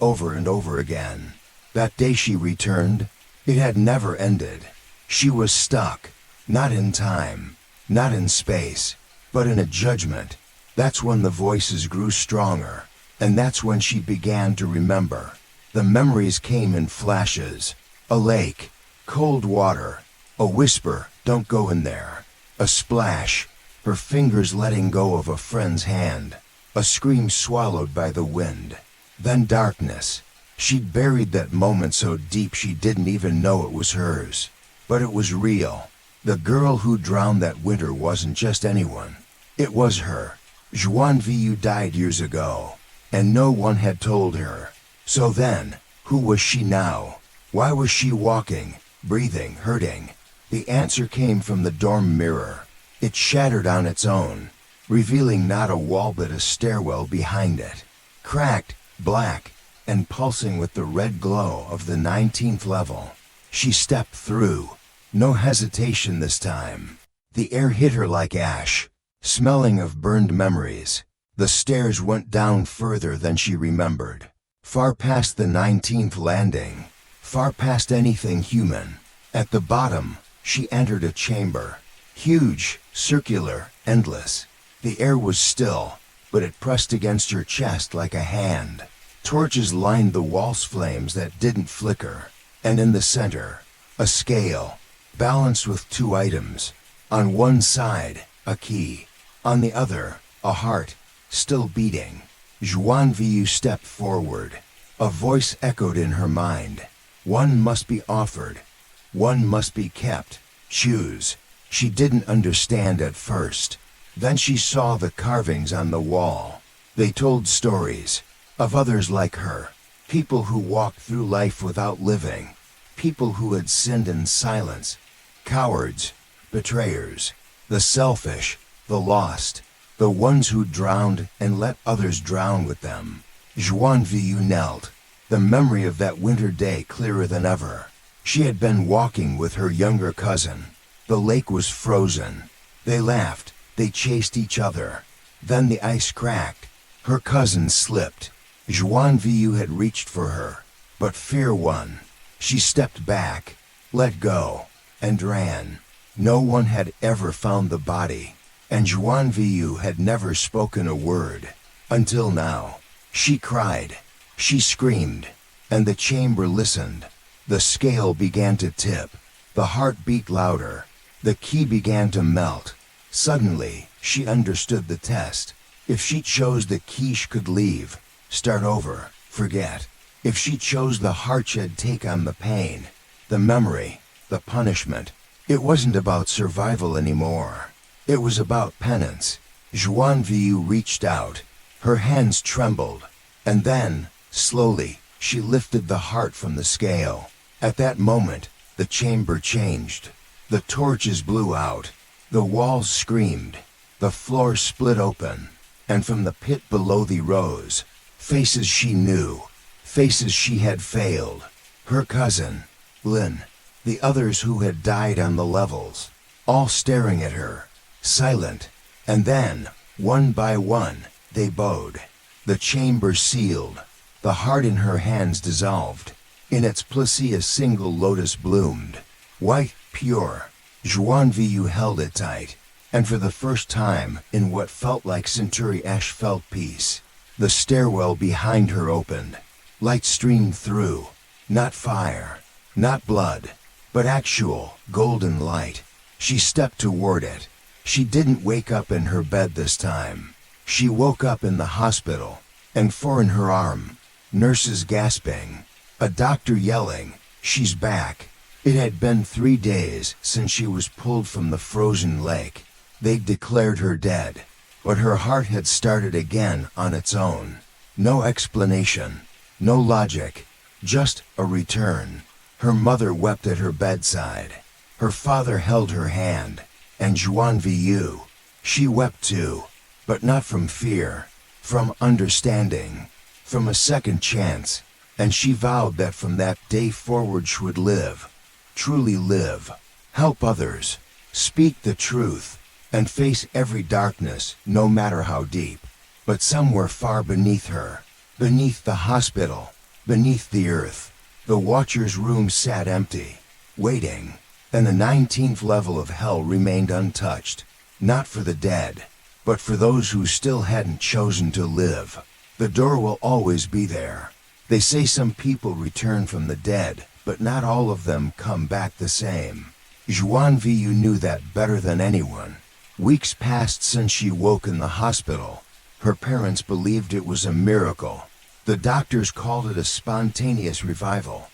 Over and over again. That day she returned, it had never ended. She was stuck. Not in time. Not in space, but in a judgment. That's when the voices grew stronger, and that's when she began to remember. The memories came in flashes. A lake, cold water, a whisper, don't go in there. A splash, her fingers letting go of a friend's hand. A scream swallowed by the wind. Then darkness. She'd buried that moment so deep she didn't even know it was hers. But it was real. The girl who drowned that winter wasn't just anyone. It was her. Xuân Vũ died years ago, and no one had told her. So then, who was she now? Why was she walking, breathing, hurting? The answer came from the dorm mirror. It shattered on its own, revealing not a wall but a stairwell behind it. Cracked, black, and pulsing with the red glow of the 19th level. She stepped through. No hesitation this time. The air hit her like ash, smelling of burned memories. The stairs went down further than she remembered. Far past the 19th landing. Far past anything human. At the bottom, she entered a chamber. Huge, circular, endless. The air was still, but it pressed against her chest like a hand. Torches lined the walls, flames that didn't flicker. And in the center, a scale. Balanced with two items. On one side, a key. On the other, a heart, still beating. Xuân Vũ stepped forward. A voice echoed in her mind. One must be offered. One must be kept. Choose. She didn't understand at first. Then she saw the carvings on the wall. They told stories. Of others like her. People who walked through life without living. People who had sinned in silence. Cowards, betrayers, the selfish, the lost. the ones who drowned and let others drown with them. Xuân Vũ knelt, the memory of that winter day clearer than ever. She had been walking with her younger cousin. The lake was frozen. They laughed, they chased each other. Then the ice cracked. Her cousin slipped. Xuân Vũ had reached for her, but fear won. She stepped back, let go, and ran. No one had ever found the body, and Xuân Vũ had never spoken a word. Until now. She cried, she screamed, and the chamber listened. The scale began to tip, the heart beat louder, the key began to melt. Suddenly, she understood the test. If she chose the key, she could leave, start over, forget. If she chose the heart, she'd take on the pain, the memory, the punishment. It wasn't about survival anymore. It was about penance. Xuân Vũ reached out. Her hands trembled, and then, slowly, she lifted the heart from the scale. At that moment, the chamber changed. The torches blew out, the walls screamed, the floor split open, and from the pit below they rose, faces she knew, faces she had failed. Her cousin, Lin, the others who had died on the levels, all staring at her, silent, and then, one by one, they bowed. The chamber sealed. The heart in her hands dissolved. In its place a single lotus bloomed. White, pure. Xuân Vũ held it tight. And for the first time, in what felt like century-ash felt peace, the stairwell behind her opened. Light streamed through. Not fire, not blood, but actual, golden light. She stepped toward it. She didn't wake up in her bed this time. She woke up in the hospital, and four in her arm, nurses gasping, a doctor yelling, "She's back." It had been 3 days since she was pulled from the frozen lake. They'd declared her dead, but her heart had started again on its own. No explanation, no logic, just a return. Her mother wept at her bedside. Her father held her hand, and Xuân Vũ. She wept too. But not from fear, from understanding, from a second chance, and she vowed that from that day forward she would live, truly live, help others, speak the truth, and face every darkness, no matter how deep. But somewhere far beneath her, beneath the hospital, beneath the earth, the watcher's room sat empty, waiting, and the 19th level of hell remained untouched, not for the dead, but for those who still hadn't chosen to live. The door will always be there. They say some people return from the dead, but not all of them come back the same. Xuân Vũ knew that better than anyone. Weeks passed since she woke in the hospital. Her parents believed it was a miracle. The doctors called it a spontaneous revival.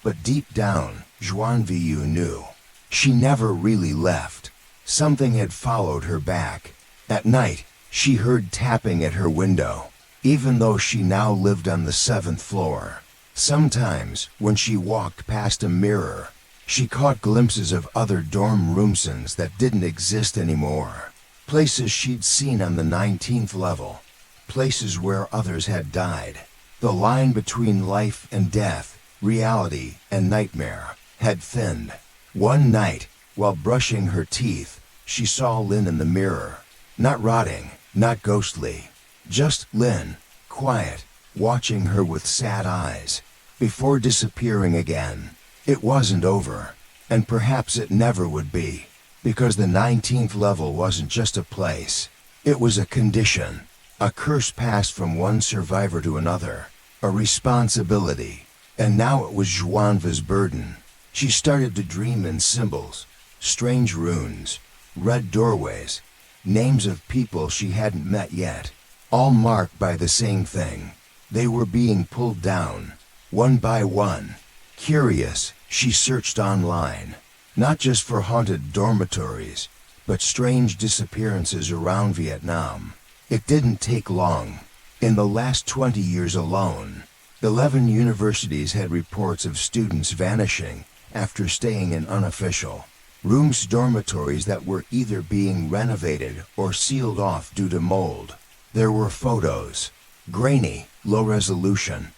But deep down, Xuân Vũ knew. She never really left. Something had followed her back. At night, she heard tapping at her window, even though she now lived on the 7th floor. Sometimes, when she walked past a mirror, she caught glimpses of other dorm rooms that didn't exist anymore. Places she'd seen on the 19th level. Places where others had died. The line between life and death, reality and nightmare, had thinned. One night, while brushing her teeth, she saw Lin in the mirror. Not rotting, not ghostly. Just Lin, quiet, watching her with sad eyes, before disappearing again. It wasn't over, and perhaps it never would be, because the 19th level wasn't just a place. It was a condition, a curse passed from one survivor to another, a responsibility, and now it was Xuân Vu's burden. She started to dream in symbols, strange runes, red doorways, names of people she hadn't met yet, all marked by the same thing. They were being pulled down, one by one. Curious, she searched online, not just for haunted dormitories, but strange disappearances around Vietnam. It didn't take long. In the last 20 years alone, 11 universities had reports of students vanishing after staying in unofficial, Rooms, dormitories that were either being renovated or sealed off due to mold. There were photos, grainy, low resolution,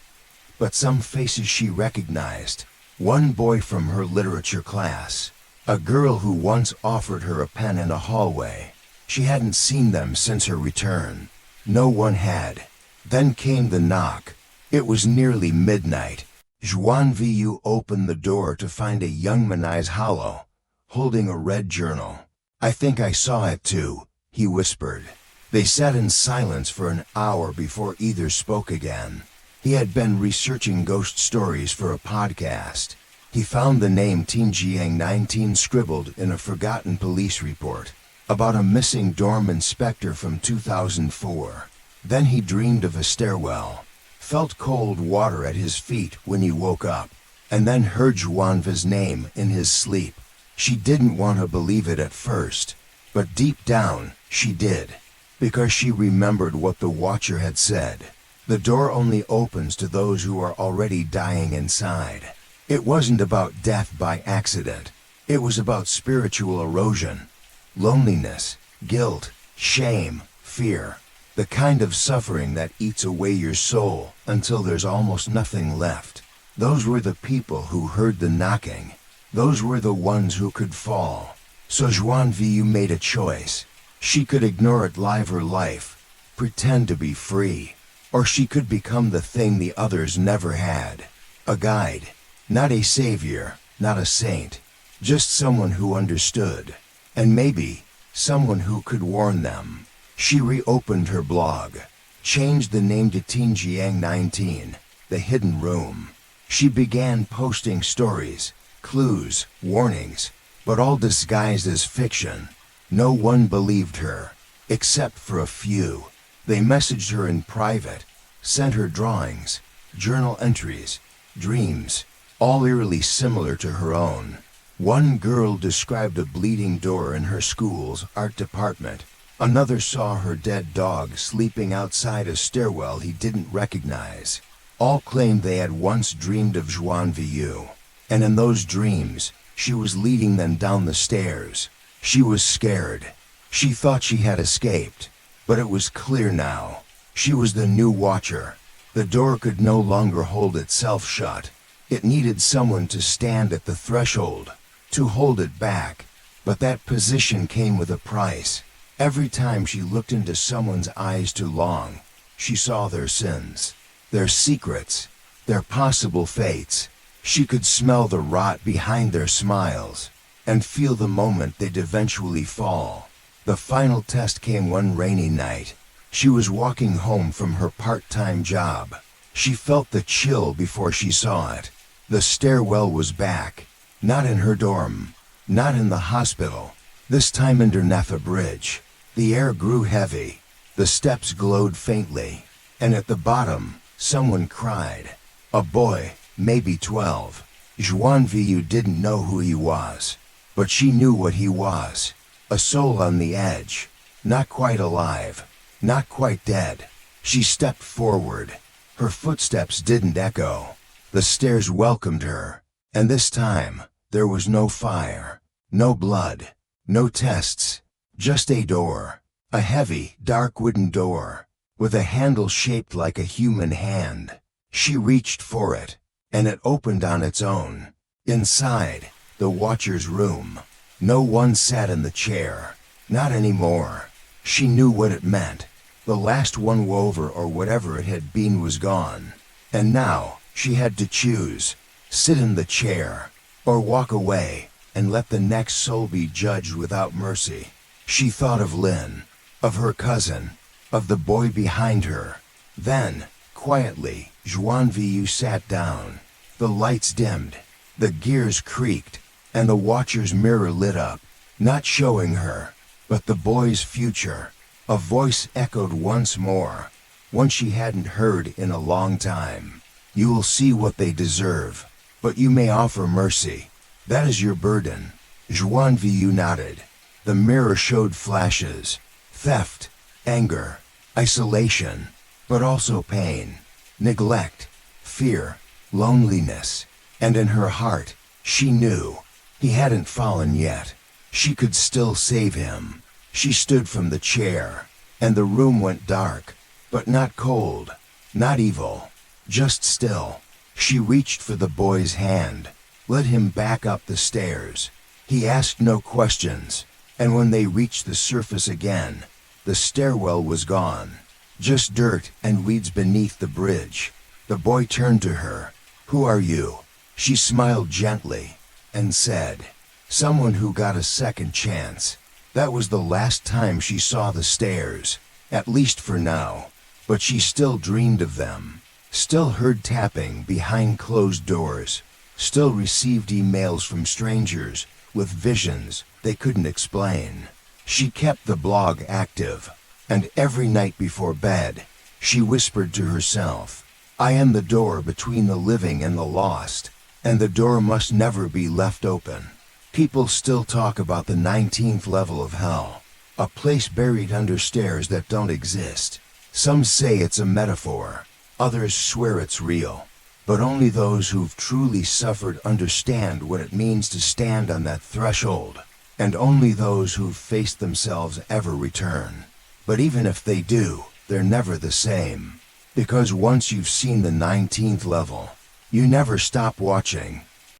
but some faces she recognized. One boy from her literature class, a girl who once offered her a pen in a hallway. She hadn't seen them since her return. No one had. Then came the knock. It was nearly midnight. Xuân Vũ opened the door to find a young man's hollow, holding a red journal. "I think I saw it too," he whispered. They sat in silence for an hour before either spoke again. He had been researching ghost stories for a podcast. He found the name Tianjiang 19 scribbled in a forgotten police report about a missing dorm inspector from 2004. Then he dreamed of a stairwell, felt cold water at his feet when he woke up, and then heard Xuân Vu's name in his sleep. She didn't want to believe it at first, but deep down, she did, because she remembered what the watcher had said. The door only opens to those who are already dying inside. It wasn't about death by accident. It was about spiritual erosion, loneliness, guilt, shame, fear, the kind of suffering that eats away your soul until there's almost nothing left. Those were the people who heard the knocking. Those were the ones who could fall. So Xuân Vũ made a choice. She could ignore it, live her life, pretend to be free, or she could become the thing the others never had. A guide, not a savior, not a saint, just someone who understood, and maybe someone who could warn them. She reopened her blog, changed the name to Tianjiang 19, the hidden room. She began posting stories, clues, warnings, but all disguised as fiction. No one believed her, except for a few. They messaged her in private, sent her drawings, journal entries, dreams, all eerily similar to her own. One girl described a bleeding door in her school's art department. Another saw her dead dog sleeping outside a stairwell he didn't recognize. All claimed they had once dreamed of Xuân Vũ, and in those dreams, she was leading them down the stairs. She was scared. She thought she had escaped, but it was clear now. She was the new watcher. The door could no longer hold itself shut. It needed someone to stand at the threshold, to hold it back. But that position came with a price. Every time she looked into someone's eyes too long, she saw their sins, their secrets, their possible fates. She could smell the rot behind their smiles, and feel the moment they'd eventually fall. The final test came one rainy night. She was walking home from her part-time job. She felt the chill before she saw it. The stairwell was back, not in her dorm, not in the hospital, this time underneath a bridge. The air grew heavy, the steps glowed faintly, and at the bottom, someone cried. A boy, maybe 12. Xuân Vũ didn't know who he was, but she knew what he was. A soul on the edge, not quite alive, not quite dead. She stepped forward. Her footsteps didn't echo. The stairs welcomed her, and this time, there was no fire, no blood, no tests, just a door. A heavy, dark wooden door, with a handle shaped like a human hand. She reached for it, and it opened on its own. Inside, the watcher's room. No one sat in the chair. Not anymore. She knew what it meant. The last one wover or whatever it had been was gone. And now, she had to choose. Sit in the chair, or walk away, and let the next soul be judged without mercy. She thought of Lynn, of her cousin, of the boy behind her. Then, quietly, Xuân Vũ sat down. The lights dimmed, the gears creaked, and the watcher's mirror lit up, not showing her, but the boy's future. A voice echoed once more, one she hadn't heard in a long time. You will see what they deserve, but you may offer mercy. That is your burden. Xuân Vũ nodded. The mirror showed flashes, theft, anger, isolation, but also pain, neglect, fear, loneliness, and in her heart, she knew he hadn't fallen yet. She could still save him. She stood from the chair, and the room went dark, but not cold, not evil, just still. She reached for the boy's hand, led him back up the stairs. He asked no questions, and when they reached the surface again, the stairwell was gone. Just dirt and weeds beneath the bridge. The boy turned to her. "Who are you?" She smiled gently and said, "Someone who got a second chance." That was the last time she saw the stairs, at least for now, but she still dreamed of them, still heard tapping behind closed doors, still received emails from strangers with visions they couldn't explain. She kept the blog active, and every night before bed, she whispered to herself, "I am the door between the living and the lost, and the door must never be left open." People still talk about the 19th level of hell, a place buried under stairs that don't exist. Some say it's a metaphor, others swear it's real, but only those who've truly suffered understand what it means to stand on that threshold, and only those who've faced themselves ever return. But even if they do, they're never the same, because once you've seen the 19th level, you never stop watching.